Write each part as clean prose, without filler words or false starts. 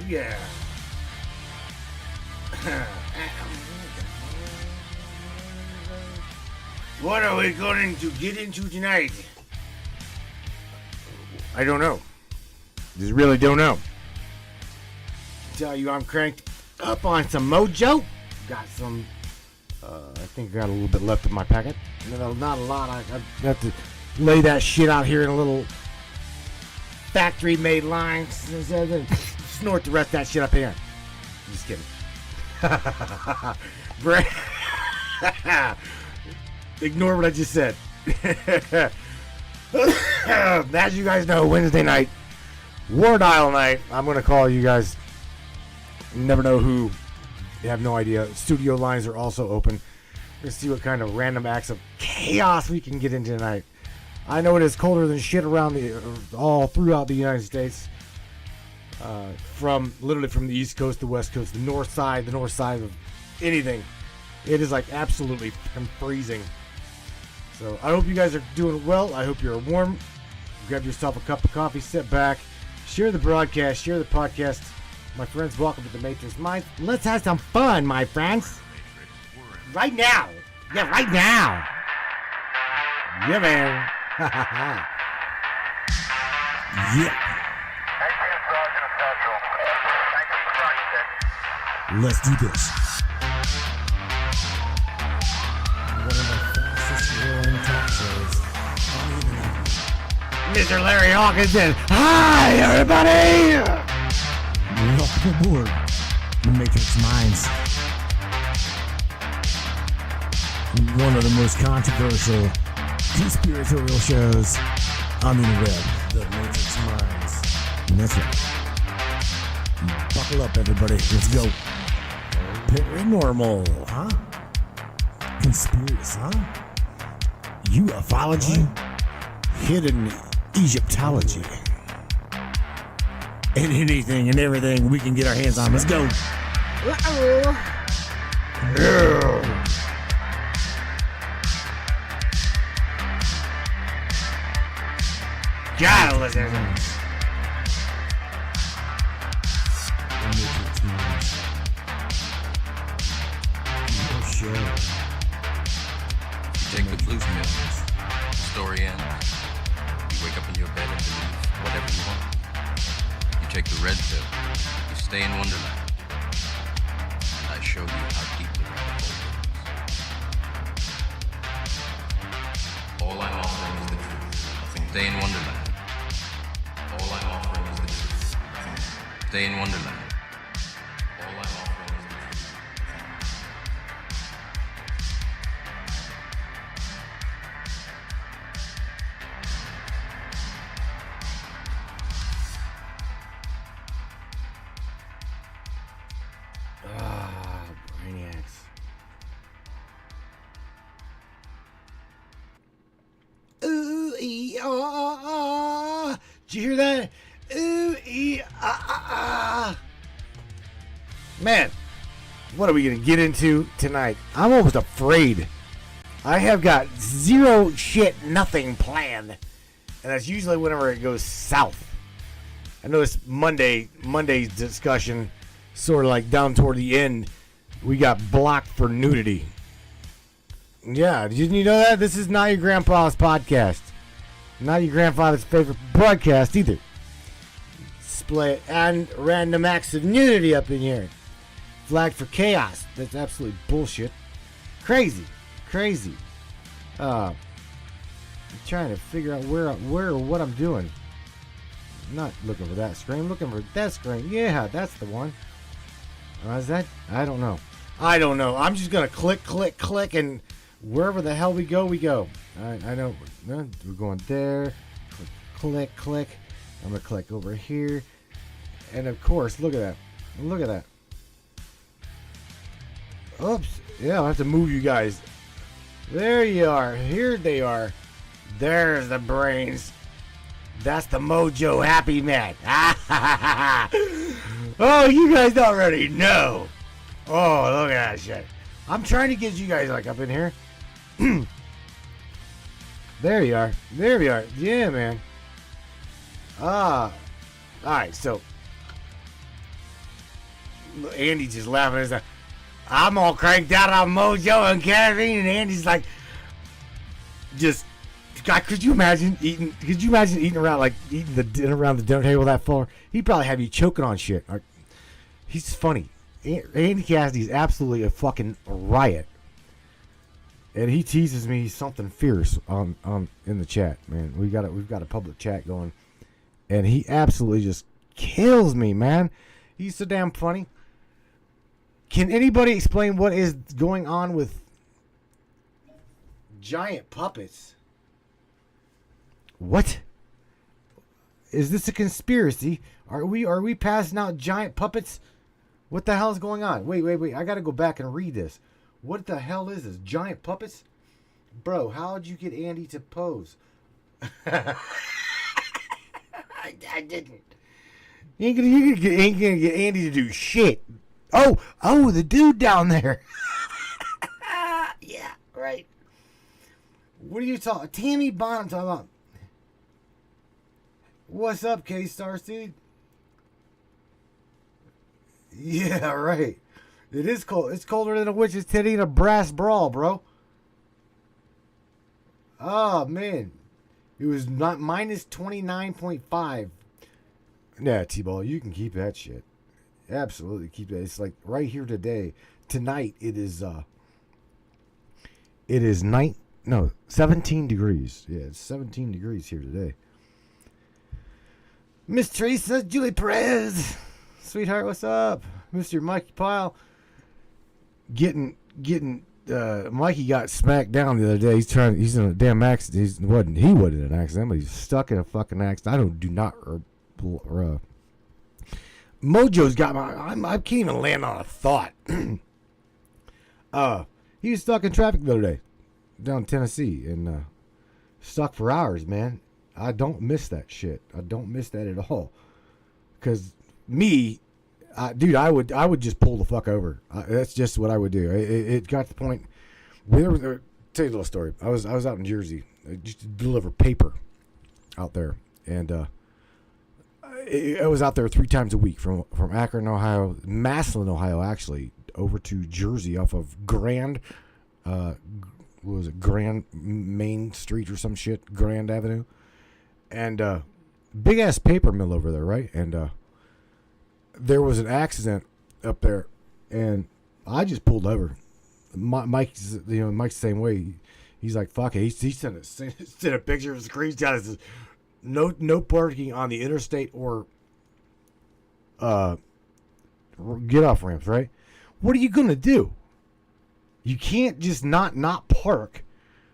yeah. What are we going to get into tonight? I don't know. Just really don't know. Tell you I'm cranked up on some mojo. Got some, I think I got a little bit left in my packet. No, not a lot. I have to lay that shit out here in a little factory-made line. Snort the rest of that shit up here. Just kidding. Ignore what I just said. As you guys know, Wednesday night, War Dial night. I'm going to call you guys. Never know who. You have no idea. Studio lines are also open. Let's see what kind of random acts of chaos we can get into tonight. I know it is colder than shit around all throughout the United States. Literally from the East Coast to the West Coast, the north side of anything. It is like absolutely freezing. So I hope you guys are doing well. I hope you're warm. Grab yourself a cup of coffee, sit back, share the broadcast, share the podcast. My friends, welcome to the Matrix Mind. Let's have some fun, my friends. Right now. Yeah, right now. Yeah, man. Yeah. Let's do this. One of the fastest growing talk shows. Mr. Larry Hawkins says, "Hi, everybody! Welcome aboard the Matrix Minds. One of the most controversial conspiratorial shows on the interweb, the Matrix Minds." And that's right. Buckle up, everybody. Let's go. Paranormal, huh? Conspiracy, huh? Ufology, hidden Egyptology, and anything and everything we can get our hands on. Let's go. Gotta listen. You take the blue pill, the story ends. You wake up in your bed and believe whatever you want. You take the red pill, you stay in Wonderland. And I show you how deep the rabbit hole goes. All I'm offering is the truth. Nothing. Stay in Wonderland. All I'm offering is the truth. Nothing. Stay in Wonderland. All I'm offering is the truth. Brainiacs. Ooh, ee, ah, ah, ah. Did you hear that? Ooh, ee, ah, ah, ah. Man, what are we going to get into tonight? I'm almost afraid. I have got zero shit, nothing planned. And that's usually whenever it goes south. I noticed Monday's discussion, sort of like down toward the end, we got blocked for nudity. Yeah, didn't you know that? This is not your grandpa's podcast. Not your grandfather's favorite broadcast either. Display and random acts of nudity up in here. Flagged for chaos. That's absolutely bullshit. Crazy. I'm trying to figure out where or what I'm doing. I'm not looking for that screen. I'm looking for that screen. Yeah, that's the one. Is that? I don't know. I'm just going to click, and wherever the hell we go, we go. I know. We're going there. Click. I'm going to click over here. And, of course, look at that. Oops. Yeah, I'll have to move you guys. There you are. Here they are. There's the brains. That's the Mojo Happy Man. Oh, you guys already know. Oh, look at that shit. I'm trying to get you guys like up in here. There you are. Yeah, man. Alright, so Andy just laughing. He's like, I'm all cranked out on Mojo and caffeine, and Andy's like, just, God, could you imagine eating around, like, eating the dinner around the dinner table that far? He'd probably have you choking on shit. Like, he's funny. Andy Cassidy's absolutely a fucking riot. And he teases me something fierce on in the chat, man. We've got a public chat going. And he absolutely just kills me, man. He's so damn funny. Can anybody explain what is going on with giant puppets? What? Is this a conspiracy? Are we passing out giant puppets? What the hell is going on? Wait. I gotta go back and read this. What the hell is this? Giant puppets? Bro, how'd you get Andy to pose? I didn't. You ain't gonna get Andy to do shit. Oh, the dude down there. Yeah, right. What are you talking? Tammy Bonham talking about. What's up, K-Star, dude? Yeah, right. It is cold. It's colder than a witch's titty in a brass brawl, bro. Oh, man. It was not minus 29.5. Nah, T-Ball, you can keep that shit. Absolutely keep that. It's like right here today. Tonight it is 17 degrees. Yeah, it's 17 degrees here today. Miss Teresa, Julie Perez. Sweetheart, what's up? Mr. Mikey Pyle. Mikey got smacked down the other day. He's in a damn accident. He wasn't in an accident, but he's stuck in a fucking accident. Mojo's got I can't even land on a thought. He was stuck in traffic the other day down in Tennessee and stuck for hours, man. I don't miss that shit. I don't miss that at all. Cause me, dude, I would just pull the fuck over. That's just what I would do. It got to the point. Tell you a little story. I was out in Jersey. I used to deliver paper out there, and I was out there 3 times a week from Akron, Ohio, Massillon, Ohio, actually, over to Jersey off of Grand. What was it? Grand Main Street or some shit, Grand Avenue, and big ass paper mill over there, right? And there was an accident up there, and I just pulled over. Mike's the same way. He's like, fuck it. He sent a picture of the screenshot. It says, no parking on the interstate or get off ramps, right? What are you gonna do? You can't just not park.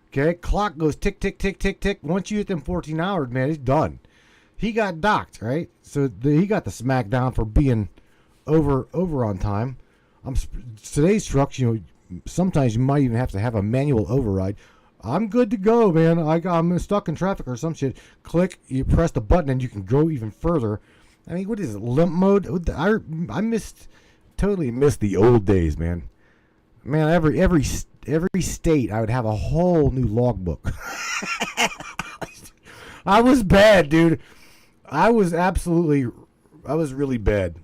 Okay, clock goes tick tick tick tick tick. Once you hit them 14 hours, man, it's done. He got docked, right? So he got the smackdown for being over on time. Today's trucks, sometimes you might even have to have a manual override. I'm good to go, man. I'm stuck in traffic or some shit. Click, you press the button, and you can go even further. I mean, what is it? Limp mode? I totally missed the old days, man. Man, every state, I would have a whole new logbook. I was bad, dude. I was really bad.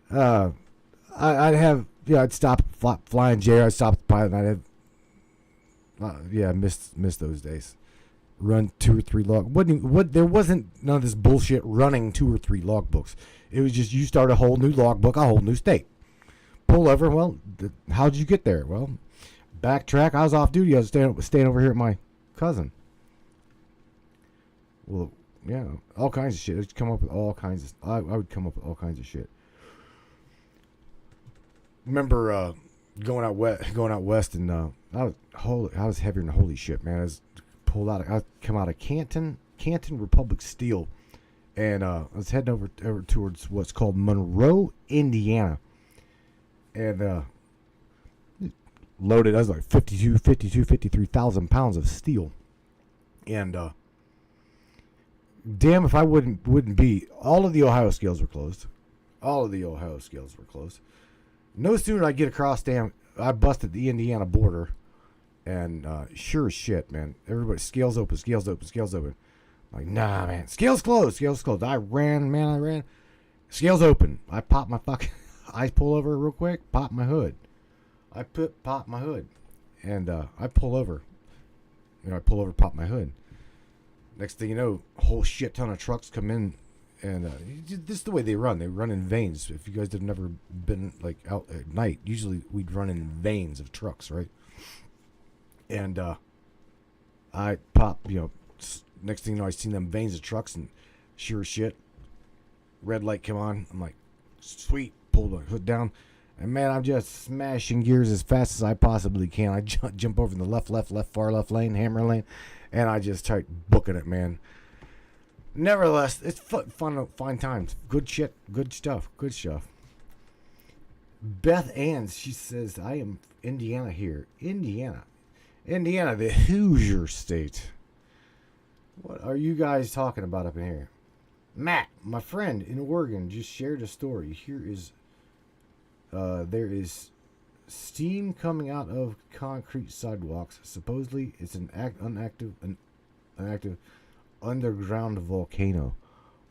I'd stop flying J. I'd stop the pilot, and I missed those days. Run 2 or 3 there wasn't none of this bullshit running 2 or 3 logbooks. It was just you start a whole new logbook, a whole new state. Pull over. Well, how'd you get there? Well, backtrack. I was off duty. I was staying over here at my cousin. Well, yeah, all kinds of shit. I'd come up with all kinds of. I would come up with all kinds of shit. Remember going out west, and I was heavier than holy shit, man. I come out of Canton Republic Steel, and I was heading over towards what's called Monroe, Indiana, and loaded. I was like 53,000 pounds of steel, and damn if I wouldn't be. All of the Ohio scales were closed. No sooner did I get across, I busted the Indiana border, and sure as shit, man, everybody, scales open. Like, nah, man, scales closed. I ran. Scales open. I popped my fucking, I pull over real quick, pop my hood. Pop my hood, and I pull over. I pull over, pop my hood. Next thing you know, a whole shit ton of trucks come in, and this is the way they run. They run in veins. If you guys have never been like out at night, usually we'd run in veins of trucks, right? And I pop, next thing you know, I seen them veins of trucks, and sure as shit, red light come on. I'm like, sweet, pull the hood down. And man, I'm just smashing gears as fast as I possibly can. I jump over in the left, far left lane, hammer lane, and I just start booking it, man. Nevertheless, it's fun times. Good shit, good stuff. Beth Ann, she says, I am Indiana here. Indiana, the Hoosier state. What are you guys talking about up in here? Matt, my friend in Oregon, just shared a story. Here is... there is steam coming out of concrete sidewalks. Supposedly, it's an active underground volcano.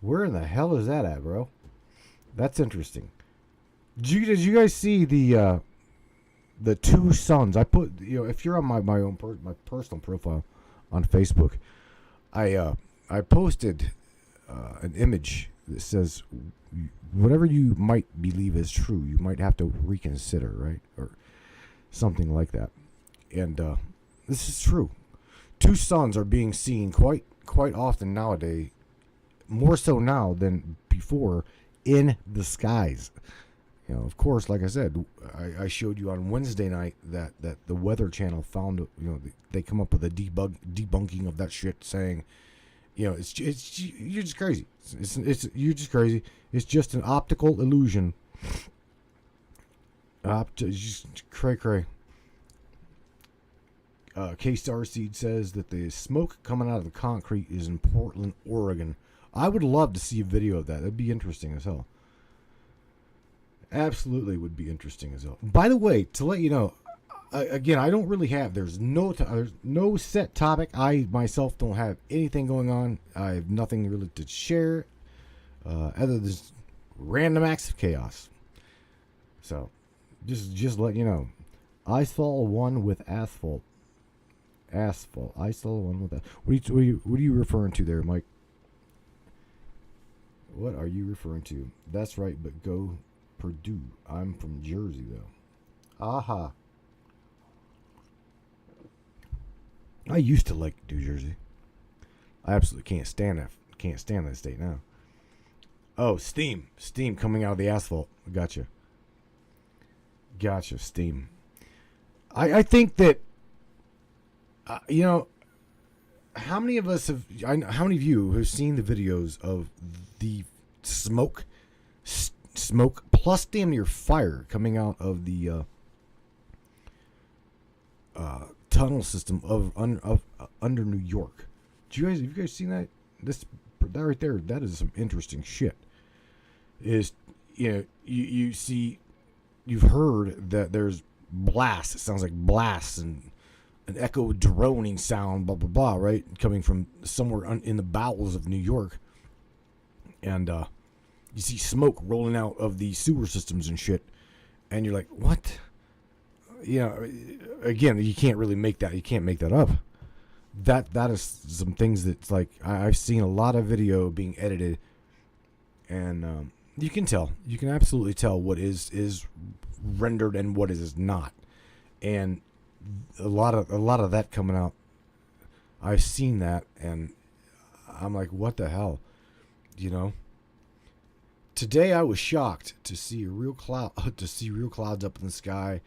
Where in the hell is that at, bro? That's interesting. Did you guys see the two suns? I put, if you're on my personal profile on Facebook, I posted an image that says, whatever you might believe is true, you might have to reconsider, right? Or something like that. And this is true. Two suns are being seen quite often nowadays, more so now than before, in the skies. Of course, like I said, I showed you on Wednesday night that the Weather Channel found, they come up with a debunking of that shit, saying, it's you're just crazy. You're just crazy. It's just an optical illusion. Just cray. K-Star Seed says that the smoke coming out of the concrete is in Portland, Oregon. I would love to see a video of that. That'd be interesting as hell. Absolutely would be interesting as hell. By the way, to let you know, again, I don't really have. There's no set topic. I myself don't have anything going on. I have nothing really to share, other than random acts of chaos. So, just let you know, I saw one with asphalt. I saw one with that. What are you referring to there, Mike? What are you referring to? That's right, but go Purdue. I'm from Jersey though. Aha. I used to like New Jersey. I absolutely can't stand that. Can't stand that state now. Oh, steam coming out of the asphalt. Gotcha. Steam. I think that how many of us have? How many of you have seen the videos of the smoke plus damn near fire coming out of the tunnel system of under New York? Have you guys seen that? That right there, that is some interesting shit. Is you see, you've heard that there's blasts. It sounds like blasts and an echo droning sound, blah blah blah, right, coming from somewhere in the bowels of New York, and you see smoke rolling out of the sewer systems and shit, and you're like, what? Again, you can't really make that. You can't make that up. That is some things that's like I've seen a lot of video being edited, and you can tell. You can absolutely tell what is rendered and what is not, and a lot of that coming out. I've seen that, and I'm like, what the hell, Today I was shocked to see real clouds up in the sky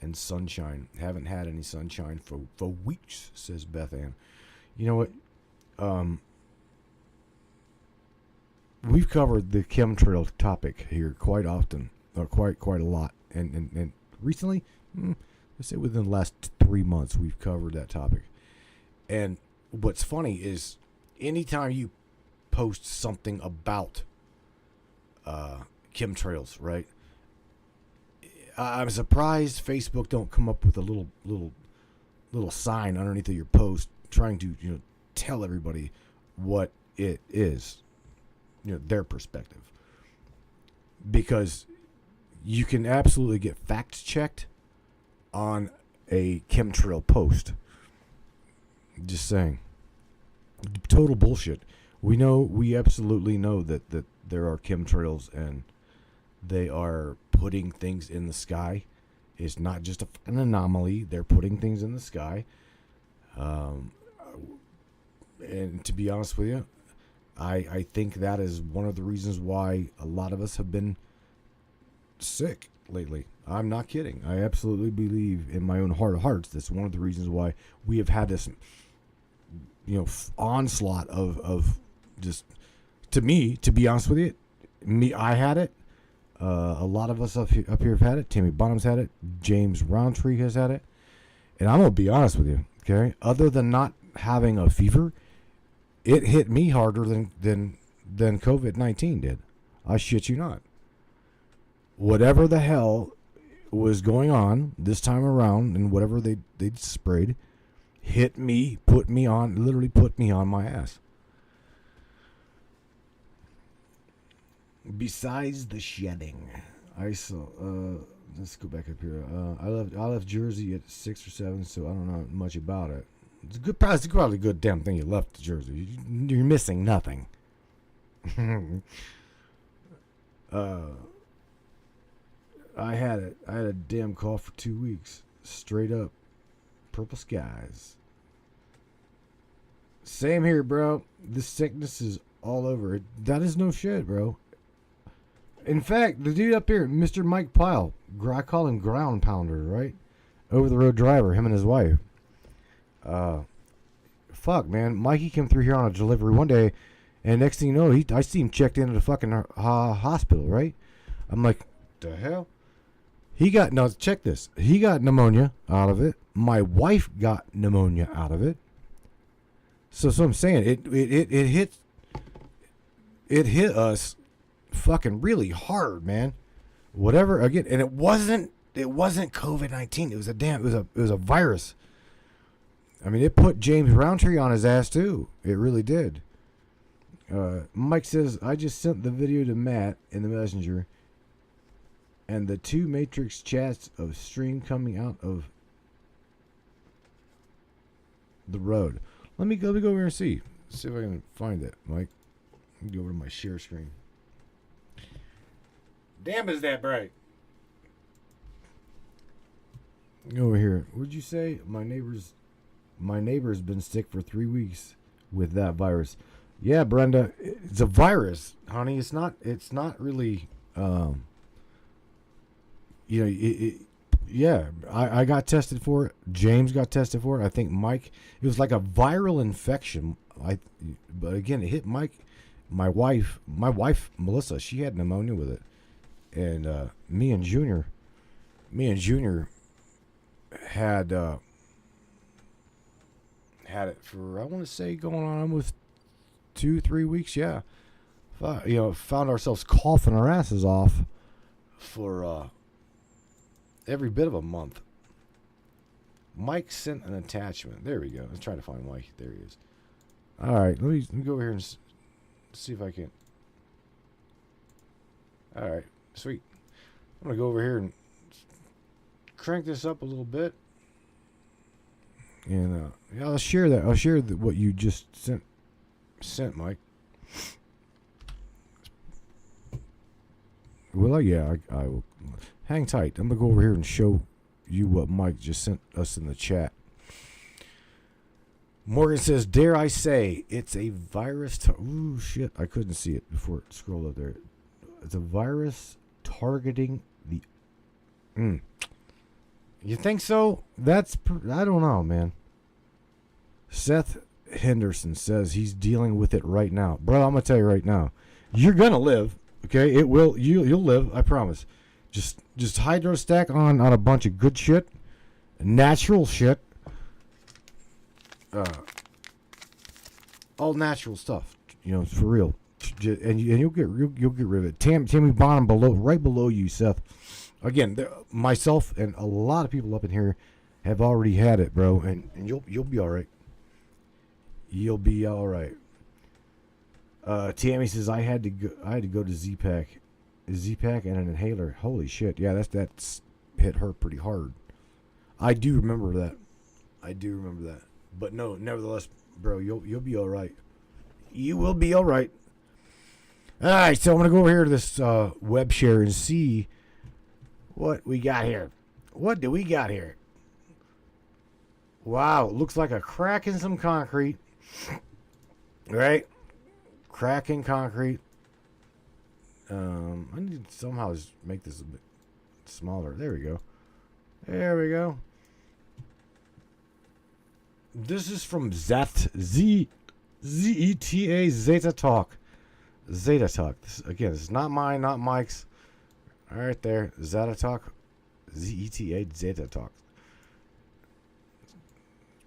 and sunshine. Haven't had any sunshine for weeks, says Beth Ann. You know what? We've covered the chemtrail topic here quite often, or quite a lot, and recently, let's say within the last 3 months, we've covered that topic. And what's funny is, anytime you post something about chemtrails, right? I'm surprised Facebook don't come up with a little sign underneath of your post trying to tell everybody what it is, their perspective. Because you can absolutely get fact checked on a chemtrail post. Just saying. Total bullshit. We absolutely know that there are chemtrails and they are putting things in the sky. It's not just an anomaly. They're putting things in the sky. And to be honest with you, I think that is one of the reasons why a lot of us have been sick lately. I'm not kidding. I absolutely believe in my own heart of hearts that's one of the reasons why we have had this, onslaught of just, to me, to be honest with you, I had it. A lot of us up here have had it. Tammy Bonham's had it. James Roundtree has had it. And I'm going to be honest with you, okay? Other than not having a fever, it hit me harder than COVID-19 did. I shit you not. Whatever the hell was going on this time around and whatever they sprayed hit me, literally put me on my ass. Besides the shedding, I saw. Let's go back up here. I left Jersey at 6 or 7, so I don't know much about it. It's probably a good damn thing you left Jersey. You're missing nothing. I had a damn cough for 2 weeks, straight up. Purple skies. Same here, bro. This sickness is all over. That is no shit, bro. In fact, the dude up here, Mr. Mike Pyle, I call him Ground Pounder, right? Over the road driver, him and his wife. Fuck, man. Mikey came through here on a delivery one day, and next thing you know, I see him checked into the fucking hospital, right? I'm like, the hell? Check this. He got pneumonia out of it. My wife got pneumonia out of it. So I'm saying it hit us fucking really hard, man. Whatever, again, and it wasn't COVID-19. It was a virus. I mean, it put James Roundtree on his ass too. It really did. Mike says, I just sent the video to Matt in the messenger, and the 2 matrix chats of stream coming out of the road. Let me go over here and see if I can find it, Mike. Let me go over to my share screen. Damn, is that bright? Go over here. What'd you say? My neighbor's been sick for 3 weeks with that virus. Yeah, Brenda, it's a virus, honey. It's not really. Yeah, I got tested for it. James got tested for it. I think Mike. It was like a viral infection. But again, it hit Mike. My wife, Melissa, she had pneumonia with it, and me and Junior had it for, I want to say, going on almost 2-3 weeks. Yeah, found ourselves coughing our asses off for every bit of a month. Mike sent an attachment. There we go. Let's try to find Mike. There he is. All right, let me go over here and see if I can. All right, sweet. I'm gonna go over here and crank this up a little bit, and yeah, I'll share that. I'll share what you just sent, Mike. Well, yeah, I will. Hang tight. I'm gonna go over here and show you what Mike just sent us in the chat. Morgan says, dare I say, it's a virus. Ooh, shit. I couldn't see it before it scrolled up there. It's a virus targeting the... You think so? I don't know, man. Seth Henderson says he's dealing with it right now. Bro, I'm going to tell you right now. You're going to live, okay? It will. You'll live, I promise. Just hydro stack on a bunch of good shit. Natural shit. All natural stuff, for real, and you'll get rid of it. Tammy Bonham right below you, Seth. Again, myself and a lot of people up in here have already had it, bro, and you'll be all right. You'll be all right. Tammy says I had to go to Z-Pack Z-Pack and an inhaler. Holy shit. Yeah, that's hit her pretty hard. I do remember that. But no, nevertheless, bro, you'll be all right. You will be all right. All right, so I'm going to go over here to this web share and see what we got here. What do we got here? Wow, looks like a crack in some concrete. Right? Crack in concrete. I need to somehow just make this a bit smaller. There we go. There we go. This is from Zeta Talk. Zeta Talk. This is not mine, not Mike's. All right, there. Zeta Talk. Zeta Talk. It's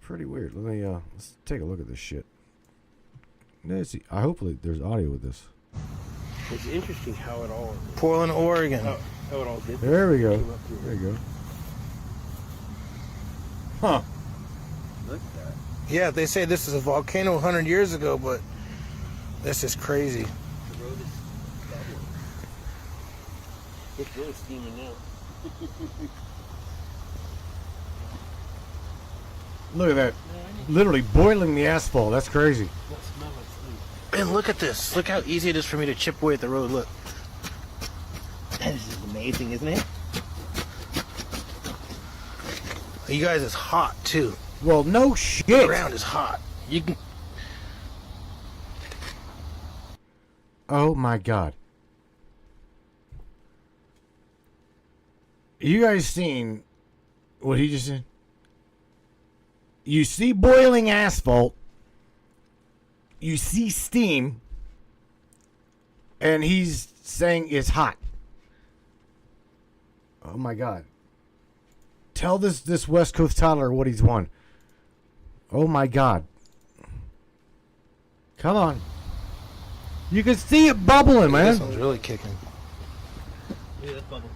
pretty weird. Let me let's take a look at this shit. Let's see. Hopefully there's audio with this. It's interesting how it all. Portland, Oregon. How it all did. There we go. There you go. Huh. Look at that. Yeah, they say this is a volcano 100 years ago, but this is crazy. The road is bubbling. It's really steaming now. Look at that. Literally boiling the asphalt. That's crazy. What smell like steam? And look at this. Look how easy it is for me to chip away at the road. Look. This is amazing, isn't it? You guys, it's hot too. Well, no The shit. ground is hot. You can. Oh my god. You guys seen what he just said? You see boiling asphalt. You see steam. And he's saying it's hot. Oh my god. Tell this West Coast toddler what he's won. Oh my god. Come on. You can see it bubbling, man. This one's really kicking. Yeah, that's bubble.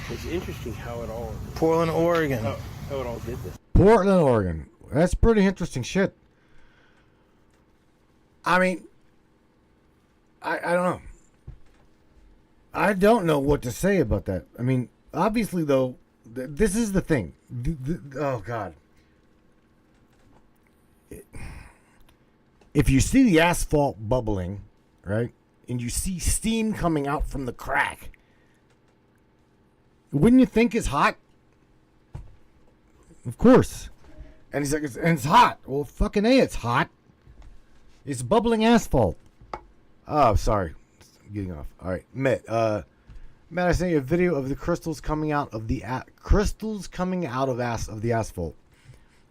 It's interesting how it all. Portland, Oregon. How it all did this. Portland, Oregon. That's pretty interesting shit. I mean, I don't know. I don't know what to say about that. I mean, obviously, though, this is the thing. Oh, God. If you see the asphalt bubbling, right, and you see steam coming out from the crack, wouldn't you think it's hot? Of course. And he's like, it's hot. Well, fucking A, it's hot. It's bubbling asphalt. Oh, sorry. Getting off. All right, Matt. Matt, I sent you a video of the crystals coming out of the the asphalt.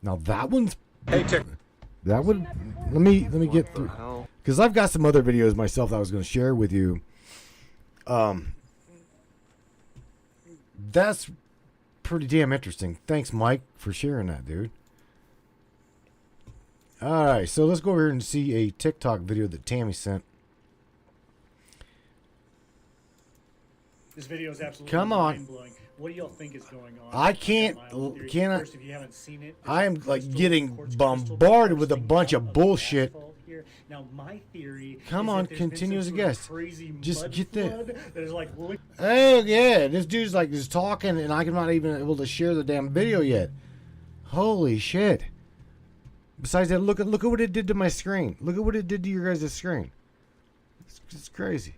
Now that one's. That would. Let me get through, because I've got some other videos myself that I was going to share with you. That's pretty damn interesting. Thanks, Mike, for sharing that, dude. All right, so let's go over here and see a TikTok video that Tammy sent. This video is absolutely Come on. mind-blowing. What do y'all think is going on? I can't. Can I? First, if you haven't seen it, I am like crystal- getting quartz bombarded with a crystal bunch of bursting out bullshit. the asphalt here. Now, my theory. Come is on, that there's been continue as some a sort of guest. Crazy Just mud get that. flood that is like. Oh yeah, this dude's like just talking, and I'm not even able to share the damn video yet. Holy shit! Besides that, look at what it did to my screen. Look at what it did to your guys' screen. It's crazy.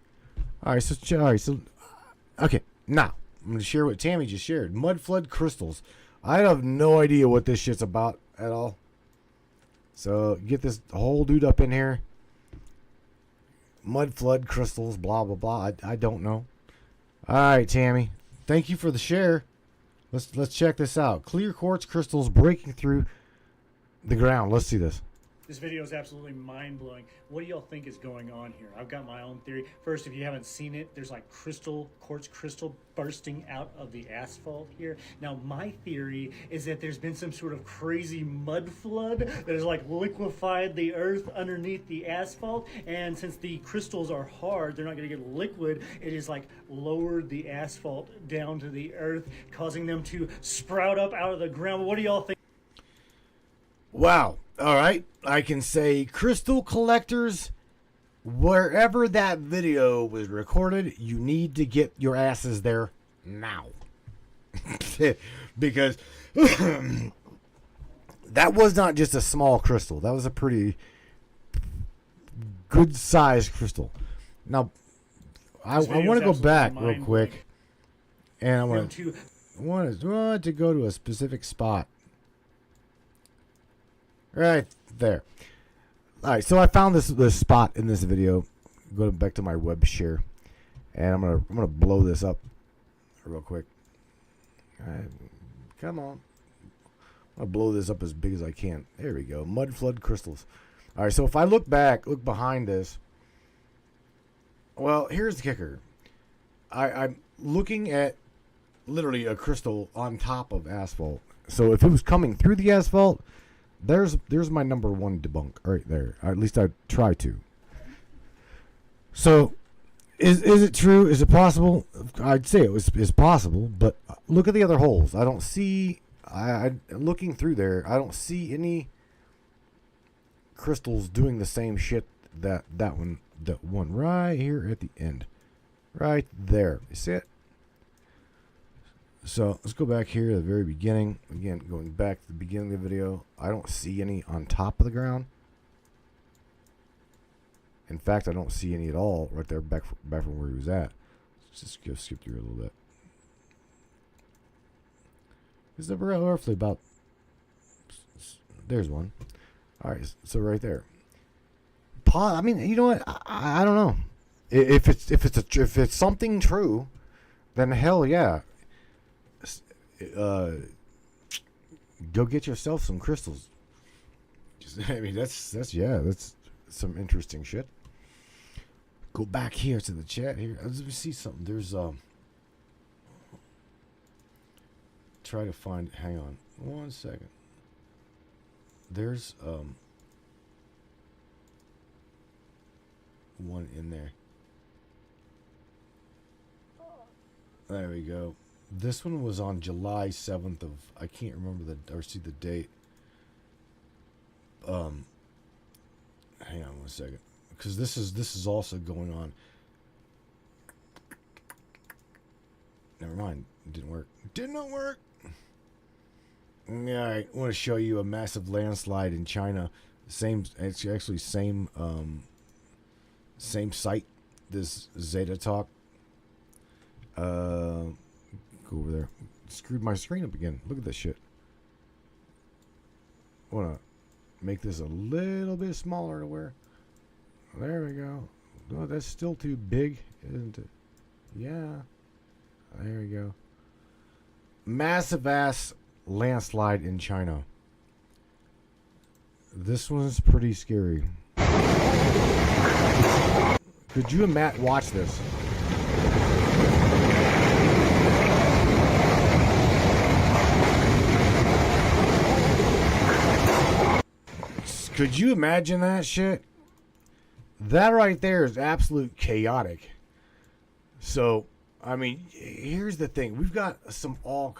All right, so okay. Now I'm gonna share what Tammy just shared. Mud flood crystals. I have no idea what this shit's about at all. So get this whole dude up in here. Mud flood crystals, blah blah blah. I don't know. All right, Tammy. Thank you for the share. Let's check this out. Clear quartz crystals breaking through the ground. Let's see this. This video is absolutely mind-blowing. What do y'all think is going on here? I've got my own theory. First, if you haven't seen it, there's like quartz crystal bursting out of the asphalt here. Now, my theory is that there's been some sort of crazy mud flood that has like liquefied the earth underneath the asphalt. And since the crystals are hard, they're not going to get liquid. It is like lowered the asphalt down to the earth, causing them to sprout up out of the ground. What do y'all think? Wow. All right. I can say crystal collectors, wherever that video was recorded, you need to get your asses there now. Because that was not just a small crystal. That was a pretty good sized crystal. Now, I want to go back real quick. And I want to go to a specific spot. Right there. All right, so I found this spot in this video. Go back to my web share, and I'm gonna blow this up real quick. All right, come on. I'm gonna blow this up as big as I can. There we go. Mud flood crystals. All right, so if I look behind this. Well, here's the kicker. I'm looking at literally a crystal on top of asphalt. So if it was coming through the asphalt, there's my number one debunk right there. Or at least I try to. So is it true? Is it possible? I'd say it's possible, but look at the other holes. I don't see. I looking through there. I don't see any crystals doing the same shit that one right here at the end, right there. You see it? So let's go back here to the very beginning. Again, going back to the beginning of the video, I don't see any on top of the ground. In fact, I don't see any at all right there back from where he was at. Let's just go skip through a little bit. Is there roughly about? There's one. All right, so right there. I mean, you know what? I don't know. If it's something true, then hell yeah. Go get yourself some crystals. I mean, that's some interesting shit. Go back here to the chat here. Let me see something. There's try to find. Hang on, 1 second. There's one in there. There we go. This one was on July 7th of, I can't remember the date. Hang on 1 second, because this is also going on. Never mind, it didn't work. Did not work. All right, I want to show you a massive landslide in China. It's actually same site. This Zeta Talk. Go over there. Screwed my screen up again. Look at this shit. I want to make this a little bit smaller to where. There we go. Oh, that's still too big, isn't it? Yeah. There we go. Massive ass landslide in China. This one's pretty scary. Could you and Matt watch this? Could you imagine that shit? That right there is absolute chaotic. So, I mean, here's the thing: we've got all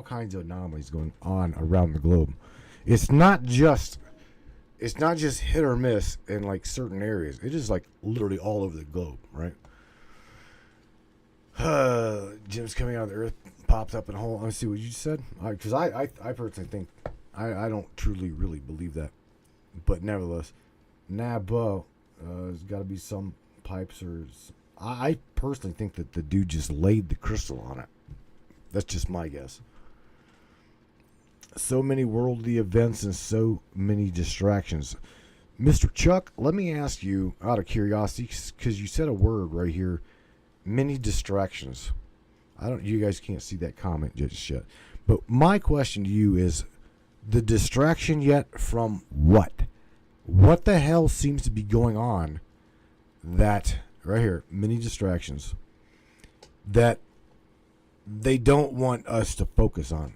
kinds of anomalies going on around the globe. It's not just hit or miss in like certain areas. It is like literally all over the globe, right? Jim's coming out of the earth, popped up in a hole. Let me see what you said. Because I personally think I don't truly really believe that. But nevertheless, Nabo, there's got to be some pipes or. I personally think that the dude just laid the crystal on it. That's just my guess. So many worldly events and so many distractions. Mr. Chuck, let me ask you out of curiosity, because you said a word right here, many distractions. You guys can't see that comment just yet. But my question to you is, the distraction yet from what? What the hell seems to be going on that, right here, many distractions, that they don't want us to focus on?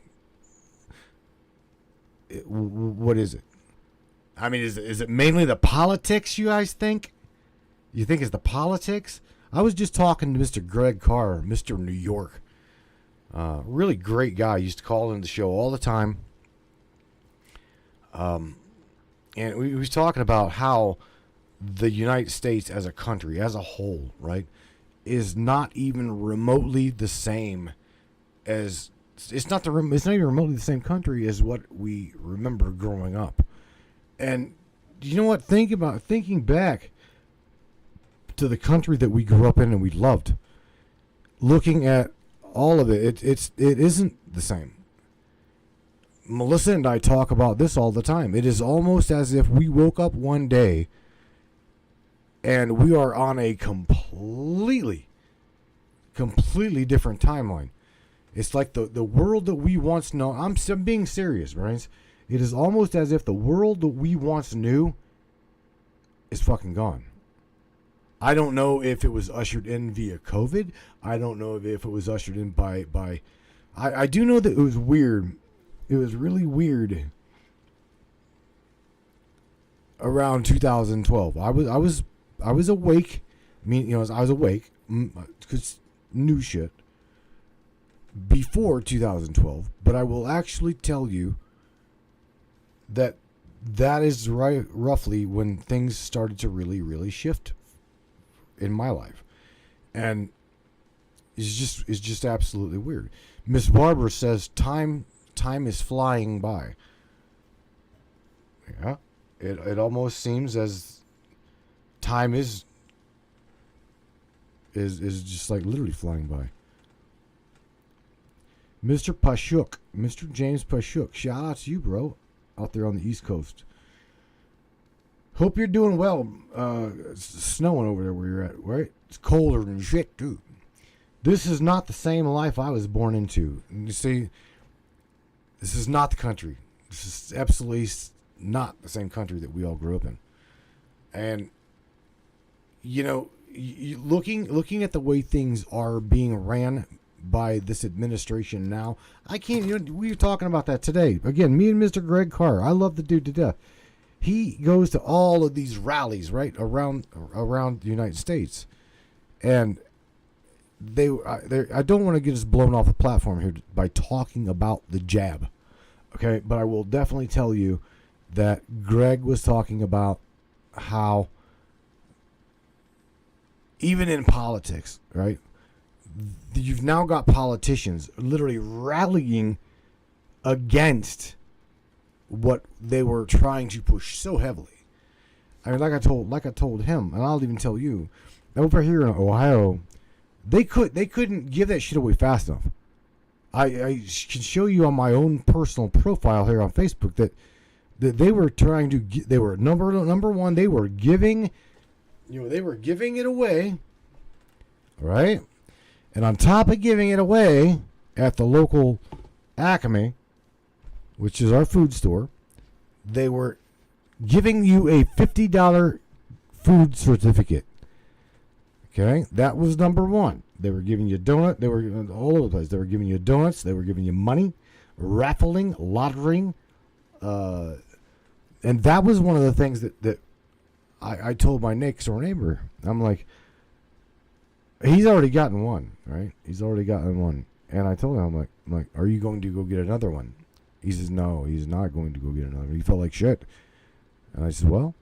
What is it? I mean, is it mainly the politics, you guys think? You think it's the politics? I was just talking to Mr. Greg Carr, Mr. New York. Really great guy. Used to call in the show all the time. And we was talking about how the United States as a country, as a whole, right, is not even remotely the same as it's not even remotely the same country as what we remember growing up. And you know what? Thinking back to the country that we grew up in and we loved, looking at all of it, it isn't the same. Melissa and I talk about this all the time. It is almost as if we woke up one day and we are on a completely different timeline. It's like the world that we once know. I'm being serious, right? It is almost as if the world that we once knew is fucking gone. I don't know if it was ushered in via COVID. I don't know if it was ushered in by I do know that it was weird. It was really weird around 2012. I was awake. I mean, I was awake because new shit before 2012. But I will actually tell you that is roughly when things started to really shift in my life, and it's just absolutely weird. Miss Barbara says time is flying by. Yeah, it almost seems as time is just like literally flying by. Mr. Pashuk, Mr. James Pashuk, shout out to you, bro, out there on the East Coast. Hope you're doing well. It's snowing over there where you're at, right? It's colder than shit, dude. This is not the same life I was born into. And you see, this is not the country. This is absolutely not the same country that we all grew up in. And, looking at the way things are being ran by this administration now, I can't, we were talking about that today. Again, me and Mr. Greg Carr, I love the dude to death. He goes to all of these rallies, right, around the United States. And I don't want to get us blown off the platform here by talking about the jab, okay? But I will definitely tell you that Greg was talking about how even in politics, right, you've now got politicians literally rallying against what they were trying to push so heavily. I mean, like I told him, and I'll even tell you, over here in Ohio, they couldn't give that shit away fast enough. I can show you on my own personal profile here on Facebook that they were trying to they were number one, they were giving it away, right? And on top of giving it away at the local Acme, which is our food store, they were giving you a $50 food certificate. Okay, that was number one. They were giving you a donut. They were all over the place. They were giving you donuts. They were giving you money, raffling, lottering, and that was one of the things that I told my next door neighbor. I'm like, he's already gotten one, right? He's already gotten one, and I told him, I'm like, are you going to go get another one? He says, no, he's not going to go get another one. He felt like shit. And I said, well,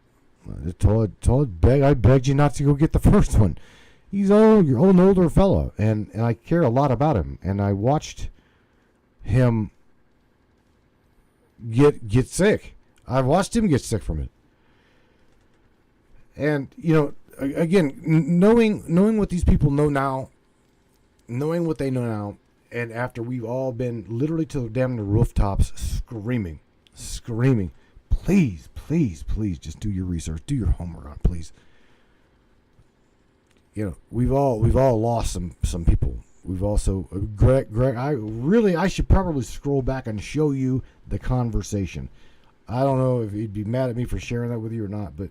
I begged you not to go get the first one. He's an older fellow, and I care a lot about him. And I watched him get sick. I watched him get sick from it. And, again, knowing what these people know now, knowing what they know now, and after we've all been literally to the damn rooftops screaming, please, just do your research, do your homework on, please. We've all lost some people. We've also Greg. I should probably scroll back and show you the conversation. I don't know if he'd be mad at me for sharing that with you or not, but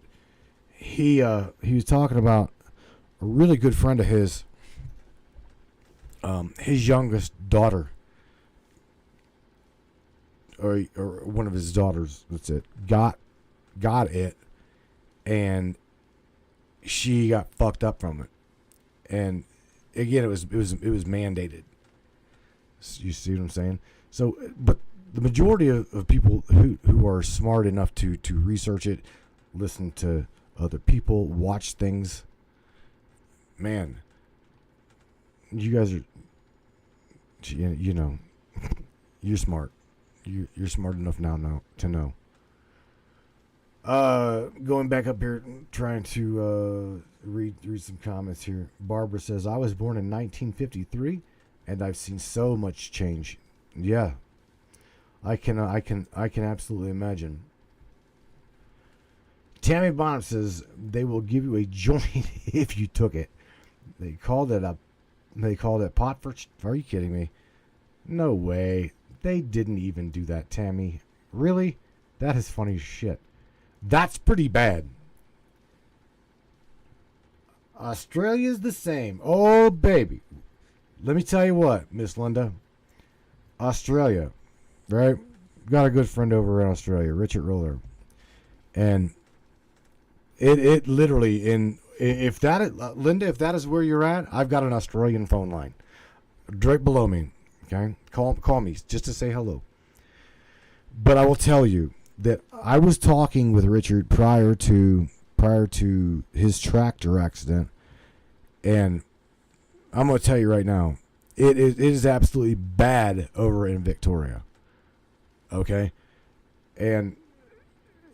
he was talking about a really good friend of his. His youngest daughter, or one of his daughters, that's it, got it, and she got fucked up from it. And again, it was mandated. You see what I'm saying? So, but the majority of people who are smart enough to research it, listen to other people, watch things. Man, you guys are, you know, you're smart. You're smart enough now to know. Going back up here, trying to read some comments here. Barbara says, I was born in 1953, and I've seen so much change. Yeah, I can absolutely imagine. Tammy Bonham says they will give you a joint if you took it. They called it pot for. Are you kidding me? No way. They didn't even do that, Tammy. Really? That is funny as shit. That's pretty bad. Australia's the same. Oh, baby. Let me tell you what, Miss Linda. Australia, right? Got a good friend over in Australia, Richard Roller. And it literally, if that is, Linda, if that is where you're at, I've got an Australian phone line. Right below me. Okay? Call me just to say hello. But I will tell you that I was talking with Richard prior to his tractor accident, and I'm going to tell you right now, it is absolutely bad over in Victoria. Okay? And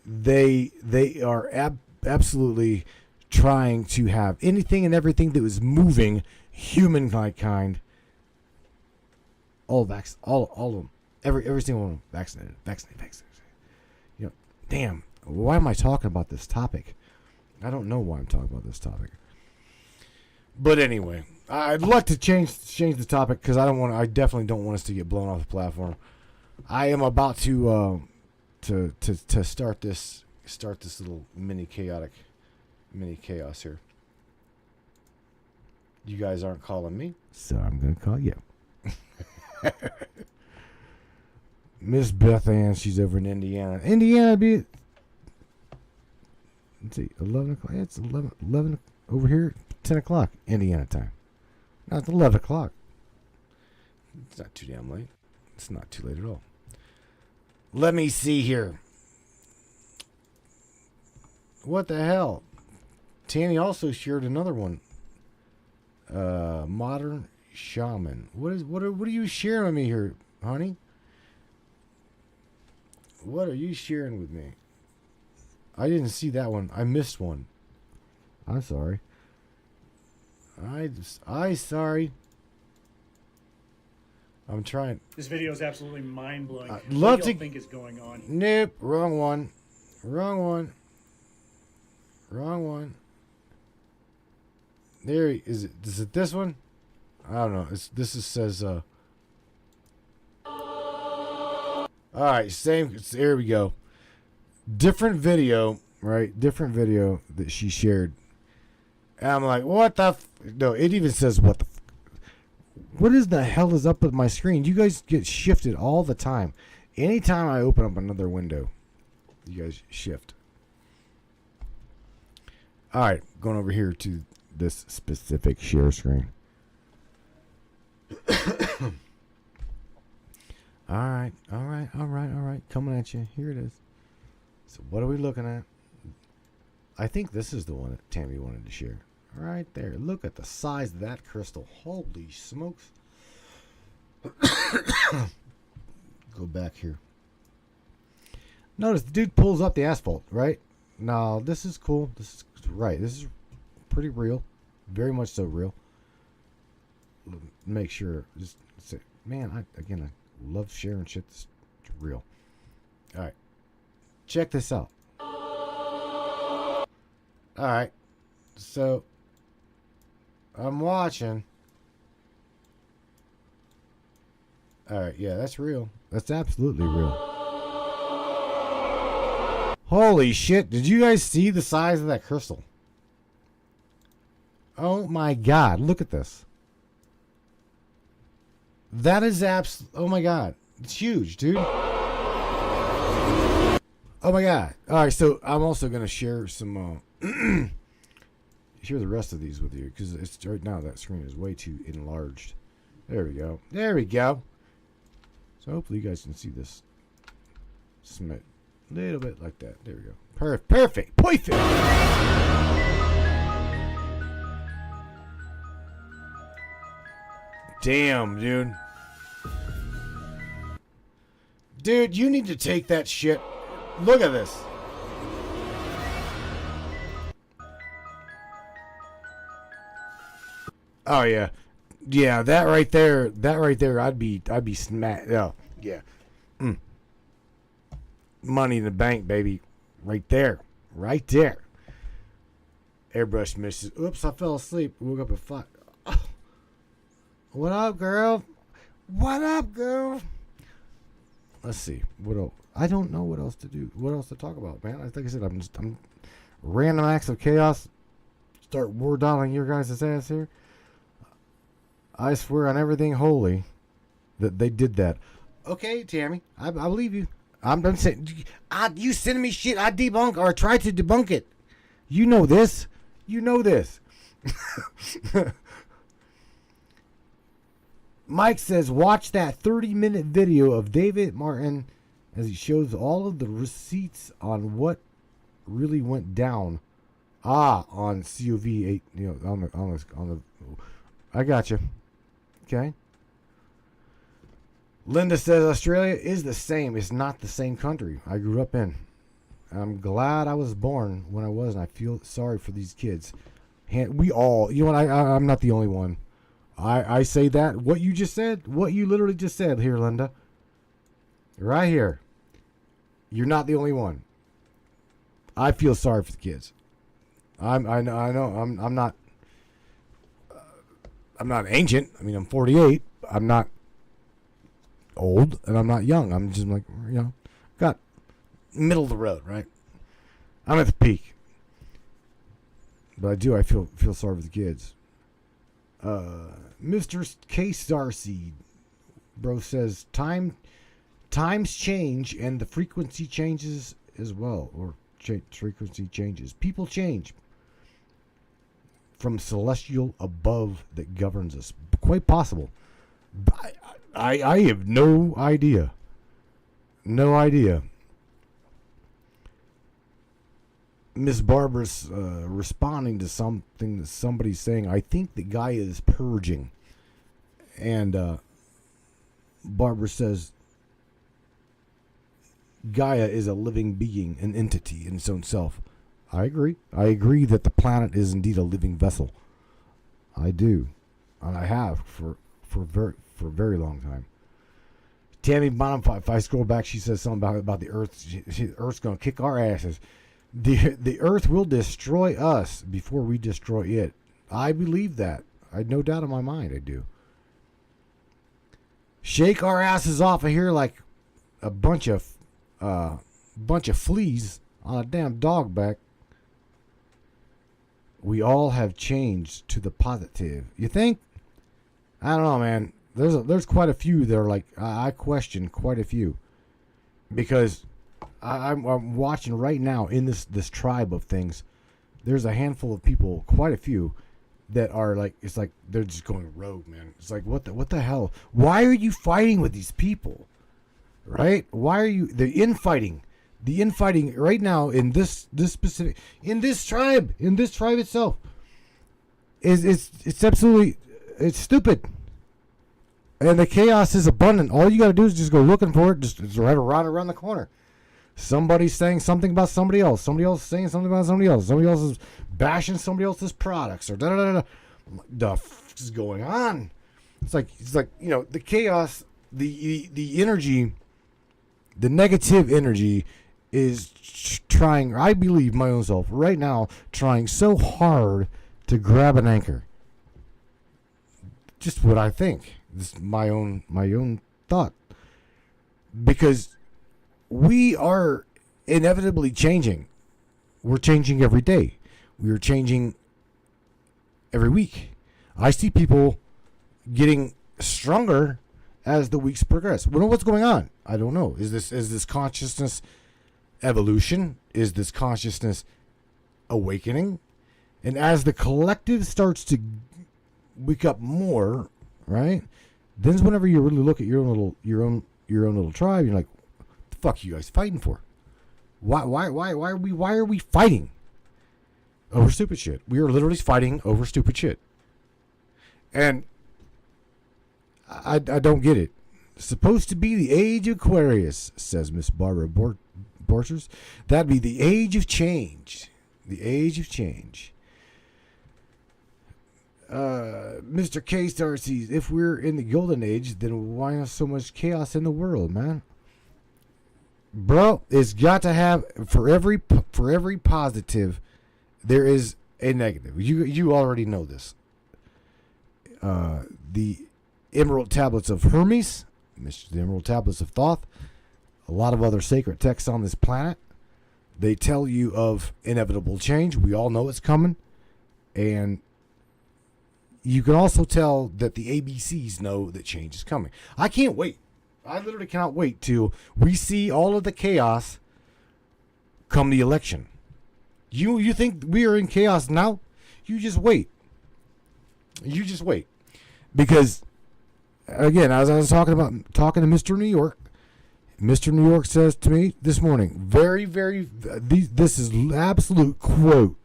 they are absolutely trying to have anything and everything that was moving humankind, all of them, every single one of them vaccinated. You know, damn, why am I talking about this topic? I don't know why I'm talking about this topic. But anyway, I'd like to change the topic because I definitely don't want us to get blown off the platform. I am about to start this little mini chaos here. You guys aren't calling me, so I'm gonna call you. Miss Beth Ann, she's over in Indiana. Indiana be, let's see, 11 o'clock. Yeah, it's 11 over here, 10 o'clock Indiana time. Now it's 11 o'clock. It's not too damn late. It's not too late at all. Let me see here. What the hell? Tammy also shared another one. Modern Shaman. What are you sharing with me here, honey? What are you sharing with me? I didn't see that one. I missed one. I'm sorry. I sorry. I'm trying. This video is absolutely mind-blowing. Love what do to you think is going on? Nope, wrong one. There is it. Is it this one? I don't know. Says all right, same. There we go. Different video, right? Different video that she shared. And I'm like, what the? No, it even says what the. What is the hell is up with my screen? You guys get shifted all the time. Anytime I open up another window, you guys shift. All right, going over here to this specific share screen. All right. Coming at you. Here it is. So what are we looking at? I think this is the one that Tammy wanted to share. Right there. Look at the size of that crystal. Holy smokes. Go back here. Notice the dude pulls up the asphalt, right? Now, this is cool. This is right. This is pretty real. Very much so real. Make sure. Just say, man, I love sharing shit that's real. All right. Check this out. All right. So, I'm watching. All right. Yeah, that's real. That's absolutely real. Holy shit. Did you guys see the size of that crystal? Oh my God. Look at this. That is oh my God. It's huge, dude. Oh my God. All right. So I'm also going to share some, share the rest of these with you because it's right now that screen is way too enlarged. There we go. There we go. So hopefully you guys can see this. Little bit like that. There we go. Perfect. Perfect. Damn, dude. Dude, you need to take that shit. Look at this. Oh yeah. Yeah, that right there, I'd be smacked. Oh, yeah. Money in the bank, baby. Right there. Airbrush misses. Oops, I fell asleep. Woke up at 5. Oh. What up, girl? Let's see. What else? I don't know what else to do. What else to talk about, man? Like I said, I'm random acts of chaos. Start war dialing your guys' ass here. I swear on everything holy that they did that. Okay, Tammy, I believe you. I'm saying, you send me shit, I debunk or try to debunk it. You know this. Mike says, watch that 30-minute video of David Martin as he shows all of the receipts on what really went down. On COV8, on the. I got you. Okay. Linda says Australia is the same. It's not the same country I grew up in. I'm glad I was born when I was, and I feel sorry for these kids. We all, I'm not the only one. I say that. What you just said, what you literally just said here, Linda. Right here. You're not the only one. I feel sorry for the kids. I know. I'm not ancient. I mean, I'm 48. I'm not old, and I'm not young. I'm just like, got middle of the road, right? I'm at the peak. But I feel sorry for the kids. Mr. K Starseed, bro, says times change and the frequency changes as well, or frequency changes. People change from celestial above that governs us. Quite possible. I have no idea. No idea. Miss Barbara's responding to something that somebody's saying. I think the guy is purging. And Barbara says Gaia is a living being, an entity in its own self. I agree. I agree that the planet is indeed a living vessel. I do. And I have for a very long time. Tammy Bonham, if I scroll back, she says something about the Earth. The Earth's going to kick our asses. The Earth will destroy us before we destroy it. I believe that. I had no doubt in my mind. I do. Shake our asses off of here like a bunch of fleas on a damn dog back. We all have changed to the positive. You think? I don't know, man. There's quite a few that are like, I question quite a few, because I'm watching right now in this tribe of things. There's a handful of people, quite a few, that are like, it's like they're just going rogue, man. It's like, what the hell? Why are you fighting with these people? Right? Why are you the infighting right now in this specific in this tribe itself it's absolutely, it's stupid. And the chaos is abundant. All you got to do is just go looking for it. Just right around the corner. Somebody's saying something about somebody else. Somebody else is saying something about somebody else. Somebody else is bashing somebody else's products or da. The f is going on? It's like the chaos, the energy, the negative energy is trying. I believe my own self right now trying so hard to grab an anchor. Just what I think. This is my own thought, because we are inevitably changing. We're changing every day. We are changing every week. I see people getting stronger as the weeks progress. We don't know what's going on. I don't know. Is this consciousness evolution? Is this consciousness awakening? And as the collective starts to wake up more, right? Then's whenever you really look at your own little tribe, you're like, what the fuck are you guys fighting for? Why are we fighting over stupid shit? We are literally fighting over stupid shit. And I don't get it. It's supposed to be the age of Aquarius, says Miss Barbara Borchers. That'd be the age of change. The age of change. Mr. K Star sees, if we're in the golden age, then why not so much chaos in the world, man? Bro, it's got to have, for every positive, there is a negative. You already know this. The Emerald Tablets of Hermes, the Emerald Tablets of Thoth, a lot of other sacred texts on this planet, they tell you of inevitable change. We all know it's coming. And you can also tell that the ABCs know that change is coming. I can't wait. I literally cannot wait till we see all of the chaos come the election. You think we are in chaos now? You just wait. You just wait. Because, again, as I was talking to Mr. New York, Mr. New York says to me this morning, this is absolute quote.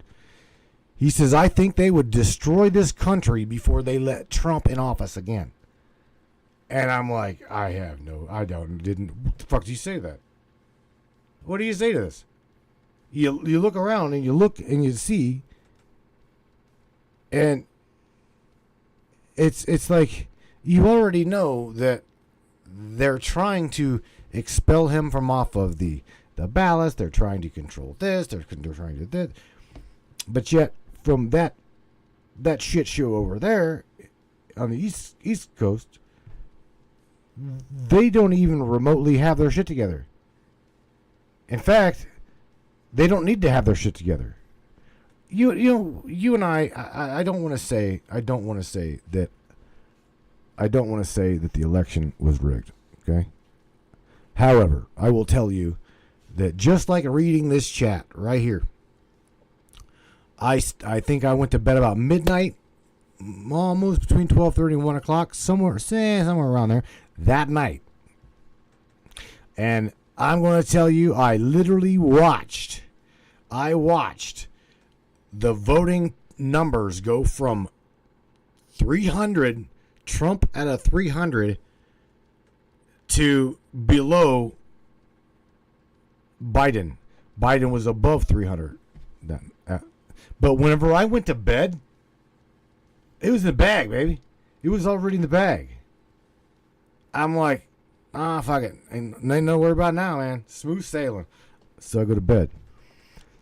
He says, I think they would destroy this country before they let Trump in office again. And I'm like, didn't. What the fuck do you say that? What do you say to this? You look around and you look and you see, and it's like you already know that they're trying to expel him from off of the ballots. They're trying to control this. They're trying to do that. But yet, from that shit show over there on the East Coast, they don't even remotely have their shit together. In fact, they don't need to have their shit together. You and I don't want to say that the election was rigged, okay? However, I will tell you that just like reading this chat right here, I think I went to bed about midnight, almost between 12:30 and 1 o'clock, somewhere around there, that night. And I'm going to tell you, I literally watched the voting numbers go from 300, Trump at a 300, to below Biden. Biden was above 300. But whenever I went to bed, it was in the bag, baby. It was already in the bag. I'm like, fuck it. Ain't nothing to worry about now, man. Smooth sailing. So I go to bed.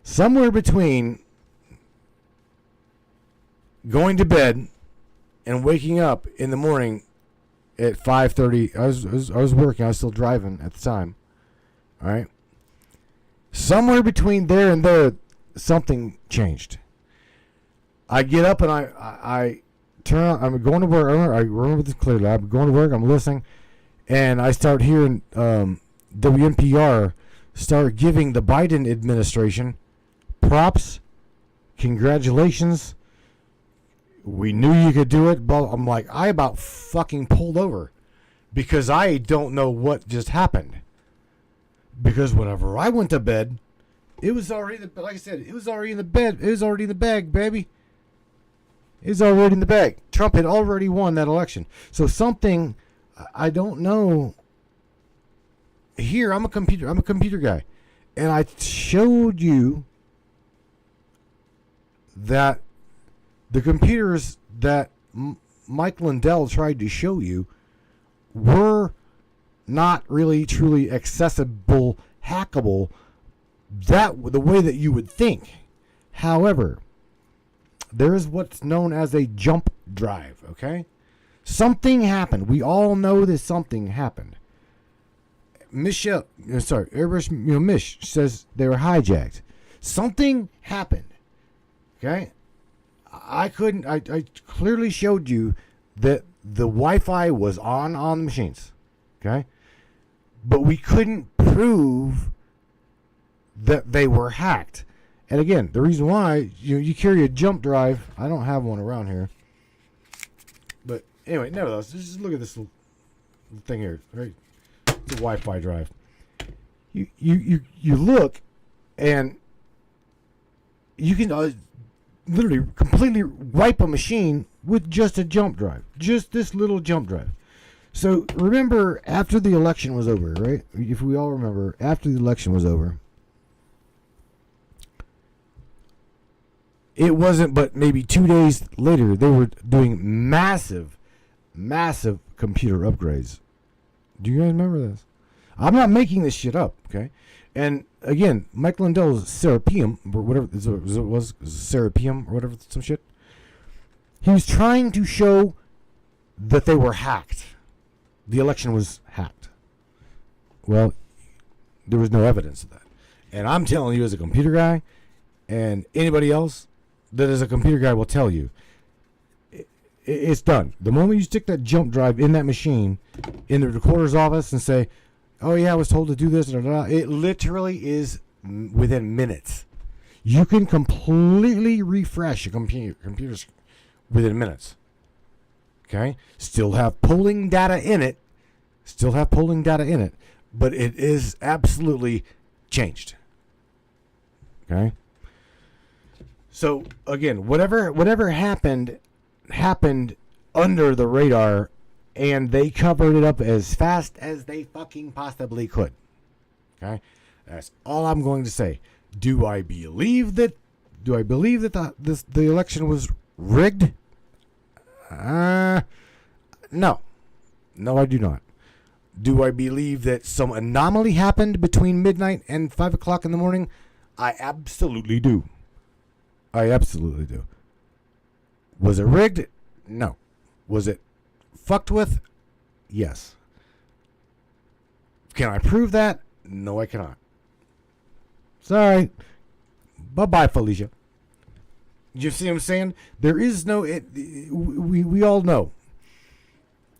Somewhere between going to bed and waking up in the morning at 5:30, I was working. I was still driving at the time. All right. Somewhere between there and there, something changed. I get up and I turn on. I'm going to work. I remember this clearly. I'm going to work. I'm listening, and I start hearing WNPR start giving the Biden administration props, congratulations. We knew you could do it. But I'm like, I about fucking pulled over because I don't know what just happened. Because whenever I went to bed, it was already, like I said, it was already in the bed. It was already in the bag, baby. It was already in the bag. Trump had already won that election. So something, I don't know. Here, I'm a computer guy. And I showed you that the computers that Mike Lindell tried to show you were not really truly accessible, hackable, the way that you would think. However, there is what's known as a jump drive, okay? Something happened. We all know that something happened. Mish says they were hijacked. Something happened, okay? I clearly showed you that the Wi-Fi was on the machines, okay? But we couldn't prove that they were hacked. And again, the reason why you carry a jump drive, I don't have one around here. But anyway, nevertheless, just look at this little thing here, right? It's a Wi-Fi drive. You look And you can literally completely wipe a machine with just a jump drive. Just this little jump drive. So remember, after the election was over, right? If we all remember, after the election was over, it wasn't but maybe 2 days later, they were doing massive computer upgrades. Do you guys remember this? I'm not making this shit up, okay? And again, Mike Lindell's Serapeum, or whatever it was Serapeum or whatever, some shit. He was trying to show that they were hacked. The election was hacked. Well, there was no evidence of that. And I'm telling you, as a computer guy, and anybody else that is a computer guy will tell you, it's done. The moment you stick that jump drive in that machine, in the recorder's office, and say, oh yeah, I was told to do this, it literally is within minutes. You can completely refresh a computer within minutes. Okay? Still have polling data in it. But it is absolutely changed. Okay? So, again, whatever happened under the radar, and they covered it up as fast as they fucking possibly could. Okay? That's all I'm going to say. Do I believe that the election was rigged? No. No, I do not. Do I believe that some anomaly happened between midnight and 5 o'clock in the morning? I absolutely do. Was it rigged? No. Was it fucked with? Yes. Can I prove that? No, I cannot. Sorry. Bye-bye, Felicia. You see what I'm saying? There is no... we all know.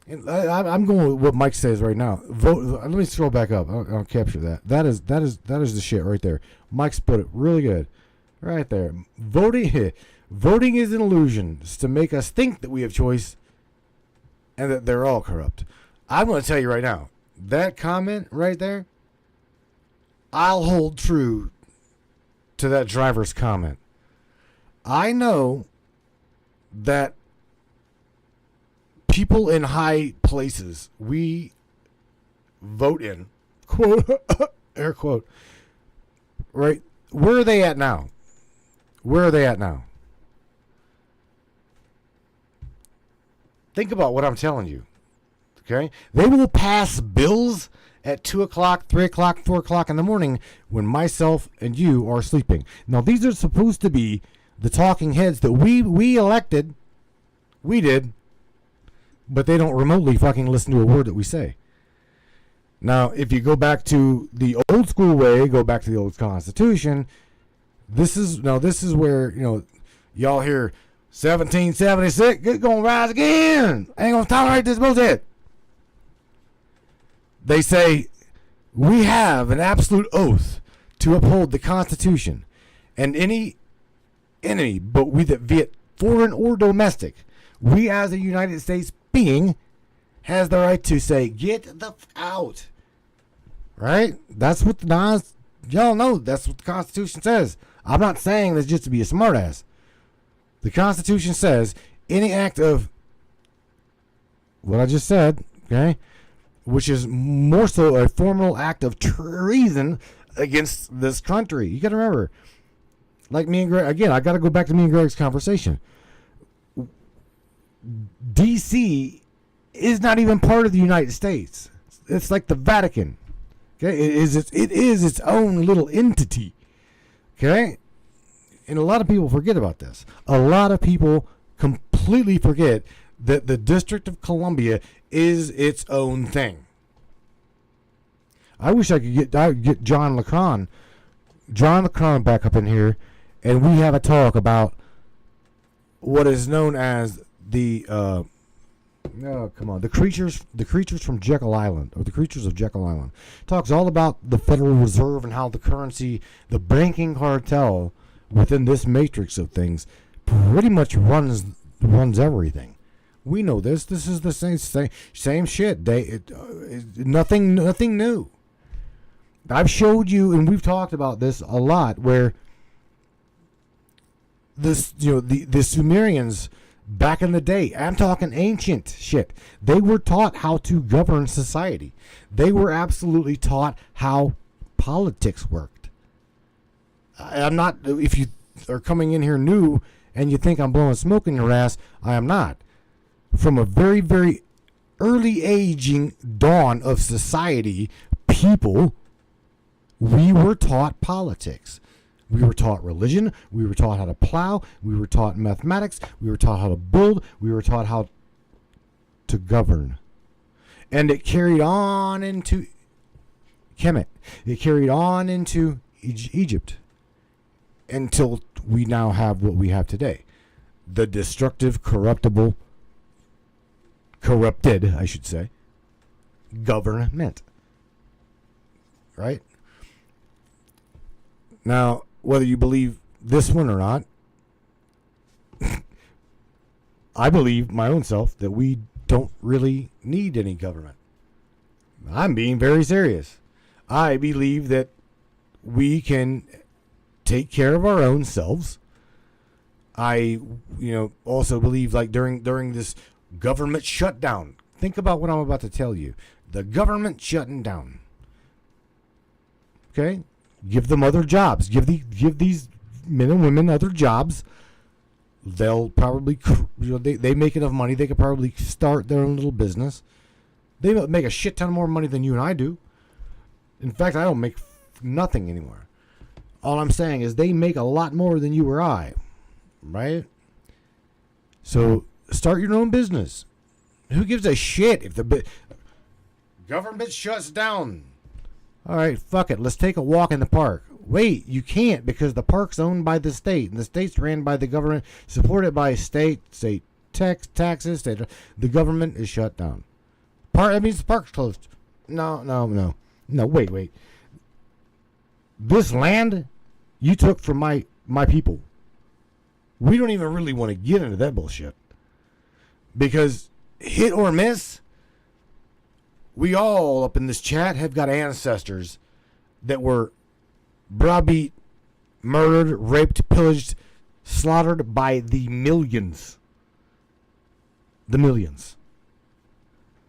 And I'm going with what Mike says right now. Vote. Let me scroll back up. I'll capture that. That is the shit right there. Mike's put it really good. Right there. Voting is an illusion. It's to make us think that we have choice and that they're all corrupt. I'm going to tell you right now, that comment right there, I'll hold true to that driver's comment. I know that people in high places, we vote in, quote, air quote, right? Where are they at now? Think about what I'm telling you. Okay? They will pass bills at 2 o'clock, 3 o'clock, 4 o'clock in the morning when myself and you are sleeping. Now, these are supposed to be the talking heads that we elected. We did. But they don't remotely fucking listen to a word that we say. Now, if you go back to the old school way, go back to the old Constitution, this is where, y'all hear 1776, it's gonna rise again. Ain't gonna tolerate this bullshit. They say we have an absolute oath to uphold the Constitution, and any enemy, but be it foreign or domestic, we as a United States being has the right to say, get the f out. Right? That's what y'all know. That's what the Constitution says. I'm not saying this just to be a smartass. The Constitution says any act of what I just said, okay, which is more so a formal act of treason against this country. You got to remember, like me and Greg, again, I got to go back to me and Greg's conversation. D.C. is not even part of the United States. It's like the Vatican. Okay, it is its own little entity. Okay, and a lot of people forget about this. A lot of people completely forget that the District of Columbia is its own thing. I wish I could get John LeCron back up in here, and we have a talk about what is known as the the creatures from Jekyll Island, or the creatures of Jekyll Island. Talks all about the Federal Reserve and how the currency, the banking cartel within this matrix of things, pretty much runs everything. We know this. This is the same shit. Nothing new. I've showed you, and we've talked about this a lot, where this, the Sumerians back in the day, I'm talking ancient shit, they were taught how to govern society. They were absolutely taught how politics worked. I'm not, if you are coming in here new and you think I'm blowing smoke in your ass, I am not. From a very, very early aging dawn of society, people, we were taught politics. We were taught religion. We were taught how to plow. We were taught mathematics. We were taught how to build. We were taught how to govern. And it carried on into Kemet. It carried on into Egypt until we now have what we have today. The destructive, corrupted, I should say, government. Right? Now, whether you believe this one or not, I believe my own self that we don't really need any government. I'm being very serious. I believe that we can take care of our own selves. I, also believe, like, during this government shutdown. Think about what I'm about to tell you. The government shutting down. Okay? Give them other jobs. Give these men and women other jobs. They'll probably, they make enough money. They could probably start their own little business. They make a shit ton more money than you and I do. In fact, I don't make nothing anymore. All I'm saying is they make a lot more than you or I. Right? So start your own business. Who gives a shit if the government shuts down? All right, fuck it. Let's take a walk in the park. Wait, you can't because the park's owned by the state, and the state's ran by the government, supported by state taxes. The government is shut down. That means the park's closed. No. Wait. This land you took from my people. We don't even really want to get into that bullshit. Because hit or miss, we all up in this chat have got ancestors that were browbeat, murdered, raped, pillaged, slaughtered by the millions. The millions.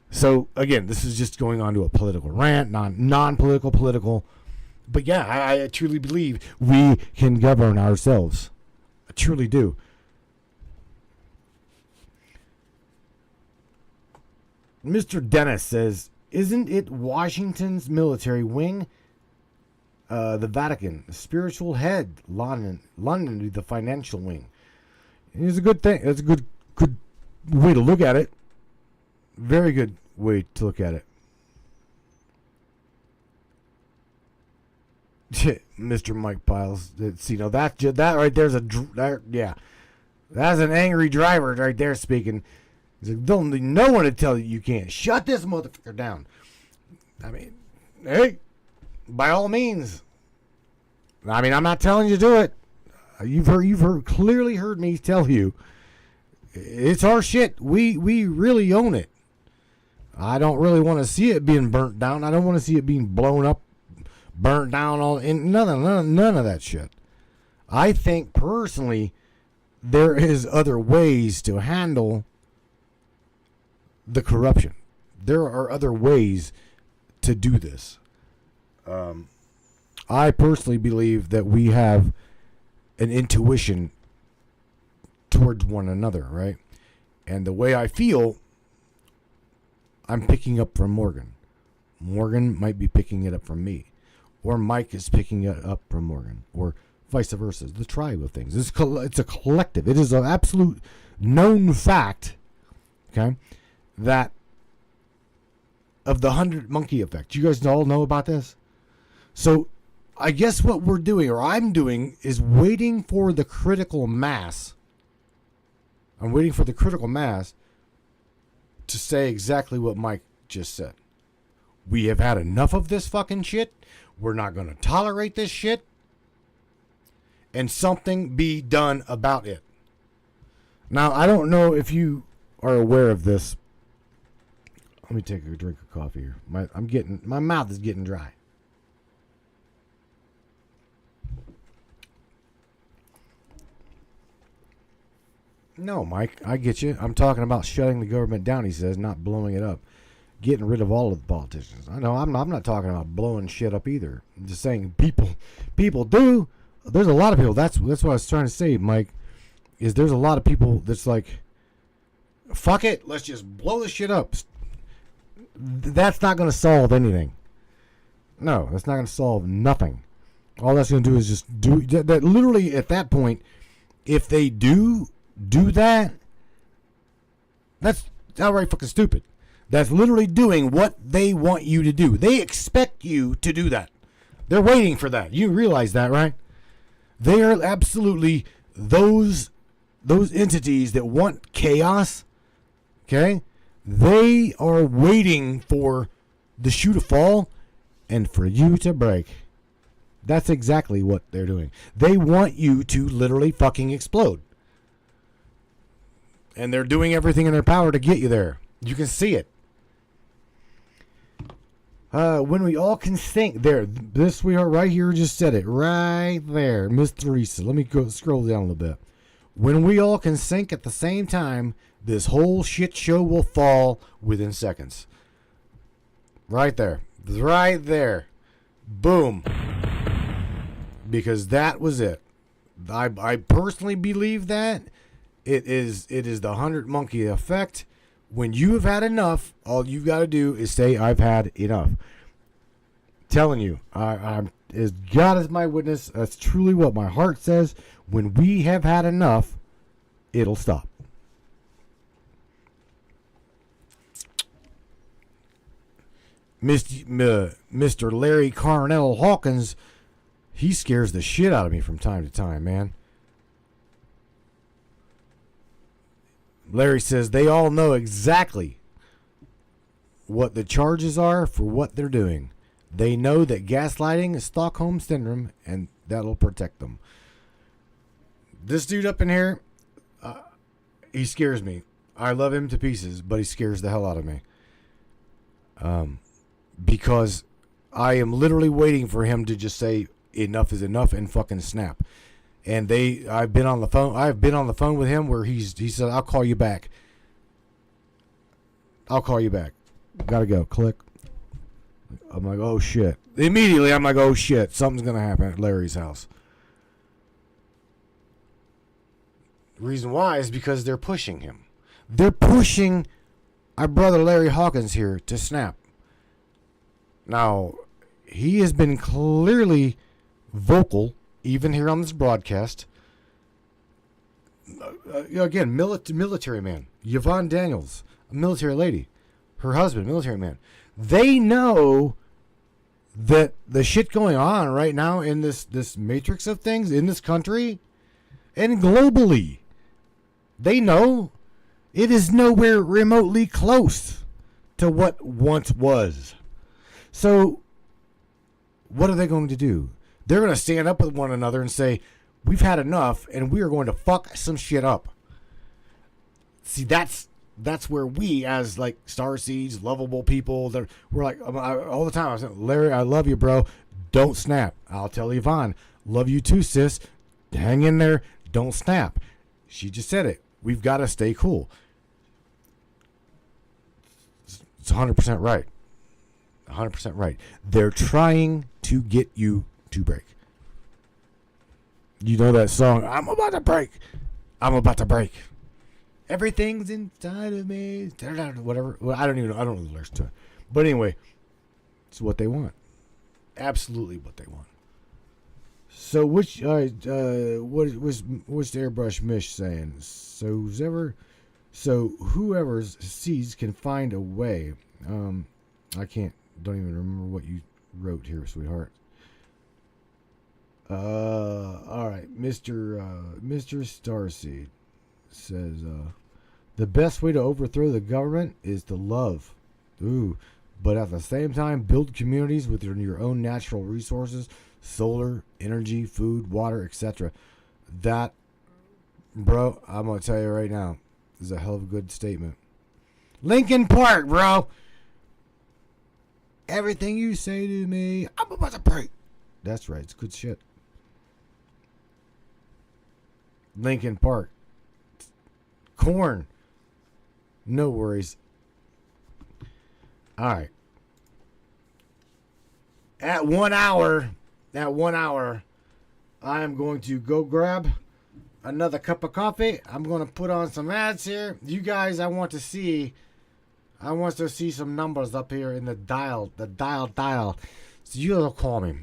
So, again, this is just going on to a political rant, non-political, political. But yeah, I truly believe we can govern ourselves. I truly do. Mr. Dennis says, isn't it Washington's military wing, the Vatican, the spiritual head, London, the financial wing? It's a good thing. It's a good way to look at it. Very good way to look at it. Mr. Mike Piles. That right there's that's an angry driver right there speaking. He's like, don't need no one to tell you can't. Shut this motherfucker down. I mean, hey, by all means. I mean, I'm not telling you to do it. You've clearly heard me tell you. It's our shit. We really own it. I don't really want to see it being burnt down. I don't want to see it being blown up, burnt down. None of that shit. I think personally, there is other ways to handle the corruption. There are other ways to do this. I personally believe that we have an intuition towards one another, right? And the way I feel, I'm picking up from Morgan. Morgan might be picking it up from me. Or Mike is picking it up from Morgan. Or vice versa. The tribe of things. It's a collective. It is an absolute known fact, okay, that of the 100 monkey effect. You guys all know about this? So I guess what we're doing, or I'm doing, is waiting for the critical mass. I'm waiting for the critical mass to say exactly what Mike just said. We have had enough of this fucking shit. We're not going to tolerate this shit. And something be done about it. Now, I don't know if you are aware of this. Let me take a drink of coffee here. My mouth is getting dry. No, Mike, I get you. I'm talking about shutting the government down, he says, not blowing it up. Getting rid of all of the politicians. I know, I'm not talking about blowing shit up either. I'm just saying people do. There's a lot of people. That's what I was trying to say, Mike, is there's a lot of people that's like, fuck it, let's just blow this shit up. That's not going to solve anything. No, that's not going to solve nothing. All that's going to do is just do that. Literally, at that point, if they do that, that's outright fucking stupid. That's literally doing what they want you to do. They expect you to do that. They're waiting for that. You realize that, right? They are absolutely those entities that want chaos. Okay? They are waiting for the shoe to fall and for you to break. That's exactly what they're doing. They want you to literally fucking explode. And they're doing everything in their power to get you there. You can see it. When we all can think, there, this we are right here, just said it right there, Miss Teresa. Let me go scroll down a little bit. When we all can sync at the same time, this whole shit show will fall within seconds. Right there, boom. Because that was it. I personally believe that it is the 100 monkey effect. When you have had enough, all you've got to do is say, I've had enough. Telling you, I'm as God is my witness, that's truly what my heart says. When we have had enough, it'll stop. Mr. Larry Carnell Hawkins, he scares the shit out of me from time to time, man. Larry says they all know exactly what the charges are for what they're doing. They know that gaslighting is Stockholm Syndrome, and that'll protect them. This dude up in here, he scares me. I love him to pieces, but he scares the hell out of me. Because I am literally waiting for him to just say enough is enough and fucking snap. And I've been on the phone with him where he said, I'll call you back. Gotta go. Click. I'm like, oh shit. Immediately I'm like, oh shit, something's gonna happen at Larry's house. The reason why is because they're pushing him. They're pushing our brother Larry Hawkins here to snap. Now, he has been clearly vocal, even here on this broadcast. Again, military man. Yvonne Daniels, a military lady. Her husband, military man. They know that the shit going on right now in this matrix of things in this country and globally, they know it is nowhere remotely close to what once was. So, what are they going to do? They're going to stand up with one another and say, we've had enough, and we are going to fuck some shit up. See, that's where we, as like starseeds, lovable people, we're like all the time. I say, Larry, I love you, bro. Don't snap. I'll tell Yvonne, love you too, sis. Hang in there. Don't snap. She just said it. We've got to stay cool. It's 100% right. 100% right. They're trying to get you to break. You know that song, I'm about to break. I'm about to break. Everything's inside of me. Whatever. Well, I don't know the lyrics to it. But anyway, it's what they want. Absolutely what they want. So what's the Airbrush Mish saying? So whoever sees can find a way. Don't even remember what you wrote here, sweetheart. All right, Mr. Starseed says the best way to overthrow the government is to love. Ooh, but at the same time build communities with your own natural resources, solar, energy, food, water, etc. That, bro, I'm gonna tell you right now, is a hell of a good statement. Lincoln Park, bro. Everything you say to me, I'm about to break. That's right, it's good shit. Lincoln Park. corn. No worries. All right. At 1 hour, I am going to go grab another cup of coffee. I'm going to put on some ads here. You guys, I want to see some numbers up here in the dial. So you'll call me.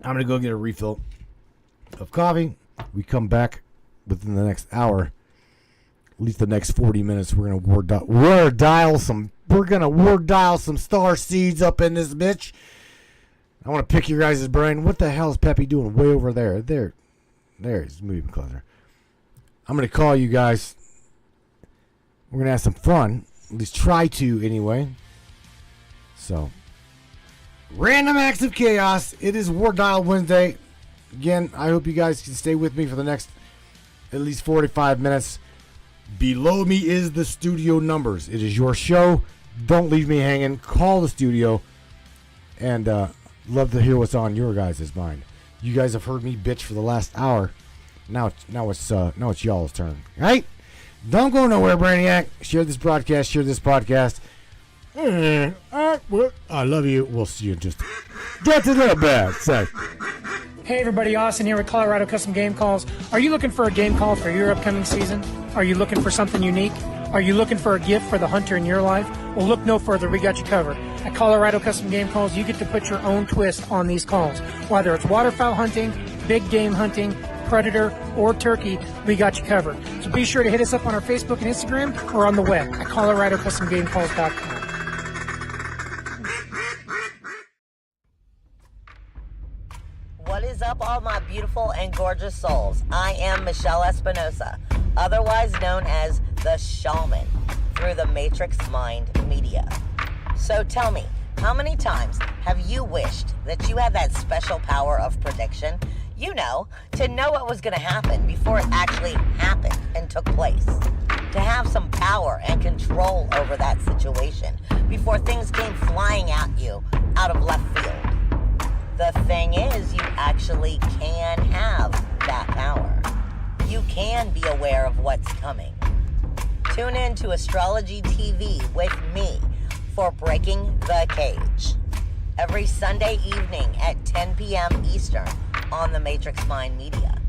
I'm going to go get a refill of coffee. We come back within the next hour. At least the next 40 minutes, we're gonna word dial some star seeds up in this bitch. I want to pick your guys' brain. What the hell is Peppy doing way over there? There he's moving closer. I'm gonna call you guys. We're gonna have some fun. At least try to anyway. So, random acts of chaos. It is Word Dial Wednesday. Again, I hope you guys can stay with me for the next at least 45 minutes. Below me is the studio numbers. It is your show. Don't leave me hanging. Call the studio. And love to hear what's on your guys' mind. You guys have heard me bitch for the last hour. Now it's y'all's turn. Right? Don't go nowhere, Brainiac. Share this broadcast. Share this podcast. I love you. We'll see you in just a little bit. Say. Hey everybody, Austin here with Colorado Custom Game Calls. Are you looking for a game call for your upcoming season? Are you looking for something unique? Are you looking for a gift for the hunter in your life? Well, look no further. We got you covered. At Colorado Custom Game Calls, you get to put your own twist on these calls. Whether it's waterfowl hunting, big game hunting, predator, or turkey, we got you covered. So be sure to hit us up on our Facebook and Instagram or on the web at ColoradoCustomGameCalls.com. What is up, all my beautiful and gorgeous souls? I am Michelle Espinosa, otherwise known as the Shaman, through the Matrix Mind Media. So tell me, how many times have you wished that you had that special power of prediction? You know, to know what was going to happen before it actually happened and took place. To have some power and control over that situation before things came flying at you out of left field. The thing is, you actually can have that power. You can be aware of what's coming. Tune in to Astrology TV with me for Breaking the Cage. Every Sunday evening at 10 p.m. Eastern on the Matrix Mind Media.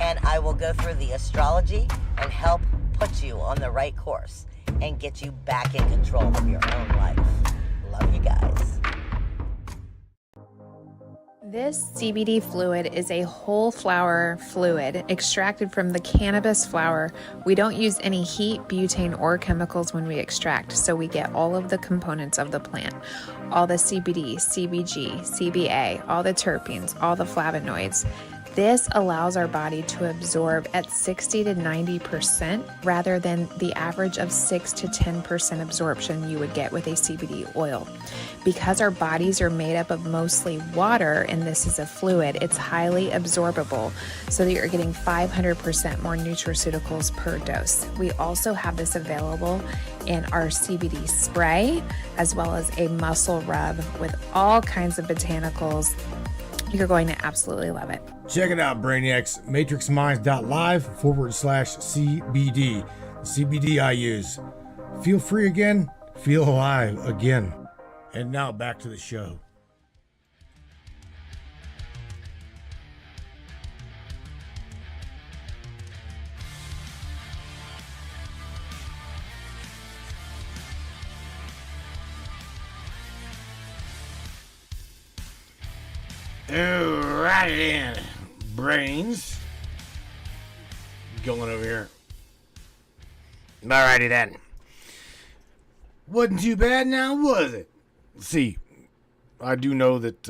And I will go through the astrology and help put you on the right course and get you back in control of your own life. Love you guys. This CBD fluid is a whole flower fluid extracted from the cannabis flower. We don't use any heat, butane, or chemicals when we extract, so we get all of the components of the plant. All the CBD, CBG, CBA, all the terpenes, all the flavonoids. This allows our body to absorb at 60 to 90% rather than the average of 6 to 10% absorption you would get with a CBD oil. Because our bodies are made up of mostly water and this is a fluid, it's highly absorbable so that you're getting 500% more nutraceuticals per dose. We also have this available in our CBD spray as well as a muscle rub with all kinds of botanicals. You're going to absolutely love it. Check it out, Brainiacs. MatrixMinds.live/CBD. The CBD I use. Feel free again. Feel alive again. And now back to the show. Alright then, brains. Going over here. Alrighty then. Wasn't too bad now, was it? See, I do know that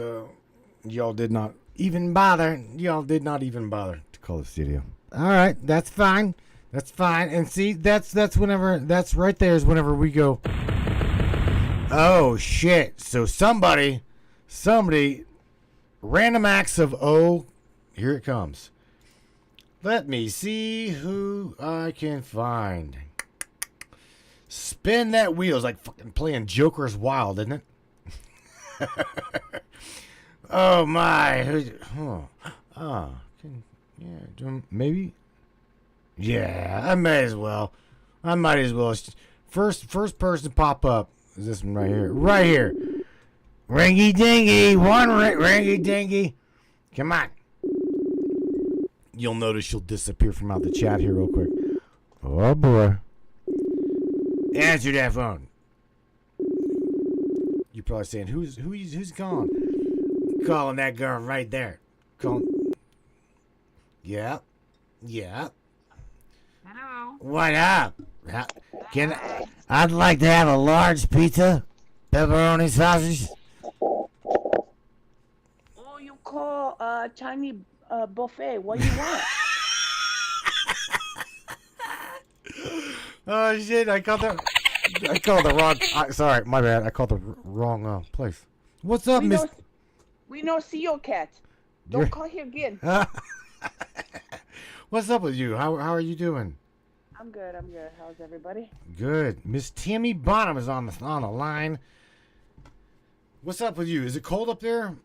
y'all did not even bother. Y'all did not even bother to call the studio. Alright, that's fine. That's fine. And see, that's whenever, that's right there is whenever we go, oh shit. So somebody, random acts of, oh, here it comes. Let me see who I can find. Spin that wheel. It's like fucking playing Joker's Wild, isn't it? Oh my. Yeah, maybe. Yeah, I might as well. First person to pop up is this one right here. Right here. Ringy dingy. Ringy dingy. Come on. You'll notice she'll disappear from out the chat here real quick. Oh boy. Answer that phone. You're probably saying, who's calling? Calling that girl right there. Calling. Yeah. Yeah. Hello. What up? I'd like to have a large pizza, pepperoni sausage. Oh, you call Chinese buffet. What do you want? Oh shit! I called the wrong. Sorry, my bad. I called the wrong place. What's up, Miss? We know see your cat. Don't call here again. What's up with you? How are you doing? I'm good. How's everybody? Good. Miss Tammy Bonham is on the line. What's up with you? Is it cold up there?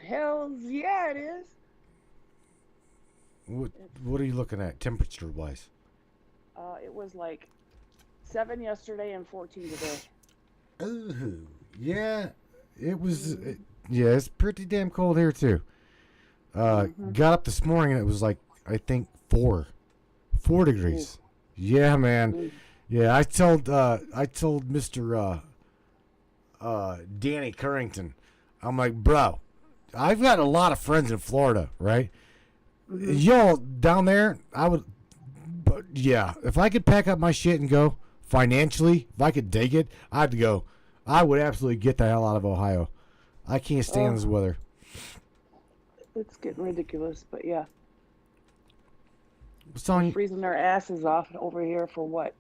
Hell yeah, it is. What are you looking at, temperature wise? It was like 7 yesterday and 14 today. Oh, yeah. It was. Yeah, it's pretty damn cold here too. Got up this morning and it was like I think 4 degrees. Ooh. Yeah, man. Ooh. Yeah, I told Mr. Danny Currington, I'm like, bro, I've got a lot of friends in Florida, right? Mm-hmm. Y'all down there, but yeah, if I could pack up my shit and go financially, if I could dig it, I'd go. I would absolutely get the hell out of Ohio. I can't stand this weather. It's getting ridiculous, but yeah. What's on? Freezing their asses off over here for what?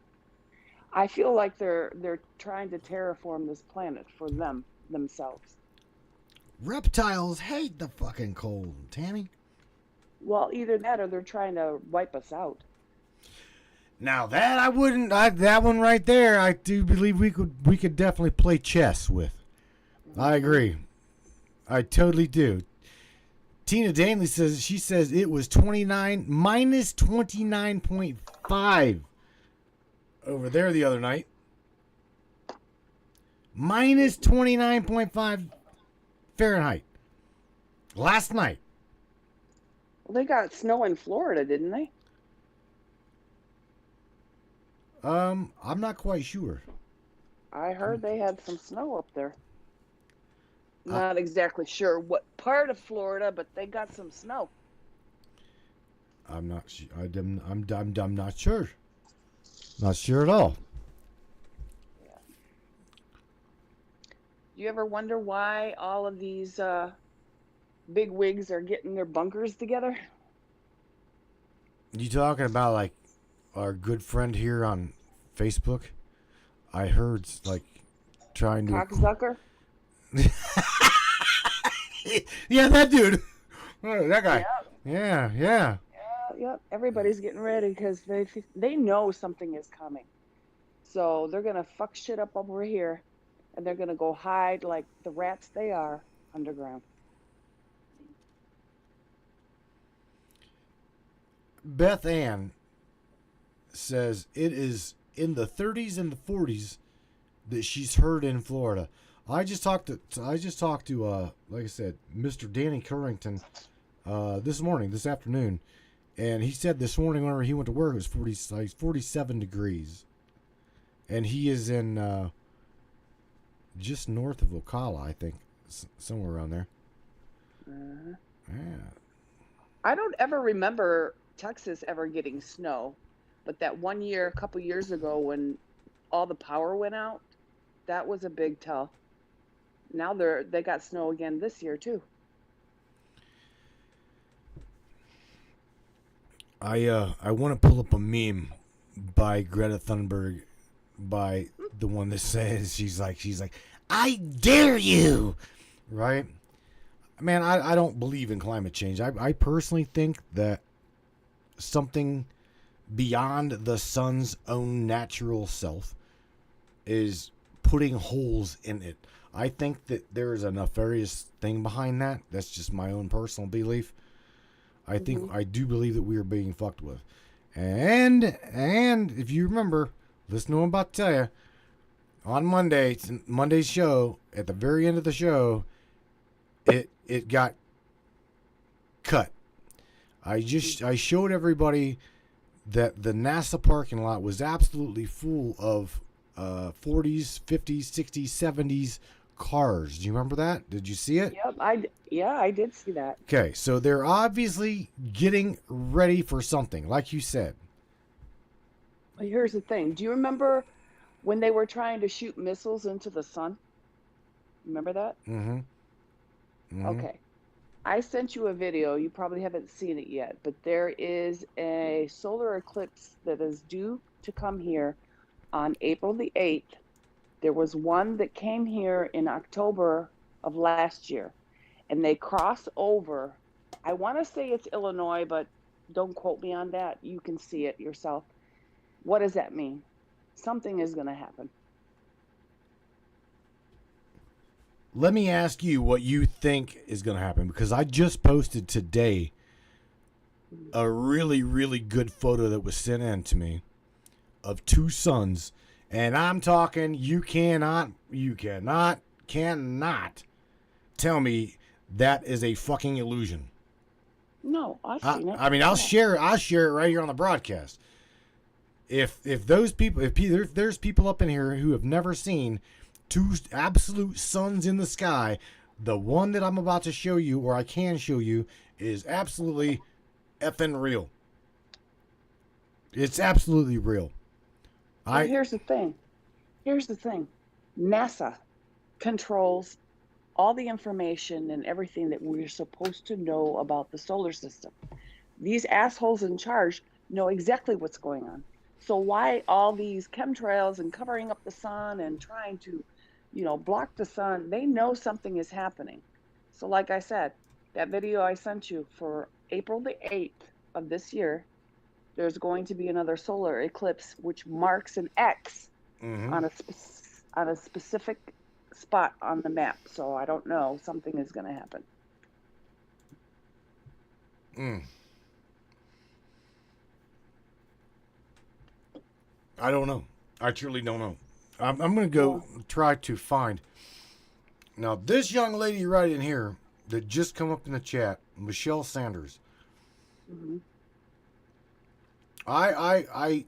I feel like they're trying to terraform this planet for themselves. Reptiles hate the fucking cold, Tammy. Well, either that or they're trying to wipe us out. Now that I wouldn't. That one right there, I do believe we could definitely play chess with. I agree. I totally do. Tina Danley says it was minus 29.5 over there the other night. Minus 29.5 Fahrenheit. Last night. Well, they got snow in Florida, didn't they? I'm not quite sure. I heard they had some snow up there. Not exactly sure what part of Florida, but they got some snow. I'm not sure. I'm not sure. Not sure at all. Yeah. Do you ever wonder why all of these big wigs are getting their bunkers together? You talking about like our good friend here on Facebook? I heard like trying to Cocksucker? Yeah, that dude. Oh, that guy. Yep. Yeah. Yep. Everybody's getting ready because they know something is coming. So they're going to fuck shit up over here and they're going to go hide like the rats they are underground. Beth Ann says it is in the 30s and the 40s that she's heard in Florida. I just talked to like I said, Mr. Danny Currington this afternoon, and he said this morning whenever he went to work it was 47 degrees, and he is in just north of Ocala, I think, somewhere around there. Yeah. I don't ever remember Texas ever getting snow, but that one year, a couple years ago, when all the power went out, that was a big tell. Now they got snow again this year too. I want to pull up a meme by Greta Thunberg, by the one that says she's like I dare you, right? Man, I don't believe in climate change. I personally think that something beyond the sun's own natural self is putting holes in it. I think that there is a nefarious thing behind that. That's just my own personal belief. I do believe that we are being fucked with. And if you remember, listen to what I'm about to tell you. On Monday's show, at the very end of the show, it got cut. I showed everybody that the NASA parking lot was absolutely full of 40s, 50s, 60s, 70s cars. Do you remember that? Did you see it? Yep, I did see that. Okay, so they're obviously getting ready for something, like you said. Here's the thing. Do you remember when they were trying to shoot missiles into the sun? Remember that? Mm-hmm. Okay. I sent you a video. You probably haven't seen it yet, but there is a solar eclipse that is due to come here on April the 8th. There was one that came here in October of last year, and they cross over. I want to say it's Illinois, but don't quote me on that. You can see it yourself. What does that mean? Something is going to happen. Let me ask you what you think is going to happen, because I just posted today a really, really good photo that was sent in to me of two suns. And I'm talking, you cannot tell me that is a fucking illusion. No, I've seen it. I mean, I'll share it right here on the broadcast. If there's people up in here who have never seen two absolute suns in the sky, the one that I'm about to show you, or I can show you, is absolutely effing real. It's absolutely real. Well, here's the thing. NASA controls all the information and everything that we're supposed to know about the solar system. These assholes in charge know exactly what's going on. So why all these chemtrails and covering up the sun and trying to, block the sun? They know something is happening. So like I said, that video I sent you for April the 8th of this year, there's going to be another solar eclipse, which marks an X on a specific spot on the map. So I don't know. Something is going to happen. I don't know. I truly don't know. I'm going to go try to find. Now, this young lady right in here that just come up in the chat, Michelle Sanders. Mm-hmm. I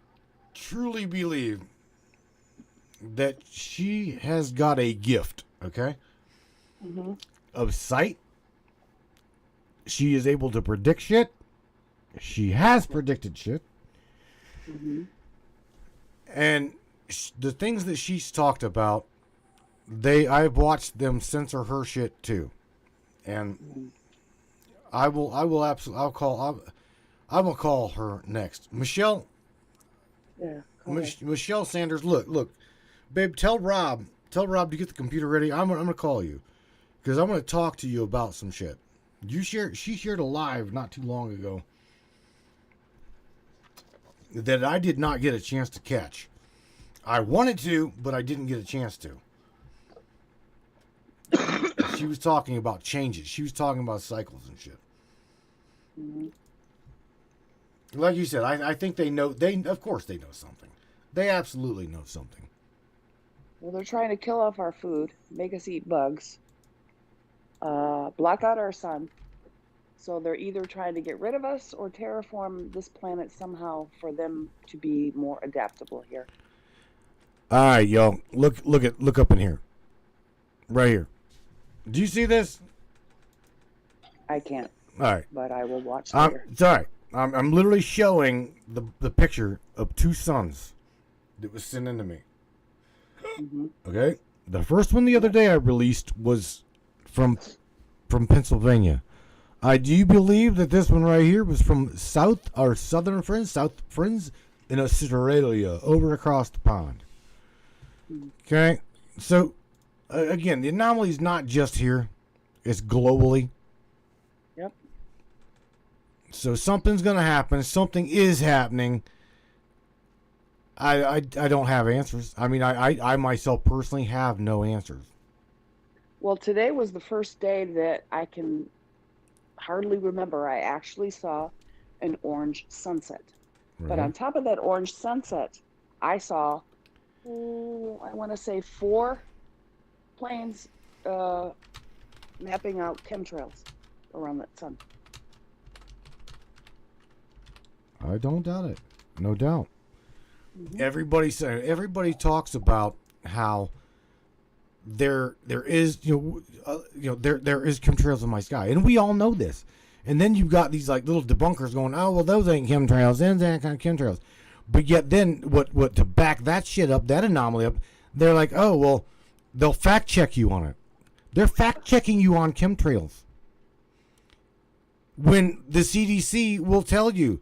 truly believe that she has got a gift, okay, of sight. She is able to predict shit. She has predicted shit. And the things that she's talked about, I've watched them censor her shit too. And I will call her next. Michelle. Yeah. Michelle Sanders, look, babe, tell Rob to get the computer ready. I'm gonna call you, because I'm gonna talk to you about some shit. She shared a live not too long ago that I did not get a chance to catch. I wanted to, but I didn't get a chance to. She was talking about changes. She was talking about cycles and shit. Like you said, I think they know. Of course they know something. They absolutely know something. Well, they're trying to kill off our food, make us eat bugs, block out our sun. So they're either trying to get rid of us or terraform this planet somehow for them to be more adaptable here. All right, y'all. Look up in here. Right here. Do you see this? I can't. All right. But I will watch later. It's all right. I'm literally showing the picture of two suns that was sent in to me. Okay? The first one the other day I released was from Pennsylvania. I do believe that this one right here was from south friends in Australia, over across the pond. Okay? So, again, the anomaly is not just here. It's globally. Yep. So something's going to happen. Something is happening. I don't have answers. I mean, I myself personally have no answers. Well, today was the first day that I can hardly remember I actually saw an orange sunset. But Right. on top of that orange sunset, I saw, I want to say 4 planes mapping out chemtrails around that sun. I don't doubt it. No doubt. Mm-hmm. Everybody talks about how there is there is chemtrails in my sky, and we all know this. And then you've got these like little debunkers going, oh well, those ain't chemtrails, those ain't kind of chemtrails. But yet then what to back that shit up, that anomaly up, they're like, oh well, they'll fact check you on it. They're fact checking you on chemtrails. When the CDC will tell you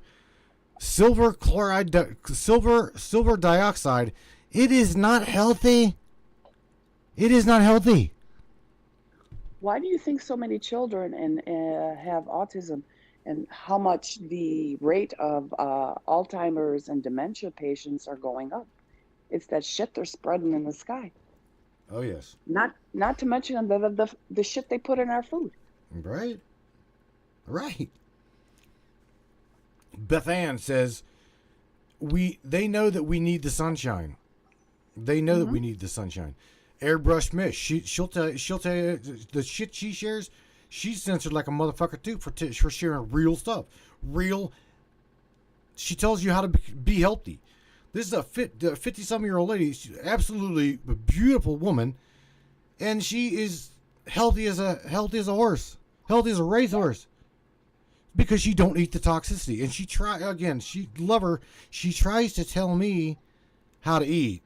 silver dioxide, it is not healthy. It is not healthy. Why do you think so many children have autism, and how much the rate of Alzheimer's and dementia patients are going up? It's that shit they're spreading in the sky. Oh yes. Not to mention the shit they put in our food. Right. Right. Beth Ann says they know that we need the sunshine. They know that we need the sunshine. Airbrush Miss, she'll tell you the shit she shares. She's censored like a motherfucker too for sharing real stuff. She tells you how to be healthy. This is a 50-some-year-old lady. She's absolutely a beautiful woman, and she is healthy as a horse, healthy as a racehorse, because she don't eat the toxicity. And she tries to tell me how to eat.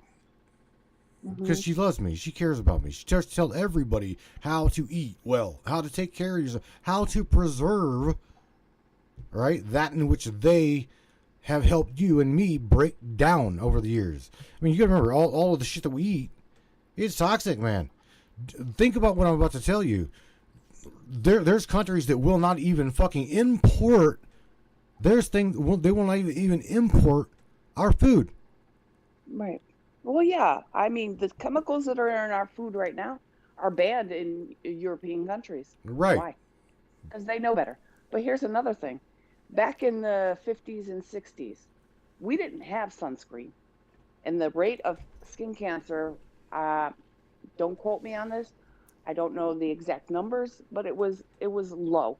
Because she loves me. She cares about me. She tries to tell everybody how to eat well, how to take care of yourself, how to preserve, right, that in which they have helped you and me break down over the years. I mean, you got to remember, all of the shit that we eat, it's toxic, man. Think about what I'm about to tell you. There's countries that will not even fucking import. They will not even import our food. Right. Well, yeah. I mean, the chemicals that are in our food right now are banned in European countries. Right. Why? Because they know better. But here's another thing. Back in the 50s and 60s, we didn't have sunscreen. And the rate of skin cancer, don't quote me on this, I don't know the exact numbers, but it was low.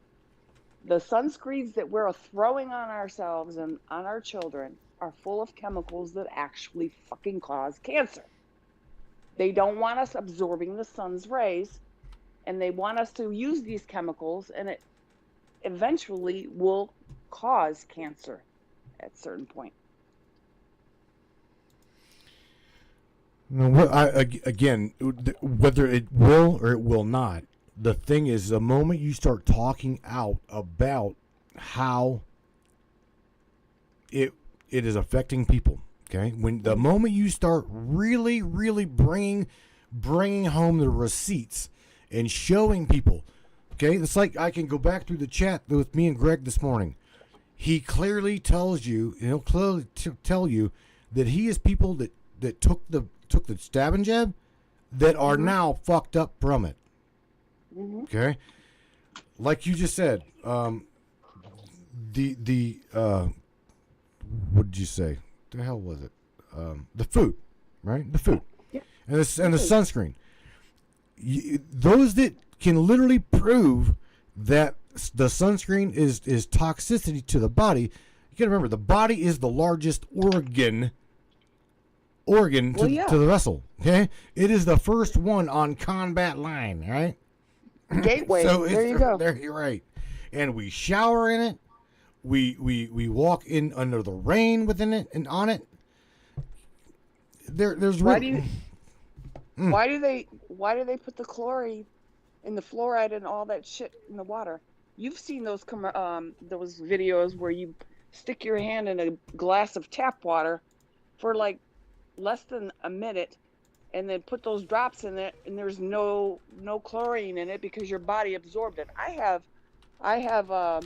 The sunscreens that we're throwing on ourselves and on our children are full of chemicals that actually fucking cause cancer. They don't want us absorbing the sun's rays, and they want us to use these chemicals, and it eventually will cause cancer at a certain point. No, again, whether it will or it will not, the thing is, the moment you start talking out about how it is affecting people, okay? When the moment you start really, really bringing home the receipts and showing people, okay? It's like I can go back through the chat with me and Greg this morning. He clearly tells you, and he'll clearly tell you that he is people that took the stabbing jab that are now fucked up from it. Okay, like you just said, what did you say? The hell was it? The food, right? The food, Yeah. and the sunscreen. Those that can literally prove that the sunscreen is toxicity to the body. You gotta remember, the body is the largest organ to the vessel. Okay, it is the first one on combat line, right? Gateway. So there you go. There, you're right. And we shower in it. We walk in under the rain within it and on it. There's why do they put the chlorine and the fluoride and all that shit in the water? You've seen those videos where you stick your hand in a glass of tap water for like less than a minute, and then put those drops in it, and there's no chlorine in it because your body absorbed it. I have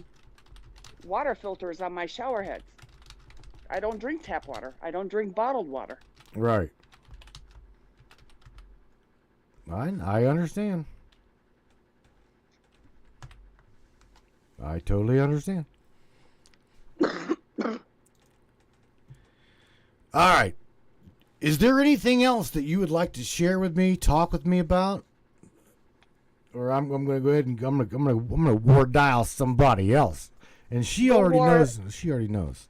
water filters on my shower heads. I don't drink tap water. I don't drink bottled water. Right. I understand. I totally understand. All right. Is there anything else that you would like to share with me, talk with me about? Or I'm going to go ahead and I'm going to war dial somebody else. And she already knows. She already knows.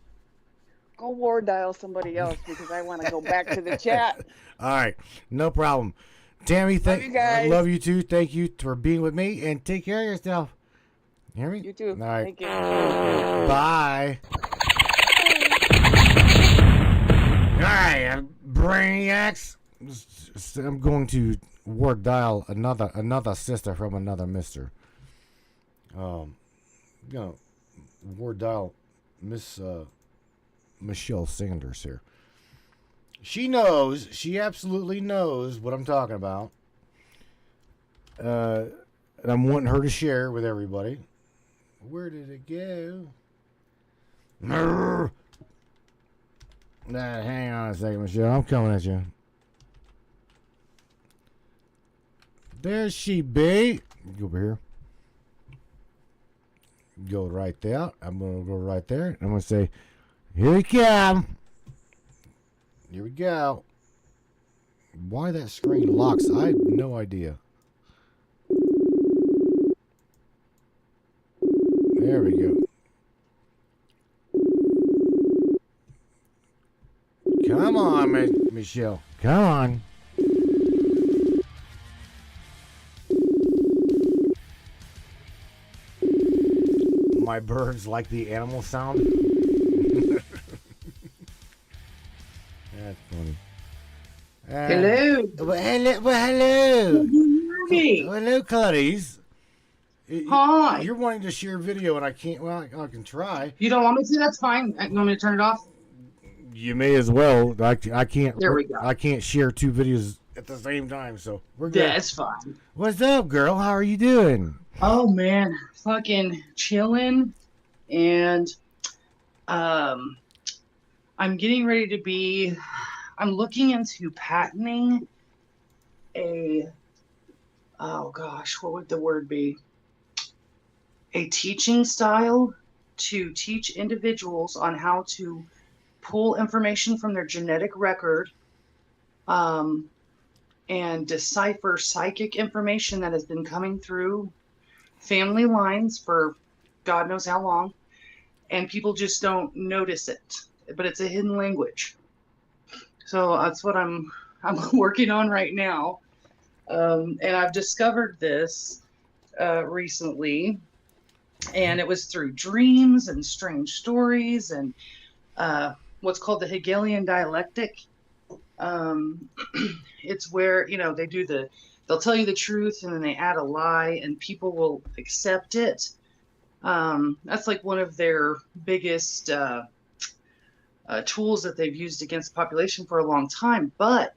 Go war dial somebody else because I want to go back to the chat. All right. No problem. Tammy, Love you guys. I love you too. Thank you for being with me, and take care of yourself. You hear me? You too. All right. Thank you. Bye. All right, brainiacs. I'm going to ward dial another sister from another mister. Ward dial Miss Michelle Sanders here. She absolutely knows what I'm talking about. And I'm wanting her to share with everybody. Where did it go? Hang on a second, Michelle. I'm coming at you. There she be. Go over here. Go right there. I'm going to go right there. I'm going to say, here we come. Here we go. Why that screen locks, I have no idea. There we go. Come on, Michelle. Come on. My birds like the animal sound. That's funny. Hello. Hello. Hey. Hello, Clarice. Hi. You're wanting to share video, and I can't. Well, I can try. You don't want me to? That's fine. You want me to turn it off? You may as well. I can't. There we go. I can't share two videos at the same time, so we're good. That's fine. What's up, girl? How are you doing? Oh man, fucking chilling, and I'm getting ready to be. I'm looking into patenting a. Oh gosh, what would the word be? A teaching style to teach individuals on how to pull information from their genetic record and decipher psychic information that has been coming through family lines for God knows how long, and people just don't notice it, but it's a hidden language. So that's what I'm working on right now, and I've discovered this recently, and it was through dreams and strange stories and what's called the Hegelian dialectic. It's where, they'll tell you the truth and then they add a lie and people will accept it. That's like one of their biggest tools that they've used against the population for a long time. But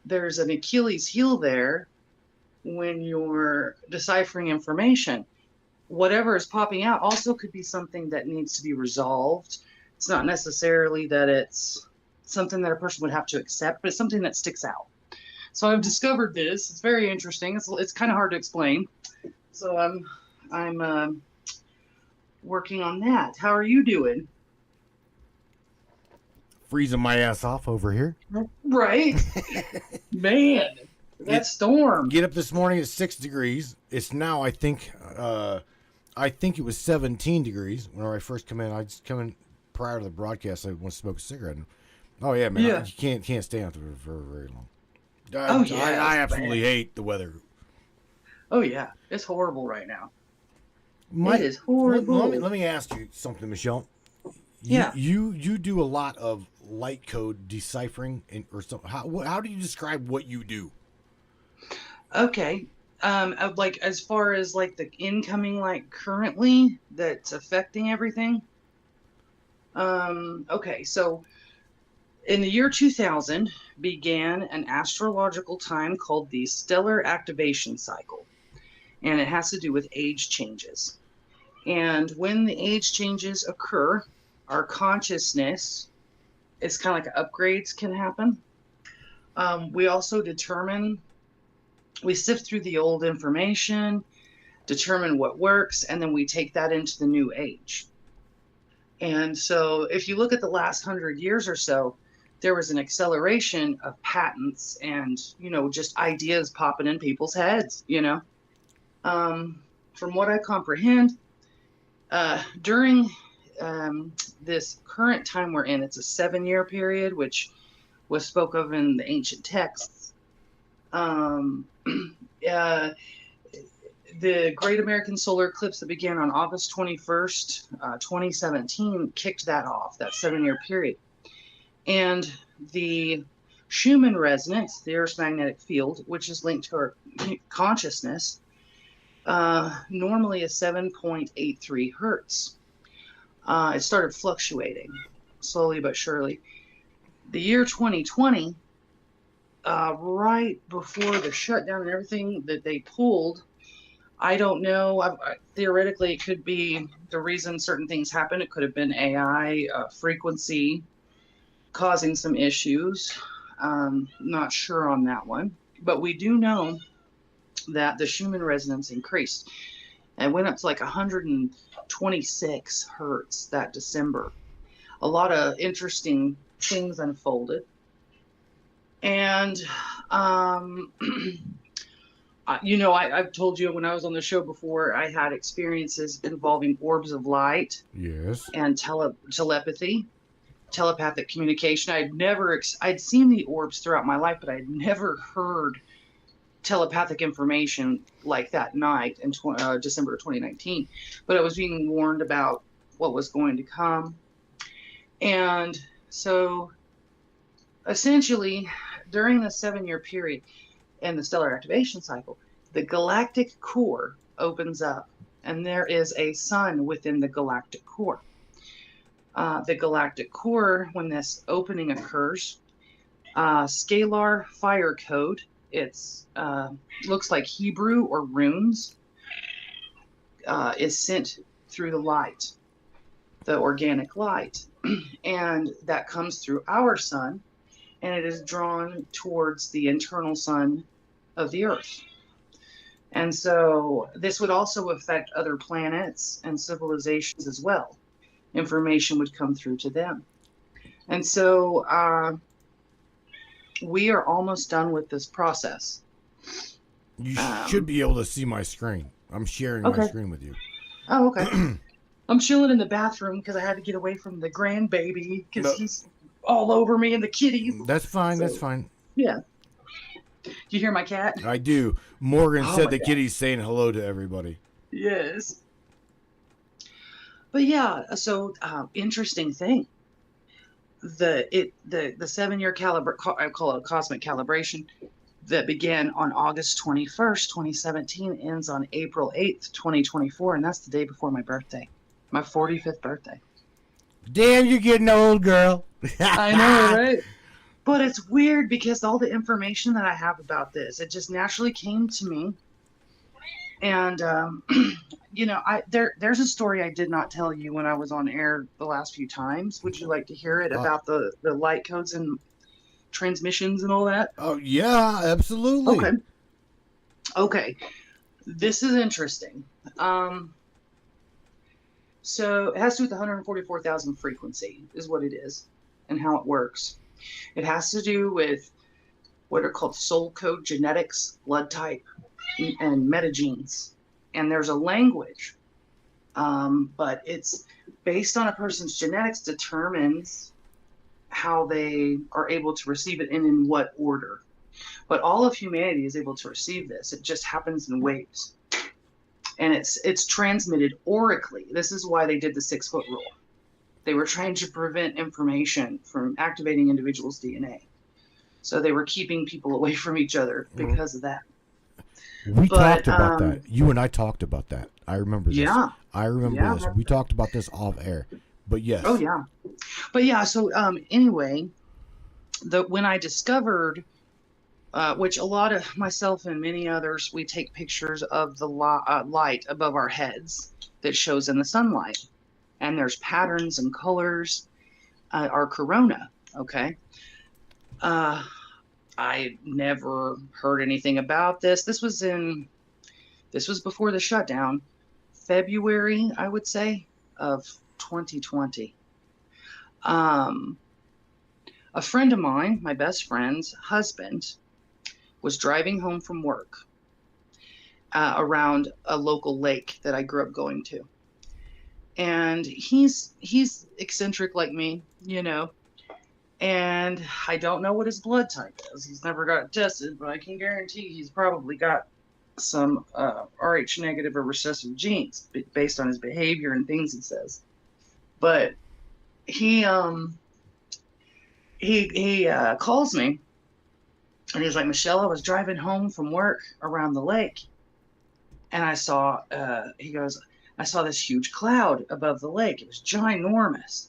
there's an Achilles heel there when you're deciphering information. Whatever is popping out also could be something that needs to be resolved. It's not necessarily that it's something that a person would have to accept, but it's something that sticks out. So I've discovered this. It's very interesting. It's kind of hard to explain. So I'm working on that. How are you doing? Freezing my ass off over here. Right. Man, that storm. Get up this morning at 6 degrees. It's now, I think it was 17 degrees whenever I first come in. I just come in prior to the broadcast. I want to smoke a cigarette. Oh yeah, man. Yeah. You can't stay out there for very long. I absolutely hate the weather. Oh yeah, it's horrible right now. It is horrible. Let me ask you something, Michelle. Yeah. You do a lot of light code deciphering or something. How do you describe what you do? Okay. Like as far as like the incoming light currently that's affecting everything. Okay, so in the year 2000 began an astrological time called the stellar activation cycle, and it has to do with age changes. And when the age changes occur, our consciousness is kind of like upgrades can happen. We also we sift through the old information, determine what works, and then we take that into the new age. And so if you look at the last 100 years or so, there was an acceleration of patents and, just ideas popping in people's heads, From what I comprehend, during this current time we're in, it's a 7-year period, which was spoke of in the ancient texts. The Great American Solar Eclipse that began on August 21st, 2017, kicked that off, that 7-year period. And the Schumann resonance, the Earth's magnetic field, which is linked to our consciousness, normally is 7.83 hertz. It started fluctuating slowly but surely. The year 2020, right before the shutdown and everything that they pulled, I don't know. Theoretically, it could be the reason certain things happen. It could have been AI frequency causing some issues. Not sure on that one. But we do know that the Schumann resonance increased. And went up to like 126 hertz that December. A lot of interesting things unfolded. And I've told you when I was on the show before, I had experiences involving orbs of light. Yes. And telepathy, telepathic communication. I'd seen the orbs throughout my life, but I'd never heard telepathic information like that night in December of 2019. But I was being warned about what was going to come. And so essentially, during the 7-year period, in the stellar activation cycle, the galactic core opens up, and there is a sun within the galactic core. The galactic core, when this opening occurs, scalar fire code, it's looks like Hebrew or runes, is sent through the light, the organic light, and that comes through our sun, and it is drawn towards the internal sun of the Earth. And so this would also affect other planets and civilizations as well. Information would come through to them. And so we are almost done with this process. You should be able to see my screen. I'm sharing my screen with you. Oh, okay. I'm chilling in the bathroom because I had to get away from the grandbaby because he's all over me and the kitties. That's fine. That's fine. Yeah. Do you hear my cat? I do. Morgan said the kitty's saying hello to everybody. Yes. But yeah, so interesting thing. The 7-year I call it a cosmic calibration that began on August 21st, 2017, ends on April 8th, 2024, and that's the day before my birthday, my 45th birthday. Damn, you're getting old, girl. I know, right? But it's weird because all the information that I have about this, it just naturally came to me. And, there's a story I did not tell you when I was on air the last few times. Would you like to hear it about the light codes and transmissions and all that? Oh, yeah, absolutely. Okay. This is interesting. So it has to do with the 144,000 frequency is what it is and how it works. It has to do with what are called soul code genetics, blood type, and metagenes. And there's a language, but it's based on a person's genetics determines how they are able to receive it and in what order. But all of humanity is able to receive this. It just happens in waves. And it's transmitted orally. This is why they did the 6-foot rule. They were trying to prevent information from activating individuals' DNA. So they were keeping people away from each other because of that. We talked about that. You and I talked about that. I remember this. Yeah. I remember this. We talked about this off air. But yes. Oh, yeah. But yeah, so anyway, when I discovered, which a lot of myself and many others, we take pictures of the light above our heads that shows in the sunlight. And there's patterns and colors, our corona, okay? I never heard anything about this. This This was before the shutdown, February, I would say, of 2020. A friend of mine, my best friend's husband, was driving home from work around a local lake that I grew up going to. And he's eccentric like me, you know, and I don't know what his blood type is. He's never got tested, but I can guarantee he's probably got some Rh negative or recessive genes based on his behavior and things he says. But he calls me and he's like, Michelle, I was driving home from work around the lake, and I saw he goes, I saw this huge cloud above the lake. It was ginormous.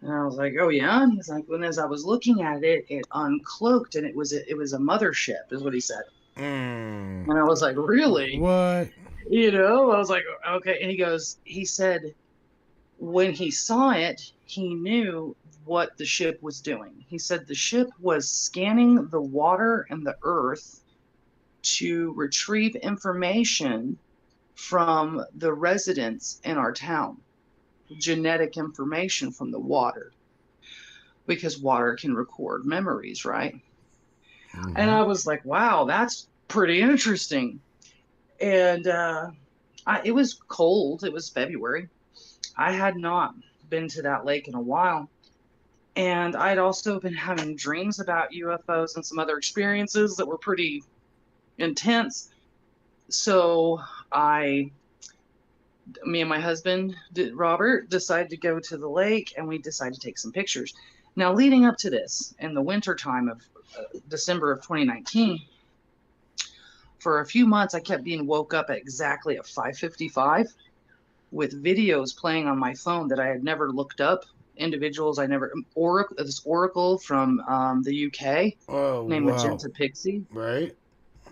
And I was like, oh yeah? And he's like, well, as I was looking at it, it uncloaked, and it was a mothership, is what he said. And I was like, really? What? You know, I was like, okay. And he said, when he saw it, he knew what the ship was doing. He said the ship was scanning the water and the earth to retrieve information from the residents in our town, genetic information from the water, because water can record memories, right? Mm-hmm. And I was like, wow, that's pretty interesting. And it was cold. It was February. I had not been to that lake in a while. And I'd also been having dreams about UFOs and some other experiences that were pretty intense. So me and my husband, Robert, decided to go to the lake, and we decided to take some pictures. Now, leading up to this, in the winter time of December of 2019, for a few months, I kept being woke up at exactly at 5:55 with videos playing on my phone that I had never looked up. Individuals I never, this oracle from the UK named Magenta Pixie. Right.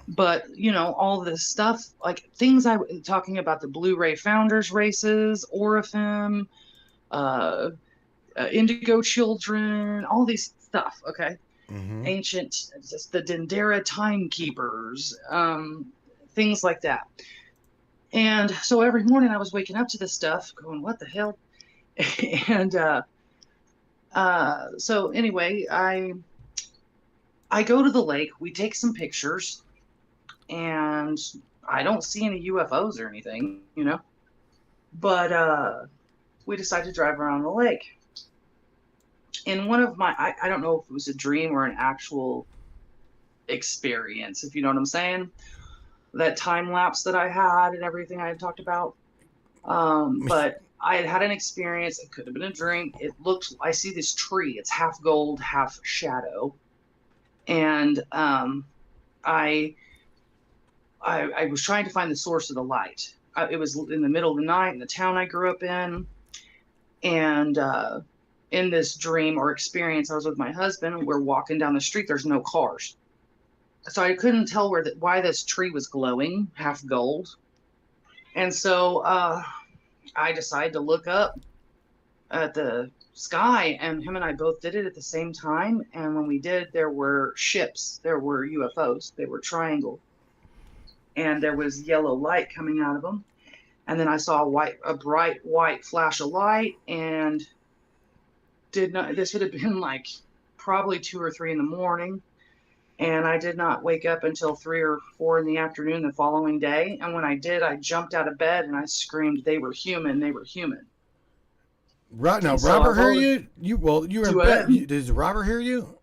But, you know, all this stuff, like things talking about the Blu-ray founders races, Orifim, Indigo Children, all these stuff, okay? Mm-hmm. Ancient, just the Dendera timekeepers, things like that. And so every morning I was waking up to this stuff going, what the hell? And so anyway, I go to the lake, we take some pictures, and I don't see any UFOs or anything, you know, but we decided to drive around the lake. In one of my, I don't know if it was a dream or an actual experience, if you know what I'm saying, that time lapse that I had and everything I had talked about. But I had an experience. It could have been a dream. It looked, I see this tree. It's half gold, half shadow. And I was trying to find the source of the light. It was in the middle of the night in the town I grew up in. And in this dream or experience, I was with my husband. We're walking down the street. There's no cars. So I couldn't tell why this tree was glowing, half gold. And so I decided to look up at the sky, and him and I both did it at the same time. And when we did, there were ships. There were UFOs. They were triangle. And there was yellow light coming out of them. And then I saw a bright white flash of light, and this would have been like probably 2 or 3 in the morning. And I did not wake up until 3 or 4 in the afternoon the following day. And when I did, I jumped out of bed and I screamed, "They were human! They were human!" Right now, so Robert heard you. You were in bed. Did Robert hear you?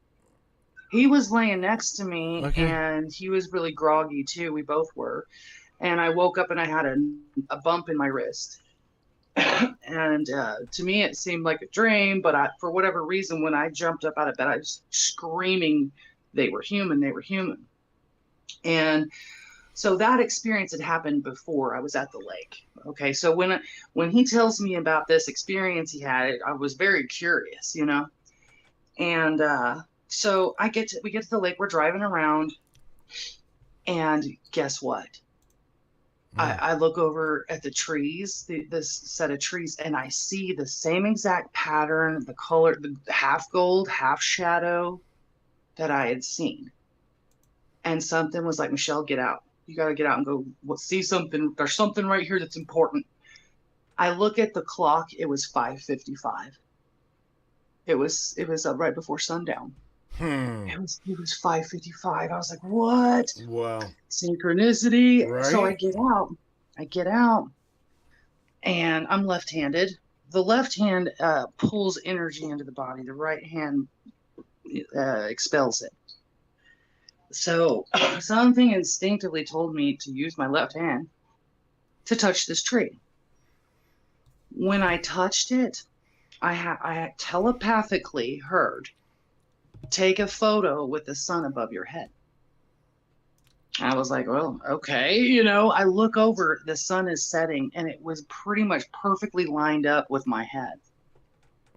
He was laying next to me, okay. And he was really groggy too. We both were. And I woke up and I had a bump in my wrist. And to me, it seemed like a dream. But for whatever reason, when I jumped up out of bed, I was screaming, "They were human! They were human!" And so that experience had happened before I was at the lake. Okay, so when he tells me about this experience he had, I was very curious, you know. And so we get to the lake. We're driving around, and guess what? I look over at the trees, this set of trees, and I see the same exact pattern, the color, the half gold, half shadow that I had seen. And something was like, "Michelle, get out. You got to get out and go see something. There's something right here that's important. I look at the clock. It was 5:55. It was right before sundown. It was 5:55. I was like, what? Wow. Synchronicity. Right? So I get out, and I'm left-handed. The left hand pulls energy into the body. The right hand expels it. So something instinctively told me to use my left hand to touch this tree. When I touched it, I telepathically heard, take a photo with the sun above your head. I was like, well, okay. You know, I look over, the sun is setting, and it was pretty much perfectly lined up with my head.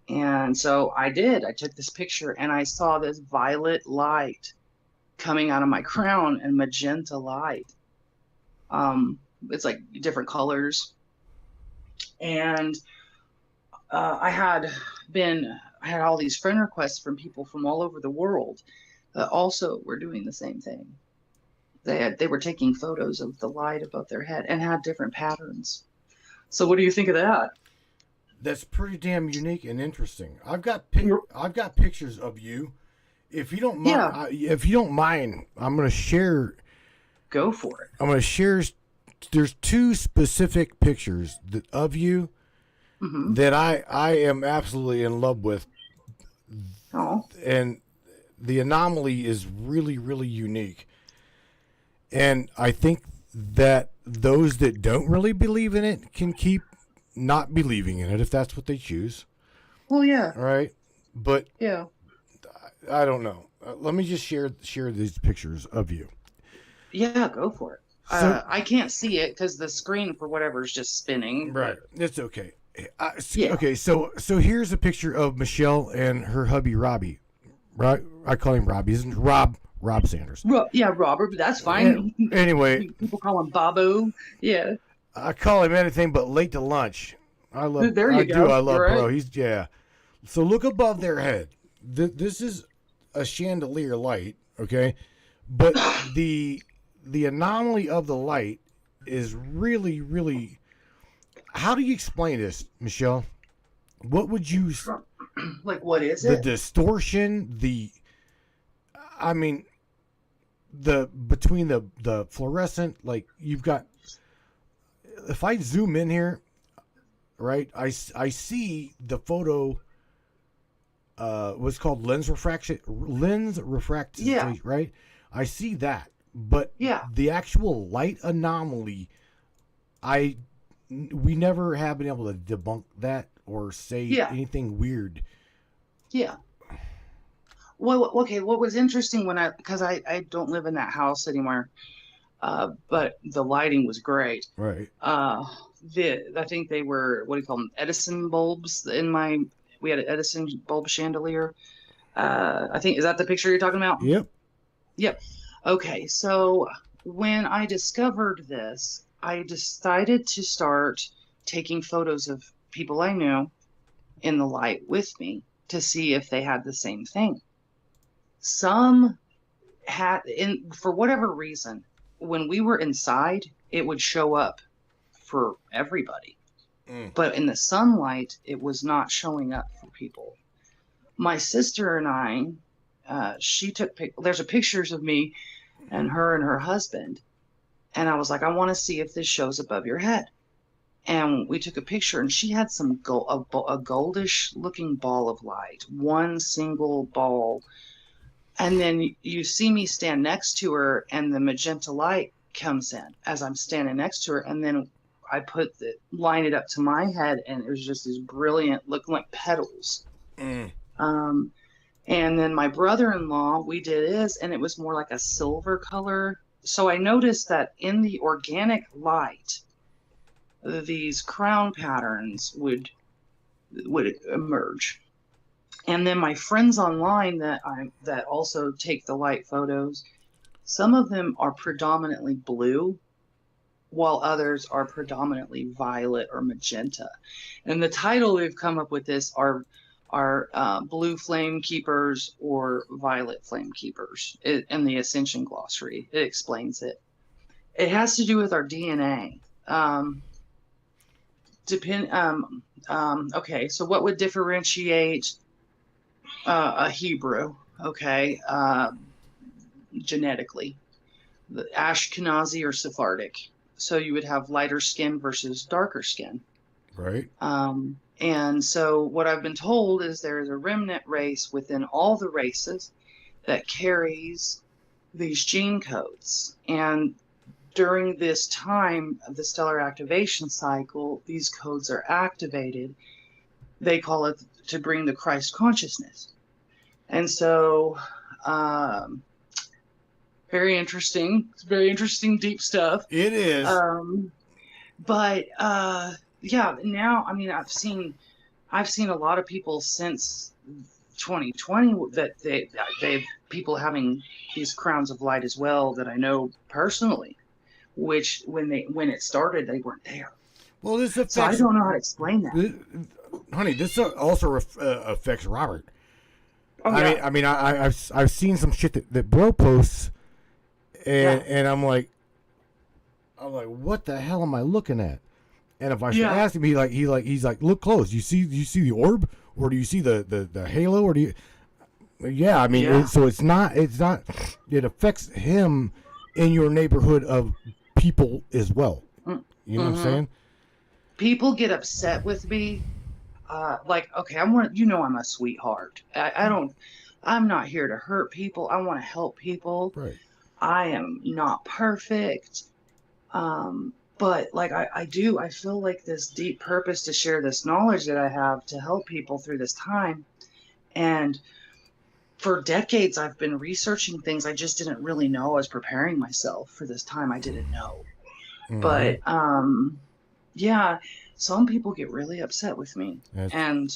And so I did. I took this picture, and I saw this violet light coming out of my crown and magenta light. It's like different colors. And I had all these friend requests from people from all over the world that also were doing the same thing. They were taking photos of the light above their head and had different patterns. So what do you think of that? That's pretty damn unique and interesting. I've got pictures of you. If you don't mind, I'm going to share. Go for it. I'm going to share. There's two specific pictures of you that I am absolutely in love with. Oh. And the anomaly is really, really unique. And I think that those that don't really believe in it can keep not believing in it if that's what they choose. Well, yeah. Right? But yeah. I don't know. Let me just share these pictures of you. Yeah, go for it. So, I can't see it because the screen for whatever is just spinning. Right. It's okay. Yeah. Okay, so here's a picture of Michelle and her hubby Robbie. Right? I call him Robbie. Isn't Rob Sanders? Yeah, Robert, but that's fine. Anyway. People call him Babu. Yeah. I call him anything but late to lunch. I love There you go. I love right. bro. Yeah. So look above their head. This is a chandelier light, okay? But the anomaly of the light is really, really. How do you explain this, Michelle? What would you like? What is the it? The distortion, between the fluorescent, like you've got. If I zoom in here, right, I see the photo. What's called lens refraction. Yeah. Right. I see that, but the actual light anomaly, we never have been able to debunk that or say anything weird. Yeah. Well, okay. What was interesting because I don't live in that house anymore, but the lighting was great. Right. I think they were, what do you call them, Edison bulbs we had an Edison bulb chandelier. I think, is that the picture you're talking about? Yep. Okay, so when I discovered this, I decided to start taking photos of people I knew in the light with me to see if they had the same thing. Some had, for whatever reason, when we were inside, it would show up for everybody. But in the sunlight, it was not showing up for people. My sister and I, she took there's pictures of me and her husband. And I was like, I want to see if this shows above your head. And we took a picture, and she had a goldish looking ball of light, one single ball. And then you see me stand next to her, and the magenta light comes in as I'm standing next to her. And then I line it up to my head, and it was just this brilliant, looking like petals. And then my brother-in-law, we did his, and it was more like a silver color. So I noticed that in the organic light, these crown patterns would emerge. And then my friends online that also take the light photos, some of them are predominantly blue, while others are predominantly violet or magenta. And the title we've come up with this are blue flame keepers or violet flame keepers in the Ascension glossary. It explains it. It has to do with our DNA. Okay, so what would differentiate a Hebrew? Okay, genetically, the Ashkenazi or Sephardic. So you would have lighter skin versus darker skin. Right. And so what I've been told is there's a remnant race within all the races that carries these gene codes. And during this time of the stellar activation cycle, these codes are activated. They call it to bring the Christ consciousness. And so, very interesting, deep stuff. It is. But yeah, now, I mean, I've seen a lot of people since 2020 that they've people having these crowns of light as well that I know personally, which when it started, they weren't there. Well, this affects. So I don't know how to explain that. Honey, this also affects Robert. Oh, yeah. I mean, I've seen some shit that bro posts, and I'm like, what the hell am I looking at? And if I should ask him, he's like, look close. You see the orb, or do you see the halo, or do you? Yeah, I mean, so it's not. It affects him in your neighborhood of people as well. You know what I'm saying? People get upset with me. Like, okay, I'm a sweetheart. I'm not here to hurt people. I want to help people. Right. I am not perfect. But like I feel like this deep purpose to share this knowledge that I have to help people through this time. And for decades, I've been researching things I just didn't really know. I was preparing myself for this time. I didn't know. But yeah, some people get really upset with me, and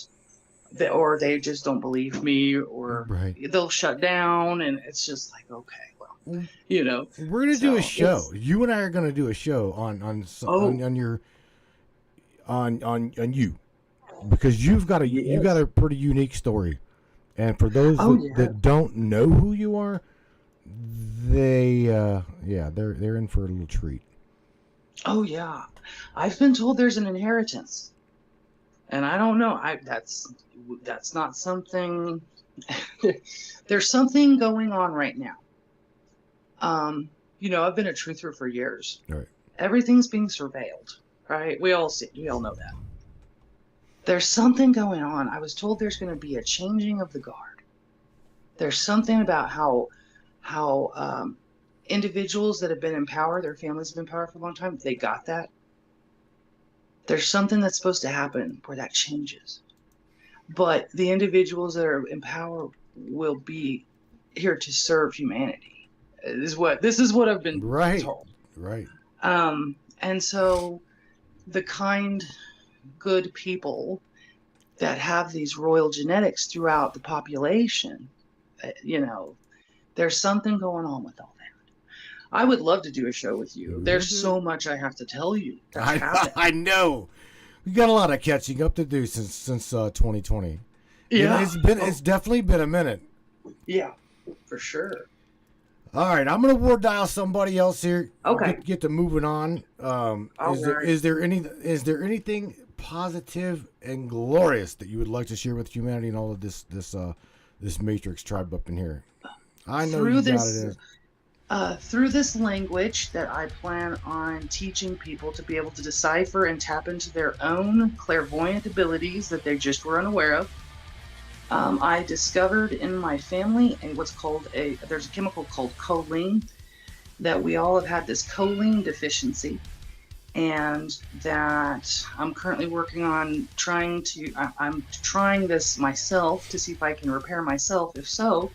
they just don't believe me, or they'll shut down, and it's just like, okay, well, you know. We're gonna do a show. You and I are gonna do a show on you, because you've got a pretty unique story, and for those that don't know who you are, they're in for a little treat. Oh yeah, I've been told there's an inheritance, and I don't know. That's not something. There's something going on right now. I've been a truther for years. Right. Everything's being surveilled. Right. We all know that. There's something going on. I was told there's going to be a changing of the guard. There's something about how individuals that have been in power, their families have been in power for a long time, they got that. There's something that's supposed to happen where that changes. But the individuals that are in power will be here to serve humanity. This is what I've been told. Right. And so the kind, good people that have these royal genetics throughout the population, there's something going on with all that. I would love to do a show with you. There's so much I have to tell you. I know. We got a lot of catching up to do since 2020. Yeah. It's definitely been a minute. Yeah, for sure. All right, I'm gonna war dial somebody else here. Okay. Get to moving on. Is there anything positive and glorious that you would like to share with humanity and all of this Matrix tribe up in here? I know you got it. Through this language that I plan on teaching people to be able to decipher and tap into their own clairvoyant abilities that they just were unaware of. I discovered in my family there's a chemical called choline, that we all have had this choline deficiency, and that I'm currently working on I'm trying this myself to see if I can repair myself. If so,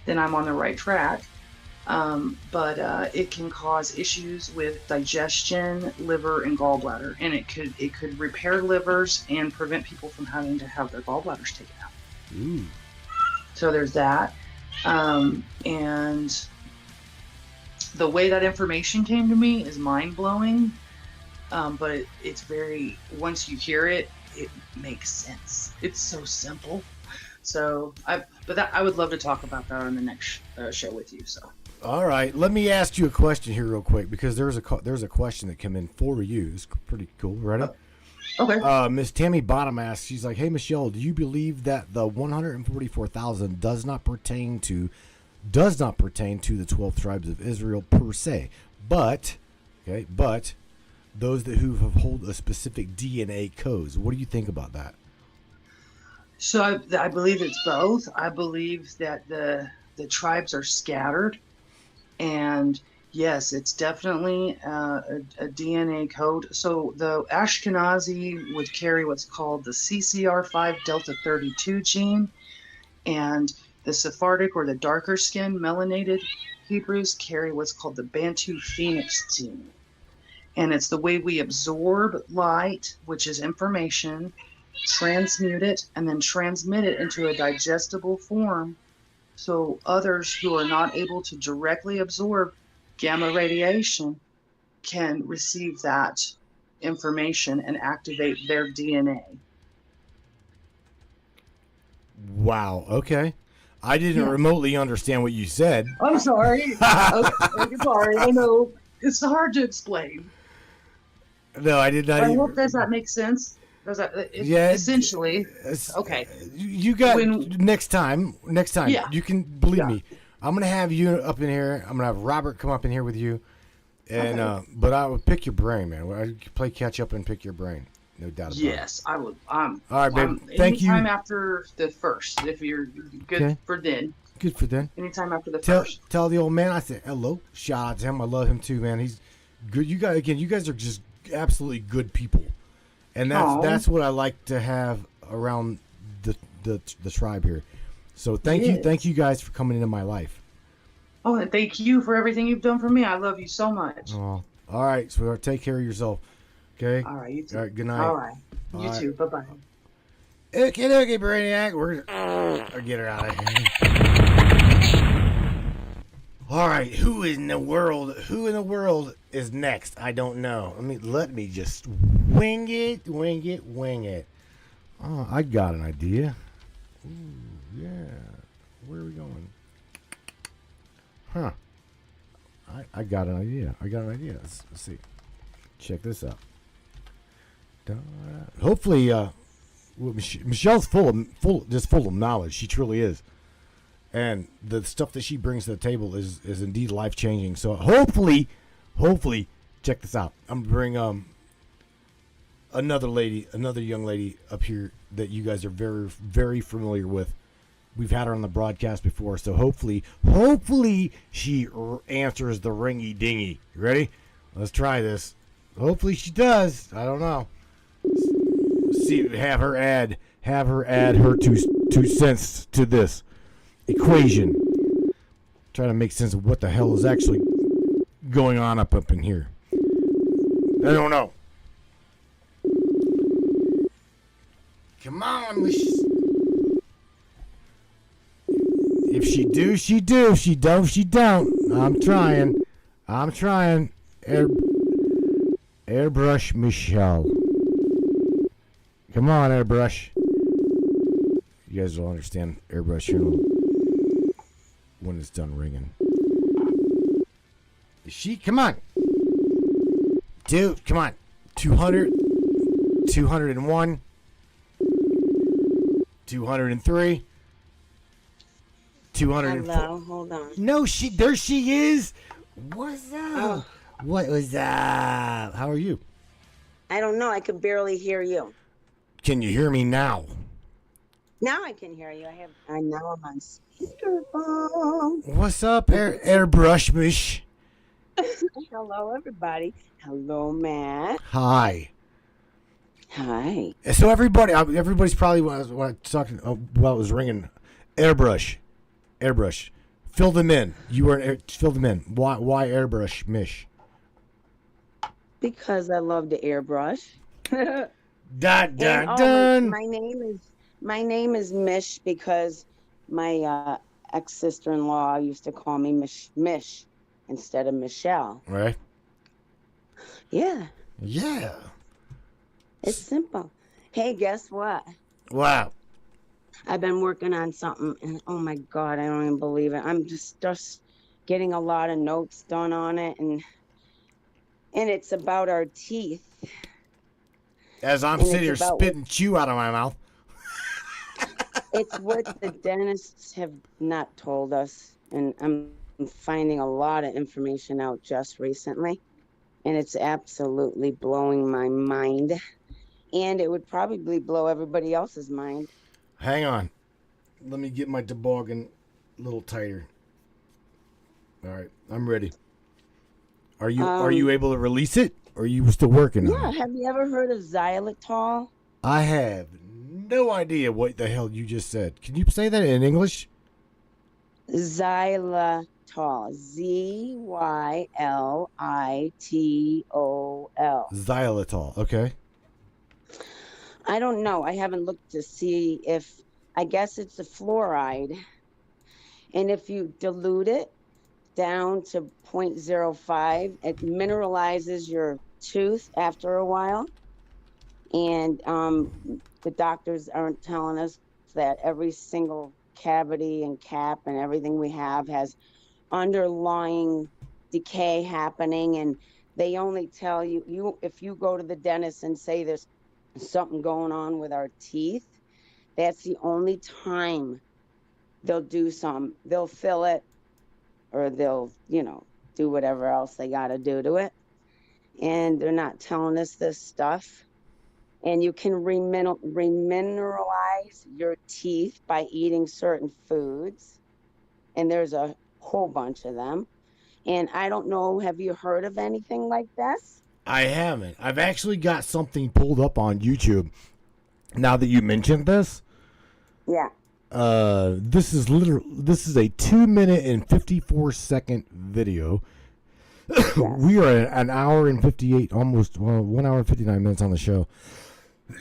then I'm on the right track. But it can cause issues with digestion, liver, and gallbladder, and it could repair livers and prevent people from having to have their gallbladders taken out. Ooh. So there's that, and the way that information came to me is mind-blowing, but it's very, once you hear it, it makes sense. It's so simple. So I would love to talk about that on the next show with you. So. All right, let me ask you a question here real quick because there's a question that came in for you. It's pretty cool. Ready? Okay. Miss Tammy Bottom asks, she's like, "Hey Michelle, do you believe that the 144,000 does not pertain to the 12 tribes of Israel per se, but those who hold a specific DNA codes? What do you think about that?" So I believe it's both. I believe that the tribes are scattered, and yes, it's definitely a DNA code. So the Ashkenazi would carry what's called the CCR5 Delta 32 gene, and the Sephardic or the darker skinned melanated Hebrews carry what's called the Bantu Phoenix gene. And it's the way we absorb light, which is information, transmute it, and then transmit it into a digestible form so others who are not able to directly absorb gamma radiation can receive that information and activate their DNA. Wow. Okay. I didn't remotely understand what you said. I'm sorry. Okay, sorry. I know it's hard to explain. No, I did not. I hope does that make sense? Does that? Essentially. Okay. You got next time. Yeah. You can believe me. I'm gonna have you up in here. I'm gonna have Robert come up in here with you, and but I would pick your brain, man. I play catch up and pick your brain. No doubt about it. Yes, I would. All right, babe. Thank you. Anytime after the first, if you're good for then. Good for then. Anytime after the first. Tell the old man I said hello. Shout out to him. I love him too, man. He's good. You guys are just absolutely good people, and that's what I like to have around the tribe here. So thank you guys for coming into my life. Oh, and thank you for everything you've done for me. I love you so much. Oh, all right, sweetheart. Take care of yourself. Okay. All right, you too. All right. Good night. All right, you too. Bye bye. Okay, Brainiac. We're gonna get her out of here. All right, who in the world is next? I don't know. Let me just wing it. Oh, I got an idea. Ooh, yeah. Where are we going? Huh. I got an idea. Let's see. Check this out. Hopefully, Michelle's full of knowledge. She truly is. And the stuff that she brings to the table is indeed life-changing. So hopefully, check this out. I'm going to bring another young lady up here that you guys are very, very familiar with. We've had her on the broadcast before, so hopefully she answers the ringy dingy. You ready? Let's try this. Hopefully she does. I don't know. See, have her add her two cents to this equation. Try to make sense of what the hell is actually going on up in here. I don't know. Come on, if she do, she do. If she don't, she don't. I'm trying. Airbrush Michelle. Come on, Airbrush. You guys will understand Airbrush here when it's done ringing. Come on. Dude, come on. 200, 201, 203, 204. Hello, hold on. No, there she is. What's up? Oh. What was up? How are you? I don't know. I can barely hear you. Can you hear me now? Now I can hear you. I know I'm on speakerphone. What's up, Airbrush Mish? Hello, everybody. Hello, Matt. Hi. Hi. So everybody's probably when I was talking while it was ringing. Airbrush. Fill them in. Fill them in. Why Airbrush Mish? Because I love to airbrush. Dun. My name is Mish because my ex-sister-in-law used to call me Mish instead of Michelle. Right. Yeah. Yeah. It's simple. Hey, guess what? Wow. I've been working on something, and oh my God, I don't even believe it. I'm just getting a lot of notes done on it, and it's about our teeth. As I'm And sitting it's here about spitting chew out of my mouth. It's what the dentists have not told us, and I'm finding a lot of information out just recently, and it's absolutely blowing my mind, and it would probably blow everybody else's mind. Hang on. Let me get my toboggan a little tighter. All right, I'm ready. Are you able to release it, or are you still working on Yeah, it? have you ever heard of xylitol? I have no idea what the hell you just said. Can you say that in English? Xylitol, Zylitol. Xylitol. Okay. I don't know. I haven't looked to see if, I guess it's a fluoride. And if you dilute it down to 0.05, it mineralizes your tooth after a while. And the doctors aren't telling us that every single cavity and cap and everything we have has underlying decay happening, and they only tell you if you go to the dentist and say there's something going on with our teeth, that's the only time they'll fill it, or they'll do whatever else they got to do to it, and they're not telling us this stuff. And you can remineralize your teeth by eating certain foods, and there's a whole bunch of them. And I don't know, have you heard of anything like this? I haven't. I've actually got something pulled up on YouTube. Now that you mentioned this, Yeah. this is a 2-minute and 54-second video. We are at an hour and 58, almost 1 hour and 59 minutes on the show.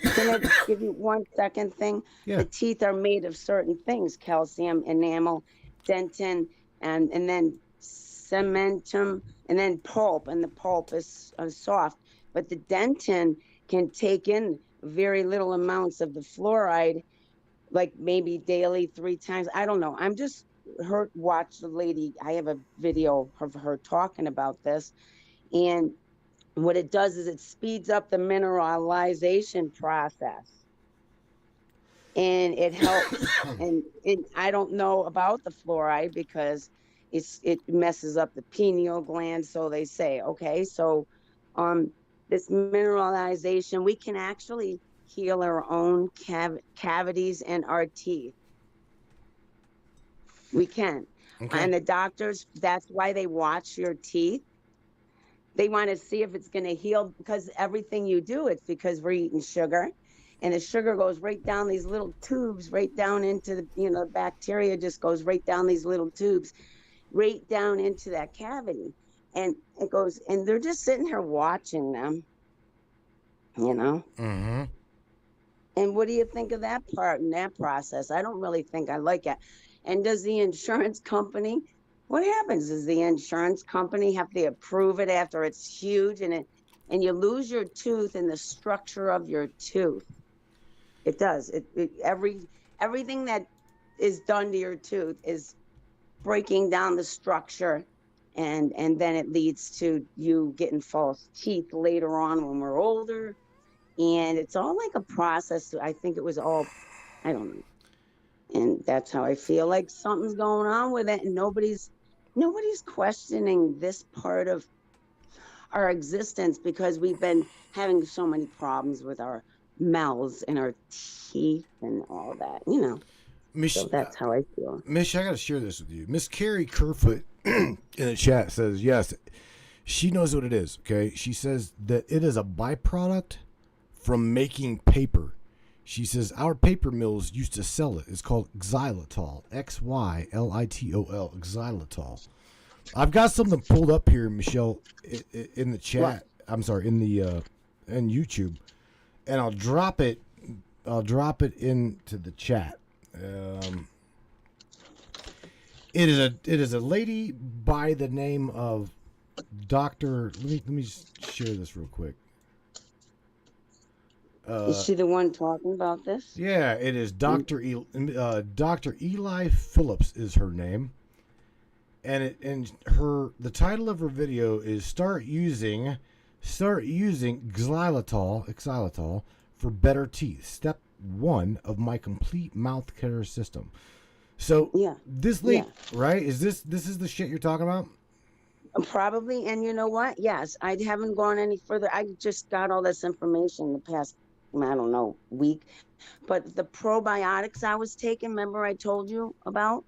Can I give you 1 second thing? Yeah. The teeth are made of certain things: calcium, enamel, dentin, and then cementum, and then pulp. And the pulp is soft, but the dentin can take in very little amounts of the fluoride, like maybe daily, 3 times. I don't know. I'm just watch the lady. I have a video of her talking about this, and what it does is it speeds up the mineralization process, and it helps. and I don't know about the fluoride because it messes up the pineal gland, so they say. Okay, so this mineralization, we can actually heal our own cavities and our teeth. We can. Okay. And the doctors, that's why they watch your teeth. They want to see if it's going to heal, because everything you do, it's because we're eating sugar, and the sugar goes right down these little tubes, right down into the bacteria just goes right down these little tubes, right down into that cavity. And it goes, and they're just sitting here watching them, Mm-hmm. And what do you think of that part and that process? I don't really think I like it. And does the insurance company, what happens? Does the insurance company have to approve it after it's huge and you lose your tooth and the structure of your tooth? It does. Everything that is done to your tooth is breaking down the structure, and then it leads to you getting false teeth later on when we're older. And it's all like a process. I think it was all, I don't know. And that's how I feel like something's going on with it, and nobody's questioning this part of our existence, because we've been having so many problems with our mouths and our teeth and all that, So that's how I feel. Mish, I got to share this with you. Miss Carrie Kerfoot in the chat says, yes, she knows what it is, okay? She says that it is a byproduct from making paper. She says our paper mills used to sell it. It's called xylitol, Xylitol, xylitol. I've got something pulled up here, Michelle, in the chat. What? I'm sorry, in YouTube, and I'll drop it into the chat. It is a lady by the name of Dr. Let me just share this real quick. Is she the one talking about this? Yeah, it is Dr. Dr. Eli Phillips is her name, the title of her video is start using xylitol for better teeth. Step 1 of my complete mouth care system. So this lady, right? Is this is the shit you're talking about? Probably. And you know what? Yes, I haven't gone any further. I just got all this information the past, I don't know, week. But the probiotics I was taking, remember I told you about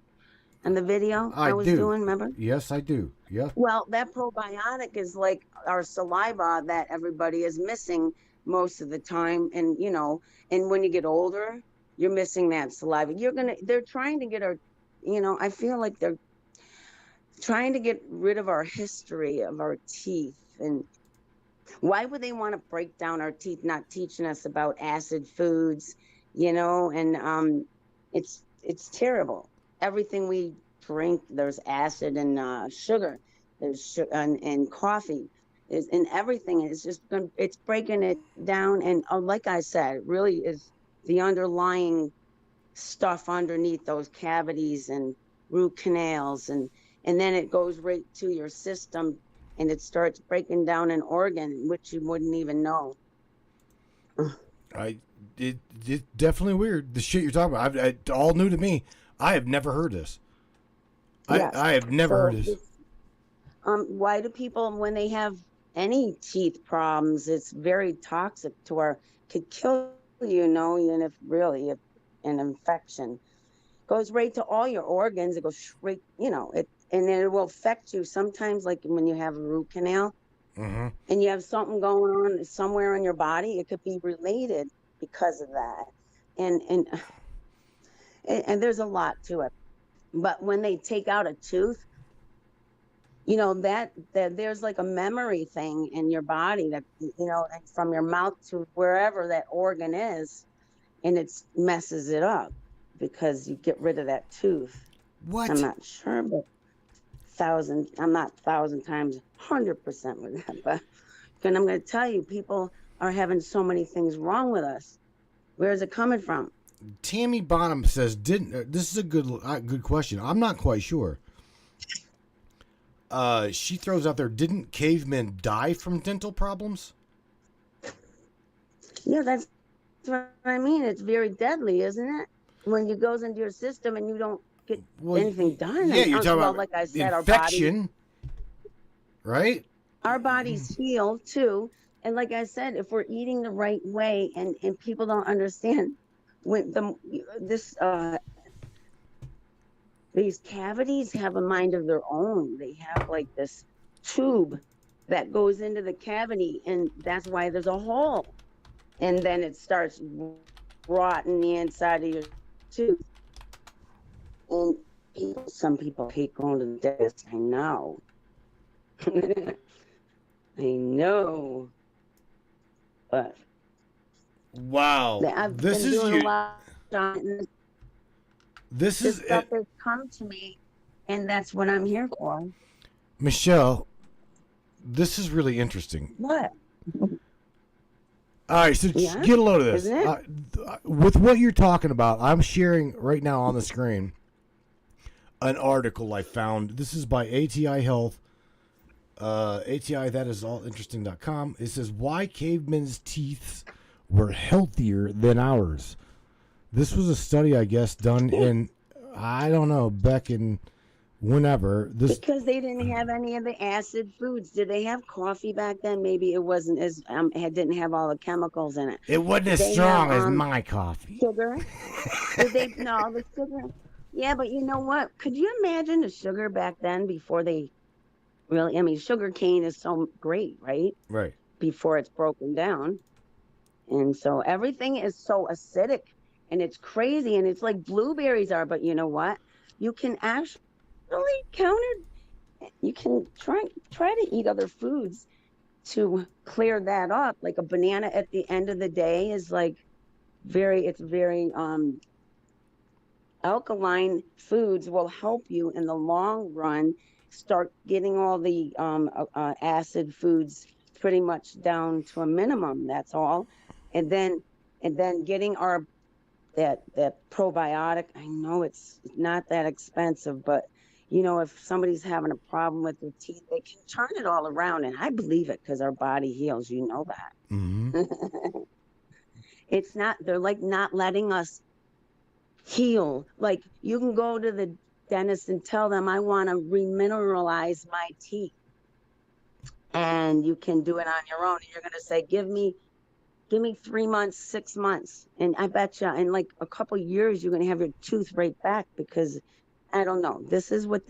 in the video I was doing, remember? Yes, I do. Yep. Well, that probiotic is like our saliva that everybody is missing most of the time. And, you know, and when you get older, you're missing that saliva. They're trying to get our, you know, I feel like they're trying to get rid of our history of our teeth. And why would they want to break down our teeth, not teaching us about acid foods, you know? And it's terrible. Everything we drink, there's acid and sugar, there's and coffee, and everything is just it's breaking it down. And like I said, it really is the underlying stuff underneath those cavities and root canals, and then it goes right to your system, and it starts breaking down an organ which you wouldn't even know. It's definitely weird. The shit you're talking about, it's all new to me. I have never heard this. Yes. I have never heard this. Why do people, when they have any teeth problems, it's very toxic to could kill you, and if really an infection goes right to all your organs, it goes straight, and then it will affect you sometimes, like when you have a root canal and you have something going on somewhere in your body, it could be related because of that. And there's a lot to it. But when they take out a tooth, that there's like a memory thing in your body that, from your mouth to wherever that organ is, and it messes it up because you get rid of that tooth. What? I'm not sure, but I'm not 1,000 times 100% with that. But and I'm going to tell you, people are having so many things wrong with us. Where is it coming from? Tammy Bonham says, this is a good question. I'm not quite sure. She throws out there, didn't cavemen die from dental problems? Yeah, that's what I mean. It's very deadly, isn't it? When it goes into your system and you don't get anything done. Yeah, you're talking about like I said, infection, right? Our bodies heal too. And like I said, if we're eating the right way, and people don't understand when these cavities have a mind of their own. They have like this tube that goes into the cavity, and that's why there's a hole. And then it starts rotting the inside of your tooth. And some people hate going to the dentist. I know. I know. But wow, this stuff has come to me, and that's what I'm here for. Michelle, this is really interesting. What? All right, so get a load of this. With what you're talking about, I'm sharing right now on the screen an article I found. This is by ATI Health. ATI, that is allinteresting.com. It says, why cavemen's teeth were healthier than ours. This was a study, I guess, done in, I don't know, back in whenever. Because they didn't have any of the acid foods. Did they have coffee back then? Maybe it wasn't as, it didn't have all the chemicals in it. It wasn't as strong as my coffee. Sugar? No, the sugar. Yeah, but you know what? Could you imagine the sugar back then before they really, sugar cane is so great, right? Right. Before it's broken down. And so everything is so acidic, and it's crazy, and it's like blueberries are, but you know what? You can actually you can try to eat other foods to clear that up. Like a banana at the end of the day is like very alkaline foods will help you in the long run start getting all the acid foods pretty much down to a minimum. That's all. And then getting that probiotic. I know it's not that expensive, but if somebody's having a problem with their teeth, they can turn it all around. And I believe it because our body heals. You know that. Mm-hmm. It's not, they're like not letting us heal. Like you can go to the dentist and tell them, I want to remineralize my teeth. And you can do it on your own. And you're going to say, give me 3 months, 6 months. And I bet you in like a couple years, you're going to have your tooth right back because I don't know. This is what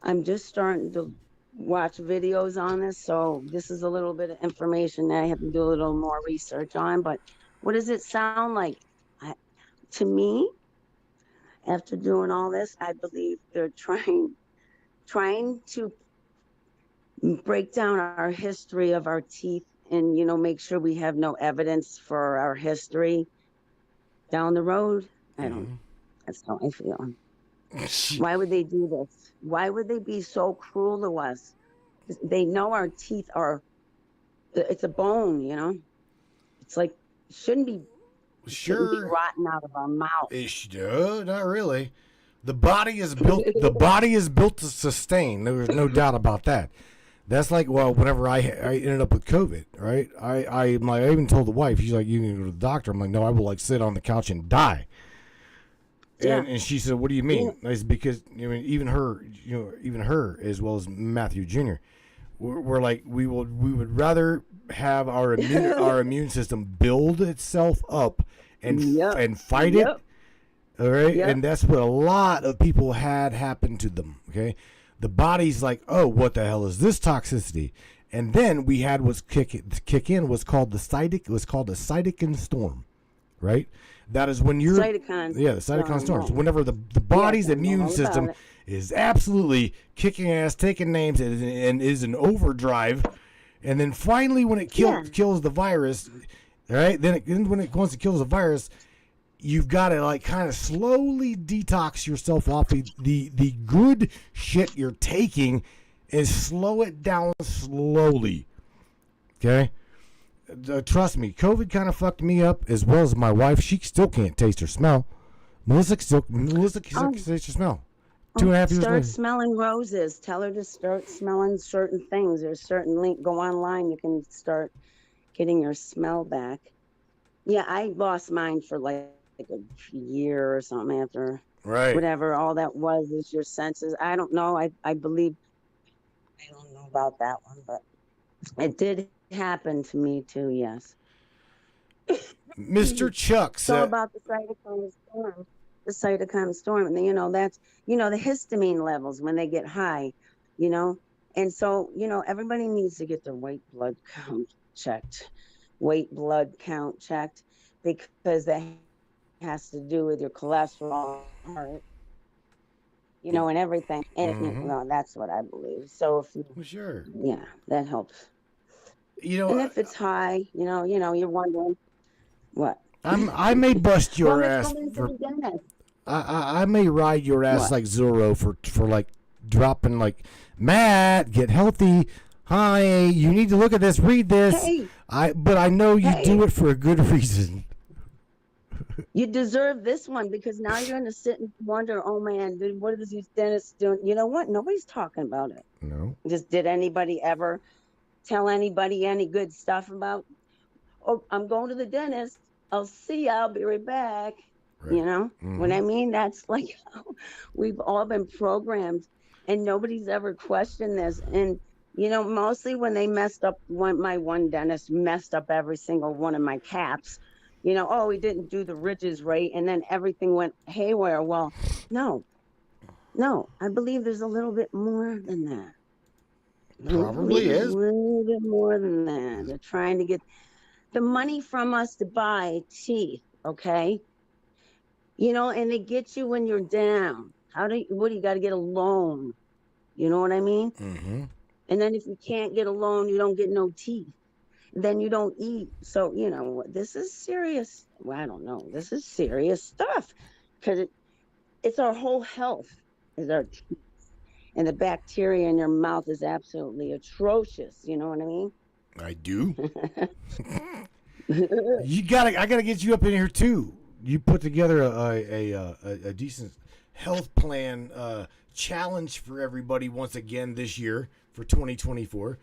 I'm just starting to watch videos on this. So this is a little bit of information that I have to do a little more research on. But what does it sound like? To me, after doing all this, I believe they're trying to break down our history of our teeth and, make sure we have no evidence for our history down the road. That's how I feel. Why would they do this? Why would they be so cruel to us? They know our teeth it's a bone, It's like, shouldn't be rotten out of our mouth. Not really. The body is built. The body is built to sustain. There's no doubt about that. That's like, whenever I ended up with COVID, right? I even told the wife, she's like, you need to go to the doctor. I'm like, no, I will like sit on the couch and die. And she said, what do you mean? I said, because even her as well as Matthew Jr. We're like, we would rather have our immune system build itself up and fight it. All right. Yep. And that's what a lot of people had happen to them. Okay. The body's like, oh, what the hell is this toxicity? And then we had what's kick in was called the cytokine storm, right? That is when you're cytokines. Yeah, the cytokine storms. Whenever the body's immune system is absolutely kicking ass, taking names, and is in overdrive, and then finally when it kills the virus, right? Then once it kills the virus, you've got to like kind of slowly detox yourself off the good shit you're taking, and slow it down slowly. Okay. Trust me, COVID kind of fucked me up as well as my wife. She still can't taste or smell. Melissa can taste or smell. 2.5 years later. Start smelling roses. Tell her to start smelling certain things. There's certain link. Go online. You can start getting your smell back. Yeah, I lost mine for like a year or something after. Right. Whatever all that was is your senses. I don't know. I believe. I don't know about that one, but it did happen to me too. Yes. Mr. Chuck said. So about the cytokine storm. The cytokine storm, and that's the histamine levels when they get high, and so everybody needs to get their white blood count checked, because that has to do with your cholesterol, heart, and everything. And that's what I believe. So if you, sure, yeah, that helps. And if it's high, you're wondering what. I may bust your ass for. I may ride your ass like Zorro for like dropping like, Matt, get healthy. Hi, you need to look at this, read this. Hey, but I know you do it for a good reason. You deserve this one because now you're going to sit and wonder, oh man, what are these dentists doing? You know what? Nobody's talking about it. No. Did anybody ever tell anybody any good stuff about, oh, I'm going to the dentist. I'll see you. I'll be right back. Right. What I mean? That's like how we've all been programmed and nobody's ever questioned this. And, mostly when they messed up, my one dentist messed up every single one of my caps, oh, he didn't do the ridges right. And then everything went haywire. Well, no, I believe there's a little bit more than that. Probably is. A little bit more than that. They're trying to get the money from us to buy teeth. Okay. And they get you when you're down. What do you got to get a loan? You know what I mean? Mm-hmm. And then if you can't get a loan, you don't get no teeth. Then you don't eat. So, this is serious. Well, I don't know. This is serious stuff because it's our whole health is our teeth. And the bacteria in your mouth is absolutely atrocious. You know what I mean? I do. I gotta get you up in here too. You put together a decent health plan challenge for everybody once again this year for 2024.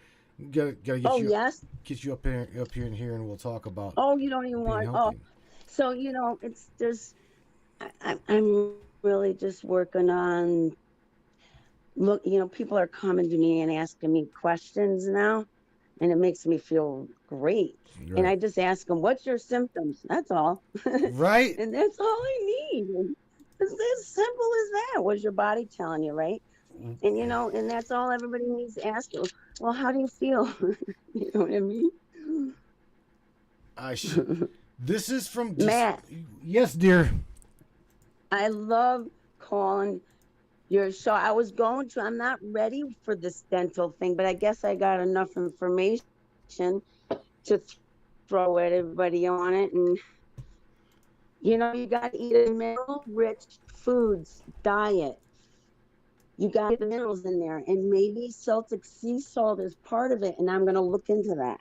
Gotta get Oh, you yes. get you up here in here, and we'll talk about Oh, you don't even being want. healthy. So it's just I'm really just working on. Look, people are coming to me and asking me questions now, and it makes me feel great. And I Right. just ask them, "What's your symptoms?" That's all, Right. and that's all I need. And it's as simple as that. What's your body telling you, right? And and that's all everybody needs to ask you. Well, how do you feel? You know what I mean? This is from Matt, yes, dear. I love calling your show. I'm not ready for this dental thing, but I guess I got enough information to throw at everybody on it. And, you got to eat a mineral rich foods diet. You got to get the minerals in there. And maybe Celtic sea salt is part of it. And I'm going to look into that.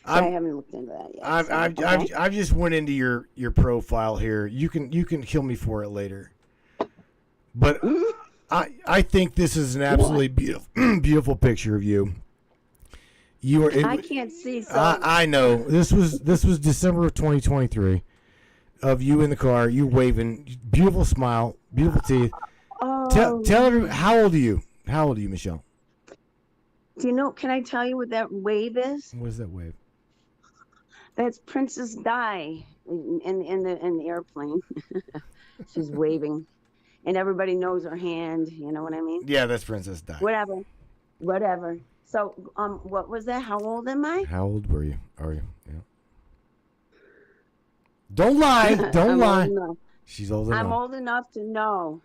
I haven't looked into that yet. I've just went into your profile here. You can kill me for it later. But I think this is an absolutely beautiful picture of you. You are. I can't see. So I know this was December of 2023, of you in the car, you waving, beautiful smile, beautiful teeth. Tell everyone, how old are you? How old are you, Michelle? Do you know? Can I tell you what that wave is? What is that wave? That's Princess Di in the airplane. She's waving. And everybody knows her hand, you know what I mean? Yeah, that's Princess Di. Whatever. So, what was that? How old am I? How old were you? Are you? Yeah. Don't lie. Don't lie. She's old enough. I'm old enough to know.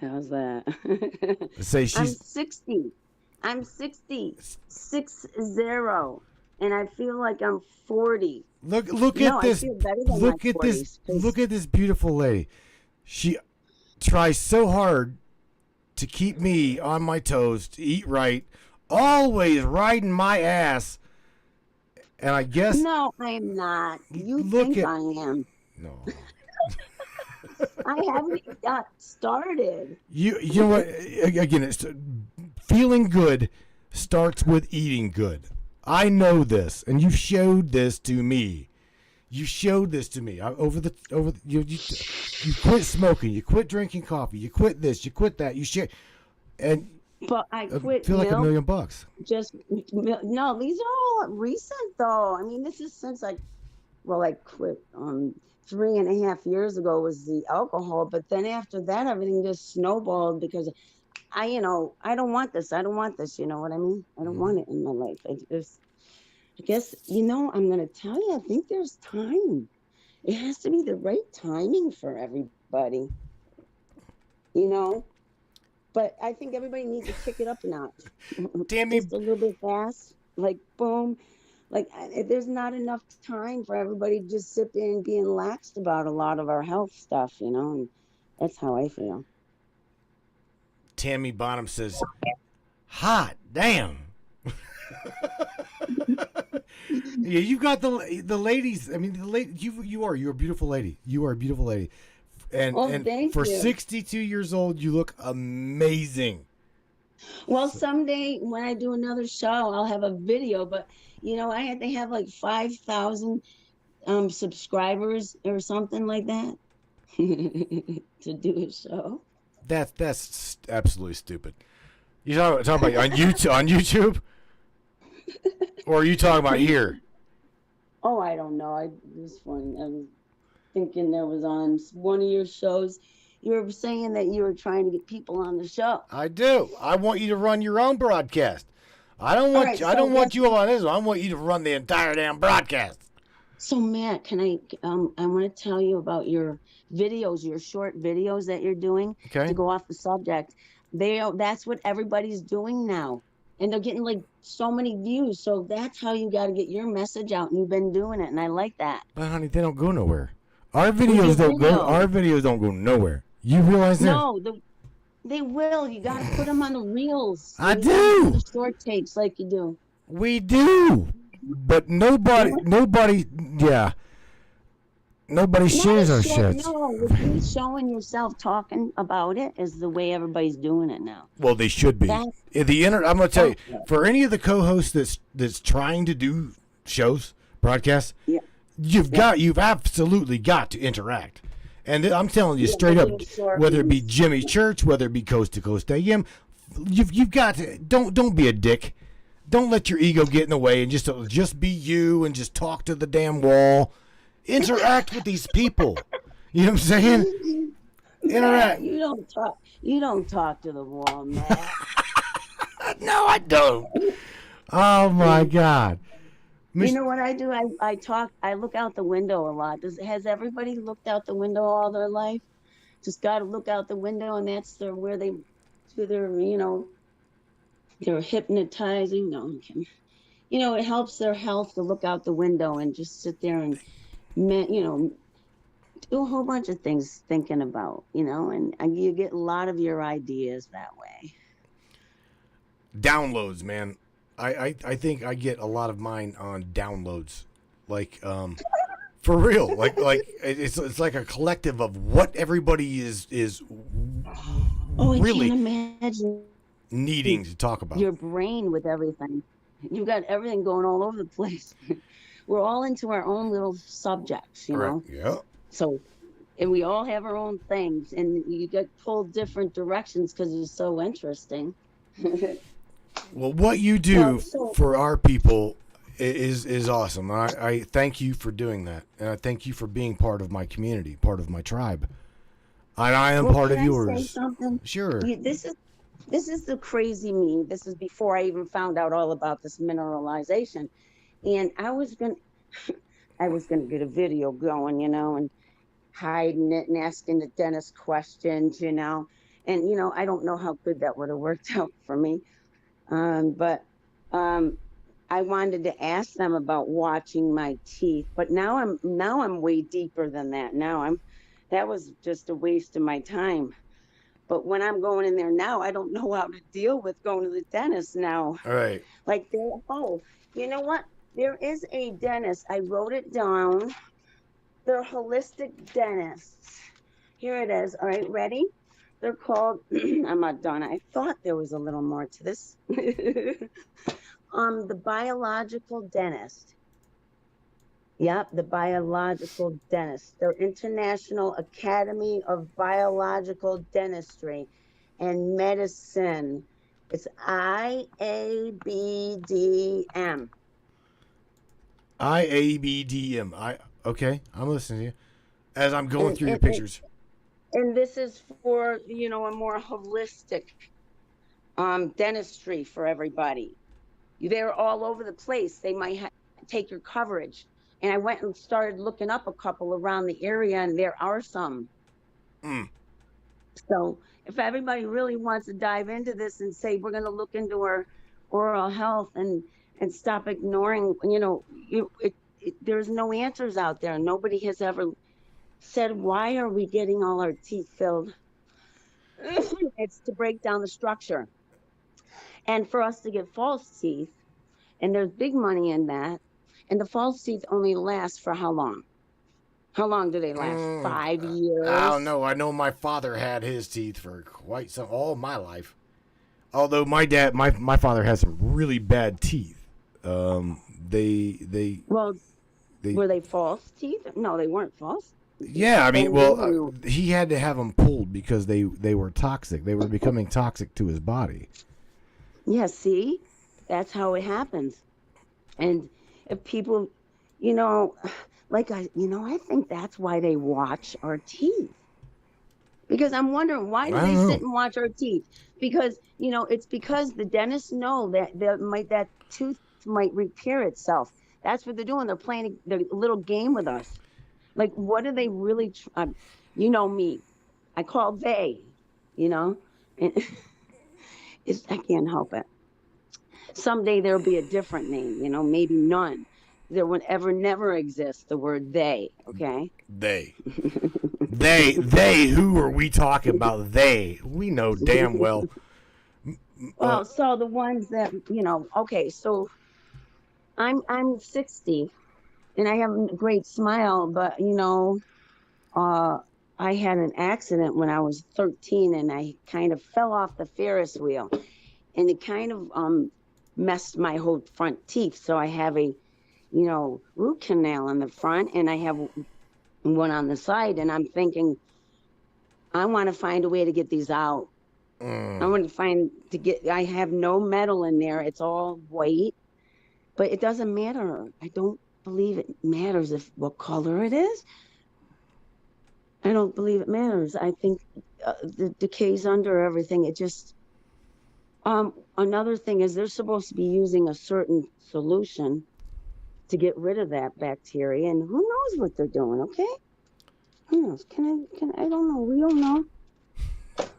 How's that? Say she's. I'm 60. I'm 60. 60. And I feel like I'm 40. Look at this. I feel better than Look my at 40s, this. Look at this beautiful lady. She tries so hard to keep me on my toes, to eat right, always riding my ass. And I guess no, I am not. You think I am? No. I haven't got started. You know what? Again, it's feeling good starts with eating good. I know this, and you've showed this to me. You showed this to me you quit smoking, you quit drinking coffee, you quit this, you quit that, But I quit. I feel like $1 million. No, these are all recent though. I mean, this is since I quit 3.5 years ago was the alcohol, but then after that everything just snowballed because I don't want this. I don't want this. You know what I mean? I don't want it in my life. I guess, I'm going to tell you, I think there's time. It has to be the right timing for everybody, But I think everybody needs to kick it up a notch. Tammy. Just a little bit fast, like boom. There's not enough time for everybody to just sit there and be laxed about a lot of our health stuff, and that's how I feel. Tammy Bonham says, hot damn. Yeah, you got the ladies. I mean, you're a beautiful lady. You are a beautiful lady. And for you. 62 years old, you look amazing. Well, someday when I do another show, I'll have a video, but I had to have like 5,000 subscribers or something like that to do a show. That's absolutely stupid. You talking about on YouTube? Or are you talking about here? Oh, I don't know. It was funny. I was thinking that was on one of your shows. You were saying that you were trying to get people on the show. I do. I want you to run your own broadcast. I don't want you on this one. I want you to run the entire damn broadcast. So Matt, can I want to tell you about your videos, your short videos that you're doing. Okay. To go off the subject. That's what everybody's doing now. And they're getting like so many views. So that's how you got to get your message out. And you've been doing it. And I like that. But honey, they don't go nowhere. Our videos don't go nowhere. You realize that? No, they will. You got to put them on the reels. I do. The short takes like you do. We do. But nobody, yeah. Nobody shares our shit. No, with you showing yourself talking about it is the way everybody's doing it now. Well, they should be. That's- I'm going to tell you, for any of the co-hosts that's trying to do shows, broadcasts, Yeah. you've absolutely got to interact. And I'm telling you straight up, whether it be Jimmy Church, whether it be Coast to Coast AM, you've got to don't be a dick. Don't let your ego get in the way and just be you and just talk to the damn wall. Interact with these people. You know what I'm saying? Interact. You don't talk to the wall, man. No, I don't. Oh my God. You know what I do? I look out the window a lot. Has everybody looked out the window all their life? Just got to look out the window, and that's where they do their, they're hypnotizing. No, I'm kidding. It helps their health to look out the window and just sit there and, do a whole bunch of things thinking about, and you get a lot of your ideas that way. Downloads, man. I think I get a lot of mine on downloads, like for real, like it's like a collective of what everybody is really I can't imagine needing to talk about. Your brain with everything, you got everything going all over the place. We're all into our own little subjects, know. Yeah. So, and we all have our own things, and you get pulled different directions because it's so interesting. Well, what you do for our people is awesome. I thank you for doing that, and I thank you for being part of my community, part of my tribe. And I am part of yours. Say something? Sure. This is the crazy me. This is before I even found out all about this mineralization, and I was gonna get a video going, and hiding it and asking the dentist questions, and I don't know how good that would have worked out for me. But I wanted to ask them about watching my teeth, but now I'm way deeper than that. That was just a waste of my time. But when I'm going in there now, I don't know how to deal with going to the dentist now. All right. Like, you know what? There is a dentist. I wrote it down. They're holistic dentists. Here it is. All right, ready? They're called, I'm not done. I thought there was a little more to this. The biological dentist. Yep, the biological dentist. They're International Academy of Biological Dentistry and Medicine. It's IABDM. IABDM. Okay, I'm listening to you as I'm going through your pictures. And this is for, a more holistic dentistry for everybody. They're all over the place. They might take your coverage. And I went and started looking up a couple around the area, and there are some. So if everybody really wants to dive into this and say, we're going to look into our oral health and stop ignoring, there's no answers out there. Nobody has ever said, why are we getting all our teeth filled? It's to break down the structure. And for us to get false teeth, and there's big money in that, and the false teeth only last for how long? How long do they last? 5 years? I don't know. I know my father had his teeth for all my life. Although my father had some really bad teeth. Were they false teeth? No, they weren't false. Yeah, I mean, he had to have them pulled because they were toxic. They were becoming toxic to his body. Yeah, see? That's how it happens. And if people, I think that's why they watch our teeth. Because I'm wondering, why do they sit and watch our teeth? Because, it's because the dentists know that tooth might repair itself. That's what they're doing. They're playing their little game with us. Like, what are they really? You know me. I call they. And I can't help it. Someday there'll be a different name. Maybe none. There would never exist the word they. Okay. They. They. Who are we talking about? They. We know damn well. Well, so the ones that Okay, so I'm 60. and I have a great smile, but I had an accident when I was 13, and I kind of fell off the Ferris wheel, and it kind of messed my whole front teeth. So I have a, root canal in the front, and I have one on the side, and I'm thinking, I want to find a way to get these out. I want I have no metal in there. It's all white, but it doesn't matter. I don't believe it matters what color it is. I don't believe it matters. I think the decay's under everything. It just, another thing is they're supposed to be using a certain solution to get rid of that bacteria, and who knows what they're doing, okay? Who knows? I don't know. We don't know.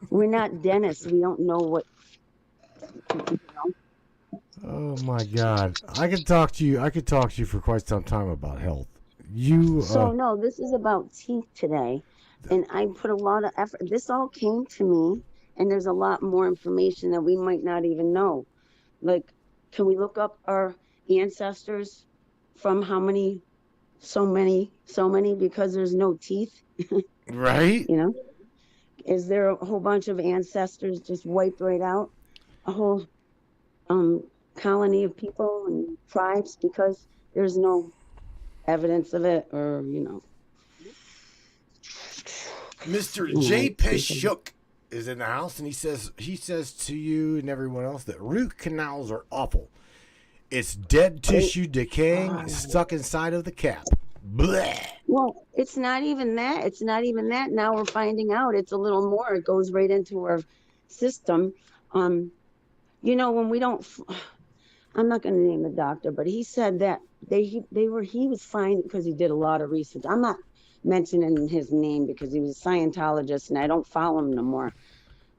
We're not dentists. We don't know what, Oh my God. I could talk to you for quite some time about health. So no, this is about teeth today. And I put a lot of effort. This all came to me, and there's a lot more information that we might not even know. Like, can we look up our ancestors from how many, so many, because there's no teeth? Right? Is there a whole bunch of ancestors just wiped right out? A whole colony of people and tribes because there's no evidence of it, or Mr. J. Peshuk is in the house, and he says to you and everyone else that root canals are awful. It's dead tissue decaying stuck inside of the cap. Blech. Well, it's not even that. Now we're finding out it's a little more. It goes right into our system. When we don't, I'm not going to name the doctor, but he said that he was fine because he did a lot of research. I'm not mentioning his name because he was a Scientologist and I don't follow him no more.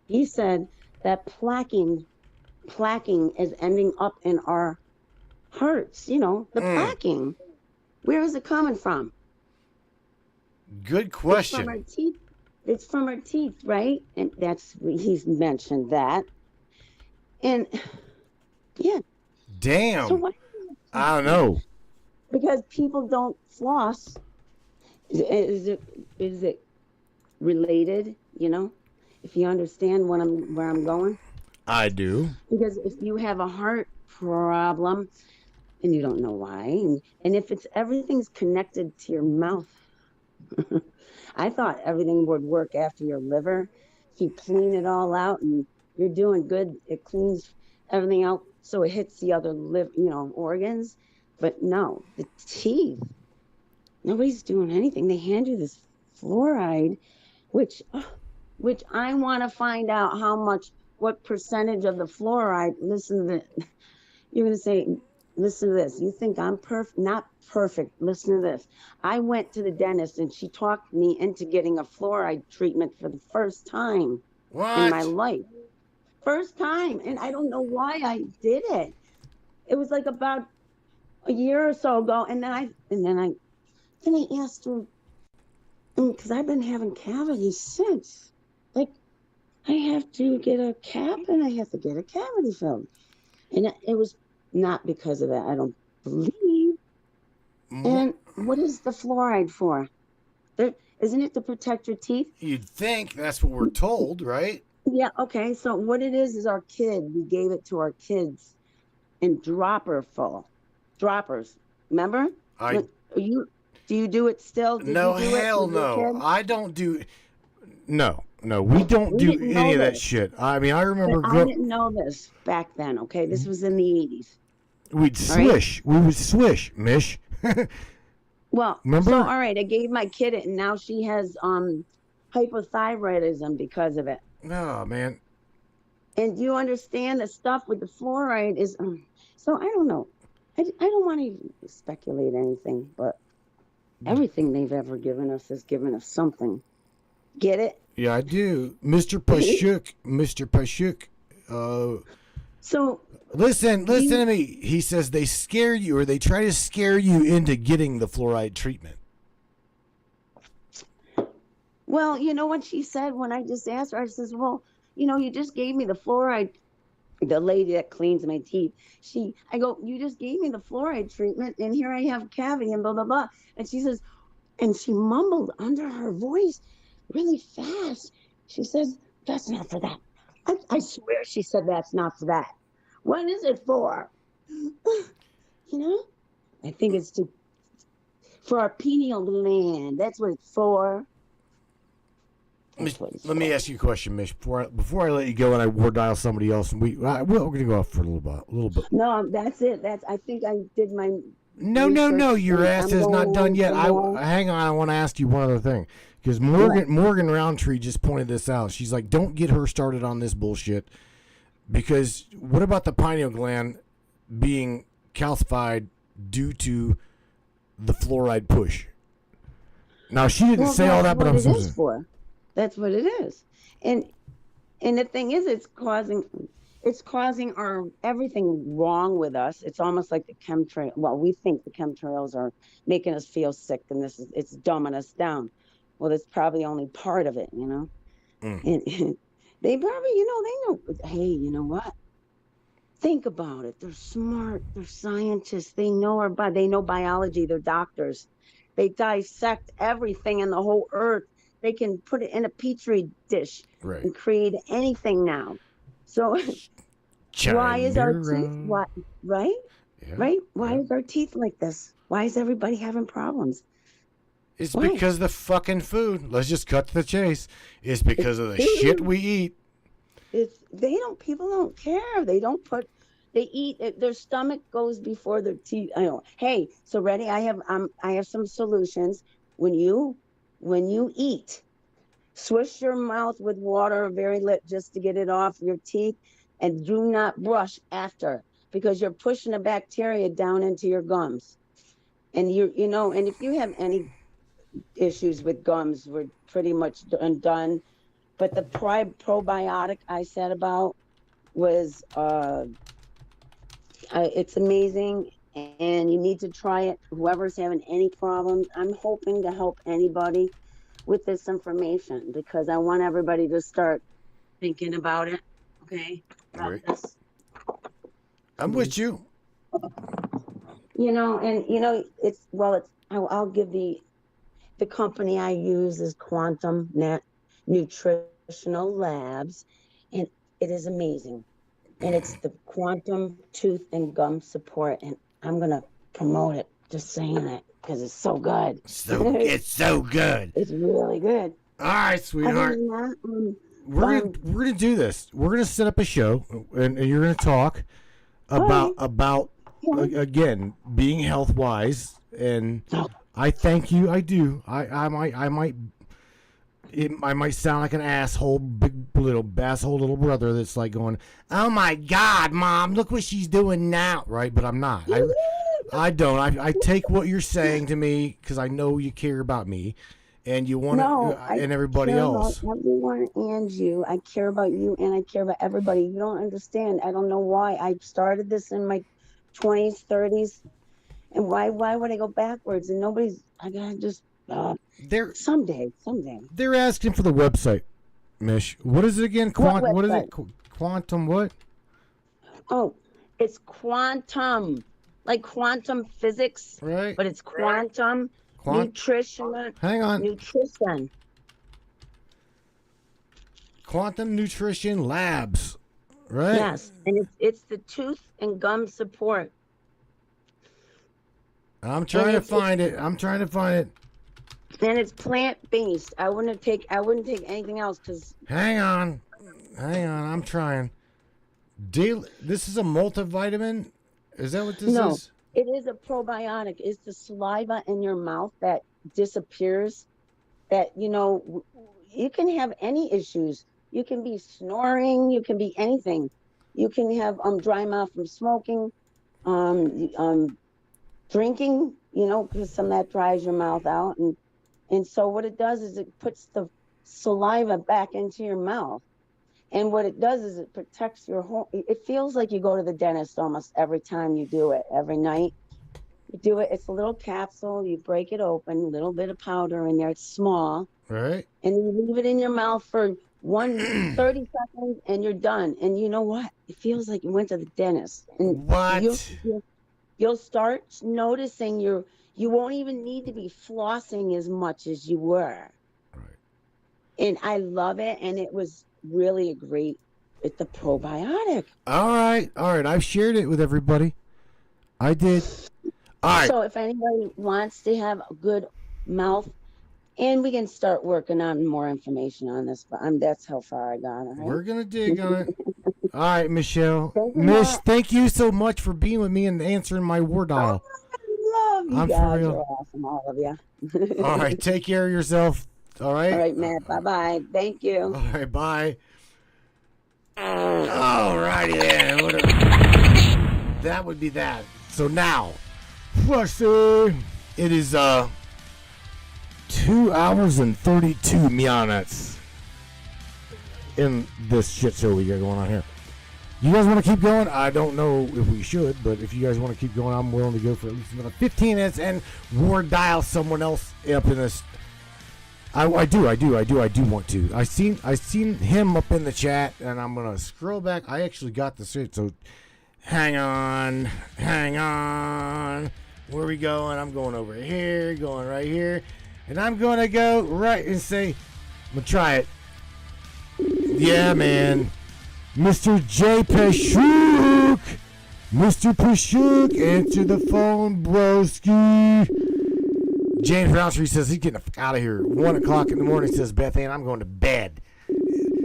He said that plaquing is ending up in our hearts, the plaquing. Where is it coming from? Good question. It's from our teeth. It's from our teeth, right? And he's mentioned that. And yeah. Damn. So what? I don't know. Because people don't floss. Is it related? If you understand where I'm going. I do. Because if you have a heart problem and you don't know why, and if everything's connected to your mouth, I thought everything would work after your liver. If you clean it all out and you're doing good, it cleans everything out so it hits the other organs. But no, the teeth, nobody's doing anything. They hand you this fluoride, which I want to find out what percentage of the fluoride. Listen to this. You're going to say, listen to this. You think I'm perfect? Not perfect. Listen to this. I went to the dentist and she talked me into getting a fluoride treatment for the first time in my life. First time. And I don't know why I did it. It was like about a year or so ago. And then I asked her, because I've been having cavities since. Like, I have to get a cap and I have to get a cavity filled. And it was not because of that, I don't believe. And what is the fluoride for? Isn't it to protect your teeth? You'd think that's what we're told, right? Yeah, okay. So what it is our kid. We gave it to our kids in droppers. Remember? Do you do it still? No, hell no. I don't do. No, we don't do any of that shit. I mean, I remember. I didn't know this back then. Okay, this was in the 80s. We'd swish. Right? We would swish, Mish. Well, remember? So all right, I gave my kid it, and now she has hypothyroidism because of it. Oh man. And you understand the stuff with the fluoride is. So I don't know. I don't want to speculate anything, but everything they've ever given us has given us something. Get it? Yeah, I do. Mr. Pashuk. So listen to me. He says they scare you, or they try to scare you into getting the fluoride treatment. Well, you know what she said when I just asked her? I says, well, you just gave me the fluoride the lady that cleans my teeth, I go, you just gave me the fluoride treatment, and here I have cavity and blah blah blah. And she says, and she mumbled under her voice, really fast. She says, "That's not for that." I swear she said that's not for that. What is it for? You know, I think it's for our pineal gland. That's what it's for. Let me ask you a question, Mish. Before I let you go and I war dial somebody else, and we're going to go off for a little bit. No, that's it. I think I did my. No. Your ass is not done yet. Hang on. I want to ask you one other thing, because Morgan Roundtree just pointed this out. She's like, "Don't get her started on this bullshit," because what about the pineal gland being calcified due to the fluoride push? Now she didn't say all that, but I'm saying that's what it is. And the thing is, it's causing our everything wrong with us. It's almost like the chemtrail. Well, we think the chemtrails are making us feel sick, and it's dumbing us down. Well, that's probably only part of it, you know. And they probably, they know. Hey, you know what? Think about it. They're smart. They're scientists. They know our body. They know biology. They're doctors. They dissect everything in the whole earth. They can put it in a petri dish and create anything now. So why is our teeth right? Why is our teeth like this? Why is everybody having problems? It's because of the fucking food. Let's just cut to the chase. It's because of the shit we eat. People don't care. They eat, their stomach goes before their teeth. I know. Hey, so ready? I have some solutions. When you eat, swish your mouth with water very lit just to get it off your teeth, and do not brush after, because you're pushing the bacteria down into your gums. And and if you have any issues with gums, we're pretty much done. But the probiotic I said about was it's amazing, and you need to try it. Whoever's having any problems, I'm hoping to help anybody with this information, because I want everybody to start thinking about it. Okay. This. I'm with you. I'll give the company I use is Quantum Nutritional Labs, and it is amazing. And it's the quantum tooth and gum support, and I'm gonna promote it, just saying it, because it's so good. It's so good. It's really good. All right, sweetheart. We're gonna do this. We're gonna set up a show, and you're gonna talk about again, being health wise. And I thank you. I do. I might sound like an asshole, little brother that's like going, "Oh my God, Mom, look what she's doing now," right? But I'm not. I don't. I take what you're saying to me because I know you care about me, and you want and everybody else. About everyone and you. I care about you, and I care about everybody. You don't understand. I don't know why I started this in my 20s, 30s, and why would I go backwards? And I gotta just. Someday. They're asking for the website, Mish. What is it again? What is it? Quantum what? Oh, it's quantum, like quantum physics, right? But it's quantum nutrition. Hang on. Nutrition. Quantum Nutrition Labs, right? Yes, and it's the tooth and gum support. I'm trying to find it. And it's plant-based. I wouldn't take anything else because. Hang on. I'm trying. This is a multivitamin. Is that what this is? No, it is a probiotic. It's the saliva in your mouth that disappears. That you can have any issues. You can be snoring. You can be anything. You can have dry mouth from smoking, drinking. Because some of that dries your mouth out, and so what it does is it puts the saliva back into your mouth. And what it does is it protects your whole, it feels like you go to the dentist almost every time you do it, every night. You do it, it's a little capsule, you break it open, a little bit of powder in there, it's small. Right. And you leave it in your mouth for 30 seconds and you're done. And you know what? It feels like you went to the dentist. And What? you'll start noticing you won't even need to be flossing as much as you were. Right. And I love it. And it was really a great, it's the probiotic. All right. I've shared it with everybody. I did. All right. So if anybody wants to have a good mouth, and we can start working on more information on this, but that's how far I got. All right? We're going to dig on it. All right, Michelle. Miss, thank you so much for being with me and answering my war dial. I love you I'm guys. for real. You're awesome, all of you. All right, take care of yourself. All right? All right, Matt. Bye-bye. Thank you. All right, bye. All righty then. That would be that. So now, it is 2 hours and 32 minutes in this shit show we got going on here. You guys want to keep going? I don't know if we should, but if you guys want to keep going, I'm willing to go for at least another 15 minutes and war dial someone else up in this. I do want to. I seen him up in the chat, and I'm gonna scroll back. I actually got the shit, so hang on. Where are we going? I'm going over here, going right here, and I'm gonna go right and say, I'm gonna try it. Yeah, man. Mr. J. Pashuk! Mr. Pashuk, answer the phone, broski. James Roundtree says he's getting the fuck out of here. 1 o'clock in the morning, says Beth Ann, I'm going to bed.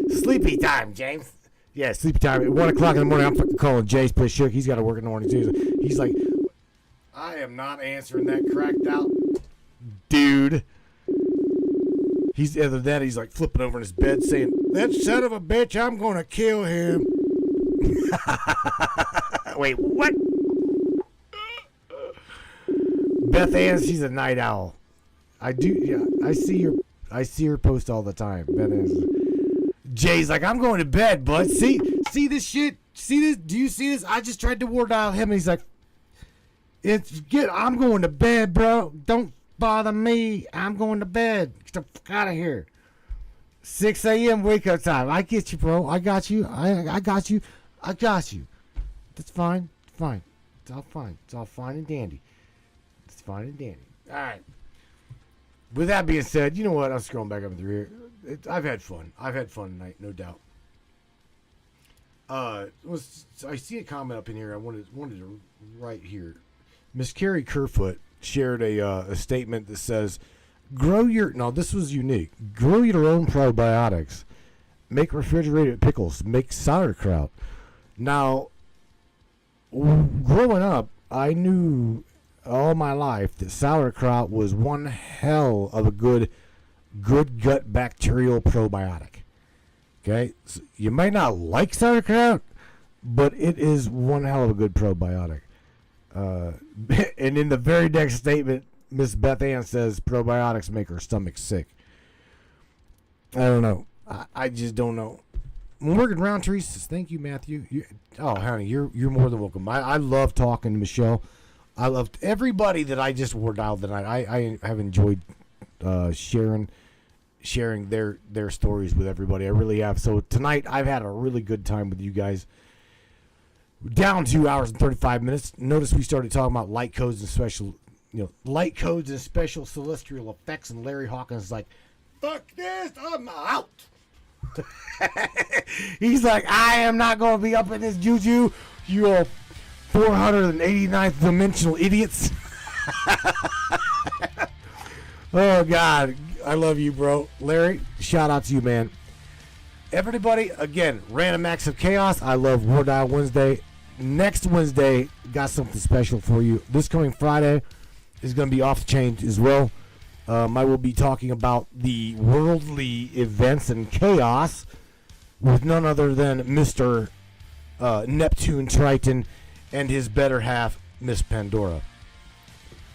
Sleepy time, James. Yeah, sleepy time. At 1 o'clock in the morning, I'm fucking calling James Pashuk. He's got to work in the morning, too. He's like, I am not answering that cracked out dude. He's other than that, he's like flipping over in his bed saying, that son of a bitch, I'm going to kill him. Wait, what? Beth Ann, she's a night owl. I do, yeah. I see her post all the time. Beth Ann. Jay's like, I'm going to bed, bud. See this shit? See this? Do you see this? I just tried to war dial him, and he's like, it's good. I'm going to bed, bro. Don't bother me. I'm going to bed. Get the fuck out of here. 6 a.m. wake up time. I get you, bro. I got you. I got you. I got you. That's fine. Fine. It's all fine. It's all fine and dandy. It's fine and dandy. All right. With that being said, you know what? I'm scrolling back up through here. I've had fun. I've had fun tonight, no doubt. I see a comment up in here. I wanted to write here. Miss Carrie Kerfoot shared a statement that says, now this was unique. Grow your own probiotics. Make refrigerated pickles. Make sauerkraut. Now, growing up, I knew all my life that sauerkraut was one hell of a good gut bacterial probiotic. Okay? So you might not like sauerkraut, but it is one hell of a good probiotic. And in the very next statement, Miss Beth Ann says probiotics make her stomach sick. I don't know. I just don't know. Morgan Roundtree says, thank you, Matthew. Honey, you're more than welcome. I love talking to Michelle. I loved everybody that I just wore dialed tonight. I have enjoyed sharing their stories with everybody. I really have. So tonight I've had a really good time with you guys. Down 2 hours and 35 minutes. Notice we started talking about light codes and special celestial effects, and Larry Hawkins is like, fuck this, I'm out. He's like, I am not going to be up in this juju, you 489th dimensional idiots. Oh, God. I love you, bro. Larry, shout out to you, man. Everybody, again, Random Acts of Chaos. I love War Dial Wednesday. Next Wednesday, got something special for you. This coming Friday is going to be off the chain as well. I will be talking about the worldly events and chaos with none other than Mr. Neptune Triton and his better half, Miss Pandora.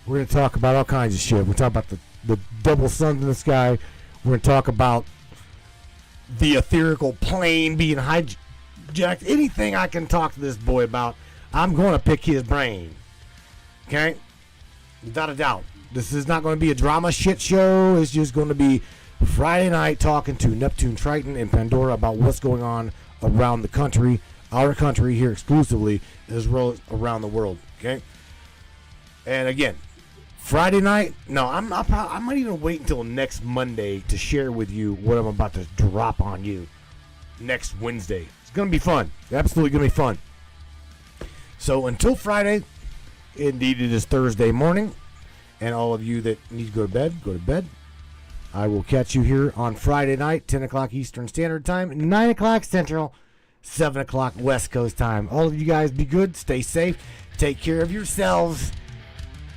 We're going to talk about all kinds of shit. We're going to talk about the double suns in the sky. We're going to talk about the etherical plane being hijacked. Anything I can talk to this boy about, I'm going to pick his brain. Okay? Without a doubt. This is not going to be a drama shit show. It's just going to be Friday night talking to Neptune, Triton, and Pandora about what's going on around the country, our country here exclusively, as well as around the world. Okay. And again, Friday night. No, I might even wait until next Monday to share with you what I'm about to drop on you next Wednesday. It's gonna be fun. Absolutely gonna be fun. So until Friday, indeed it is Thursday morning, and all of you that need to go to bed, go to bed. I will catch you here on Friday night, 10 o'clock Eastern Standard Time, 9 o'clock Central, 7 o'clock West Coast Time. All of you guys be good, stay safe, take care of yourselves,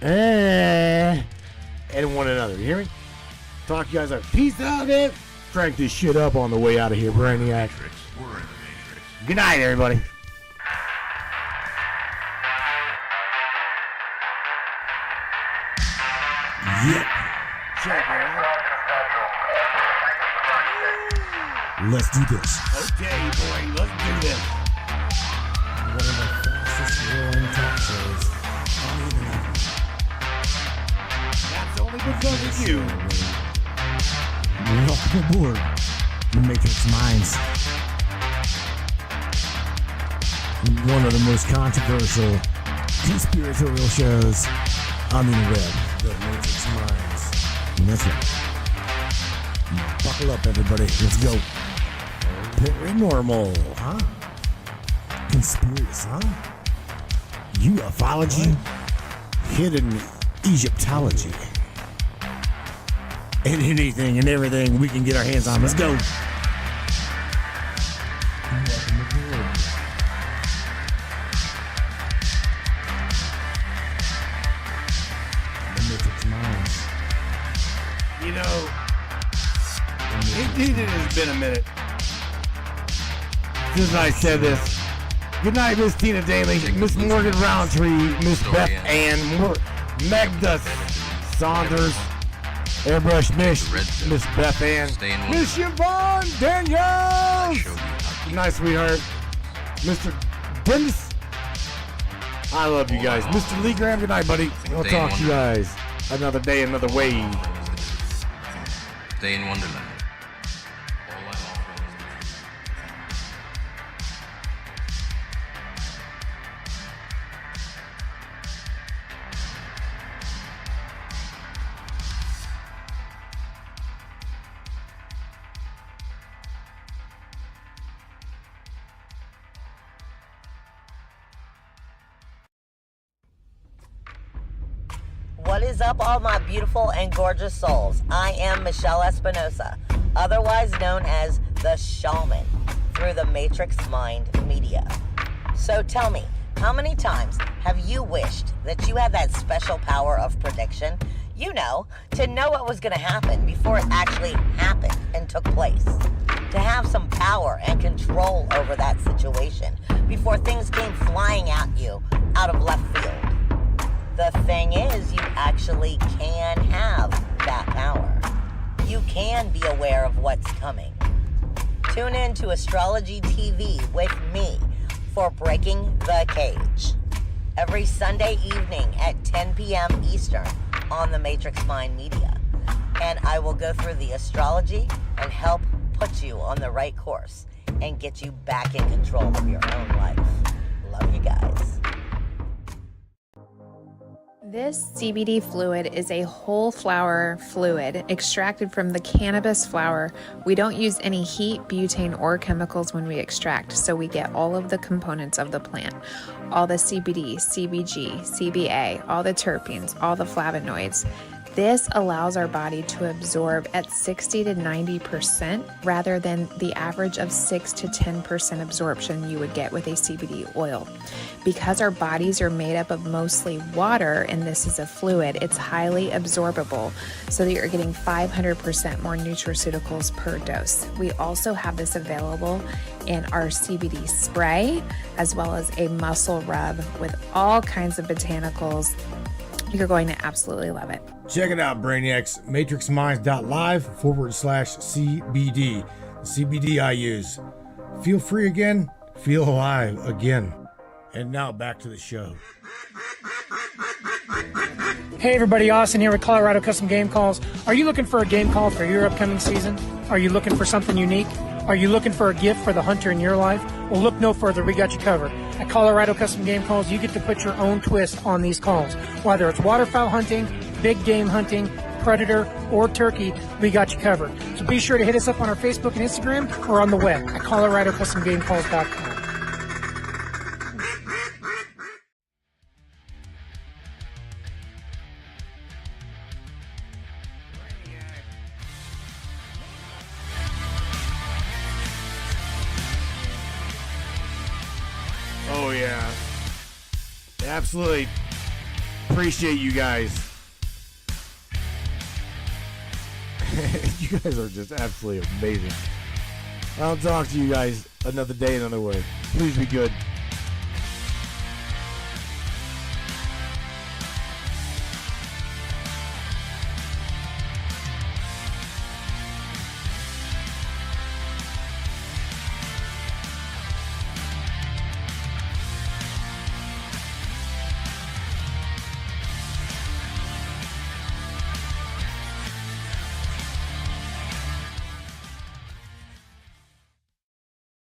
and one another. You hear me? Talk to you guys later. Peace out, man. Crank this shit up on the way out of here, brainiacs. We're in the Matrix. Good night, everybody. Yeah. Check it out. Let's do this. Okay, boy, let's do this. One of the fastest growing talk shows on the internet. That's only because of you. Welcome aboard the Matrix Minds. One of the most controversial conspiratorial shows on the internet. The Matrix Minds. And that's right. Buckle up, everybody. Let's go. Paranormal, huh? Conspiracy, huh? Ufology? Hidden Egyptology. And anything and everything we can get our hands on. Let's go. Welcome aboard. The Matrix Minds. You know, it has been a minute since I said this. Good night, Miss Tina Daly, Miss Morgan Roundtree, Miss Beth Ann, Magda Saunders, Airbrush Miss Beth Ann, Miss Yvonne Daniels. Good night, sweetheart. Mr. Dennis, I love you guys. Mr. Lee Graham, good night, buddy. I'll talk to you guys another day, another way. Stay in Wonderland. What is up, all my beautiful and gorgeous souls? I am Michelle Espinosa, otherwise known as the Shaman, through the Matrix Mind Media. So tell me, how many times have you wished that you had that special power of prediction? You know, to know what was going to happen before it actually happened and took place. To have some power and control over that situation before things came flying at you out of left field. The thing is, you actually can have that power. You can be aware of what's coming. Tune in to Astrology TV with me for Breaking the Cage. Every Sunday evening at 10 p.m. Eastern on the Matrix Mind Media. And I will go through the astrology and help put you on the right course and get you back in control of your own life. Love you guys. This CBD fluid is a whole flower fluid extracted from the cannabis flower. We don't use any heat, butane, or chemicals when we extract, so we get all of the components of the plant. All the CBD, CBG, CBA, all the terpenes, all the flavonoids. This allows our body to absorb at 60 to 90% rather than the average of 6 to 10% absorption you would get with a CBD oil. Because our bodies are made up of mostly water and this is a fluid, it's highly absorbable so that you're getting 500% more nutraceuticals per dose. We also have this available in our CBD spray as well as a muscle rub with all kinds of botanicals. You're going to absolutely love it. Check it out, Brainiacs. MatrixMinds.live/CBD. The CBD I use. Feel free again. Feel alive again. And now back to the show. Hey everybody, Austin here with Colorado Custom Game Calls. Are you looking for a game call for your upcoming season? Are you looking for something unique? Are you looking for a gift for the hunter in your life? Well, look no further. We got you covered. At Colorado Custom Game Calls, you get to put your own twist on these calls. Whether it's waterfowl hunting, big game hunting, predator, or turkey, we got you covered. So be sure to hit us up on our Facebook and Instagram or on the web at coloradocustomgamecalls.com. Oh, yeah. Absolutely appreciate you guys. You guys are just absolutely amazing. I'll talk to you guys another day, another way. Please be good.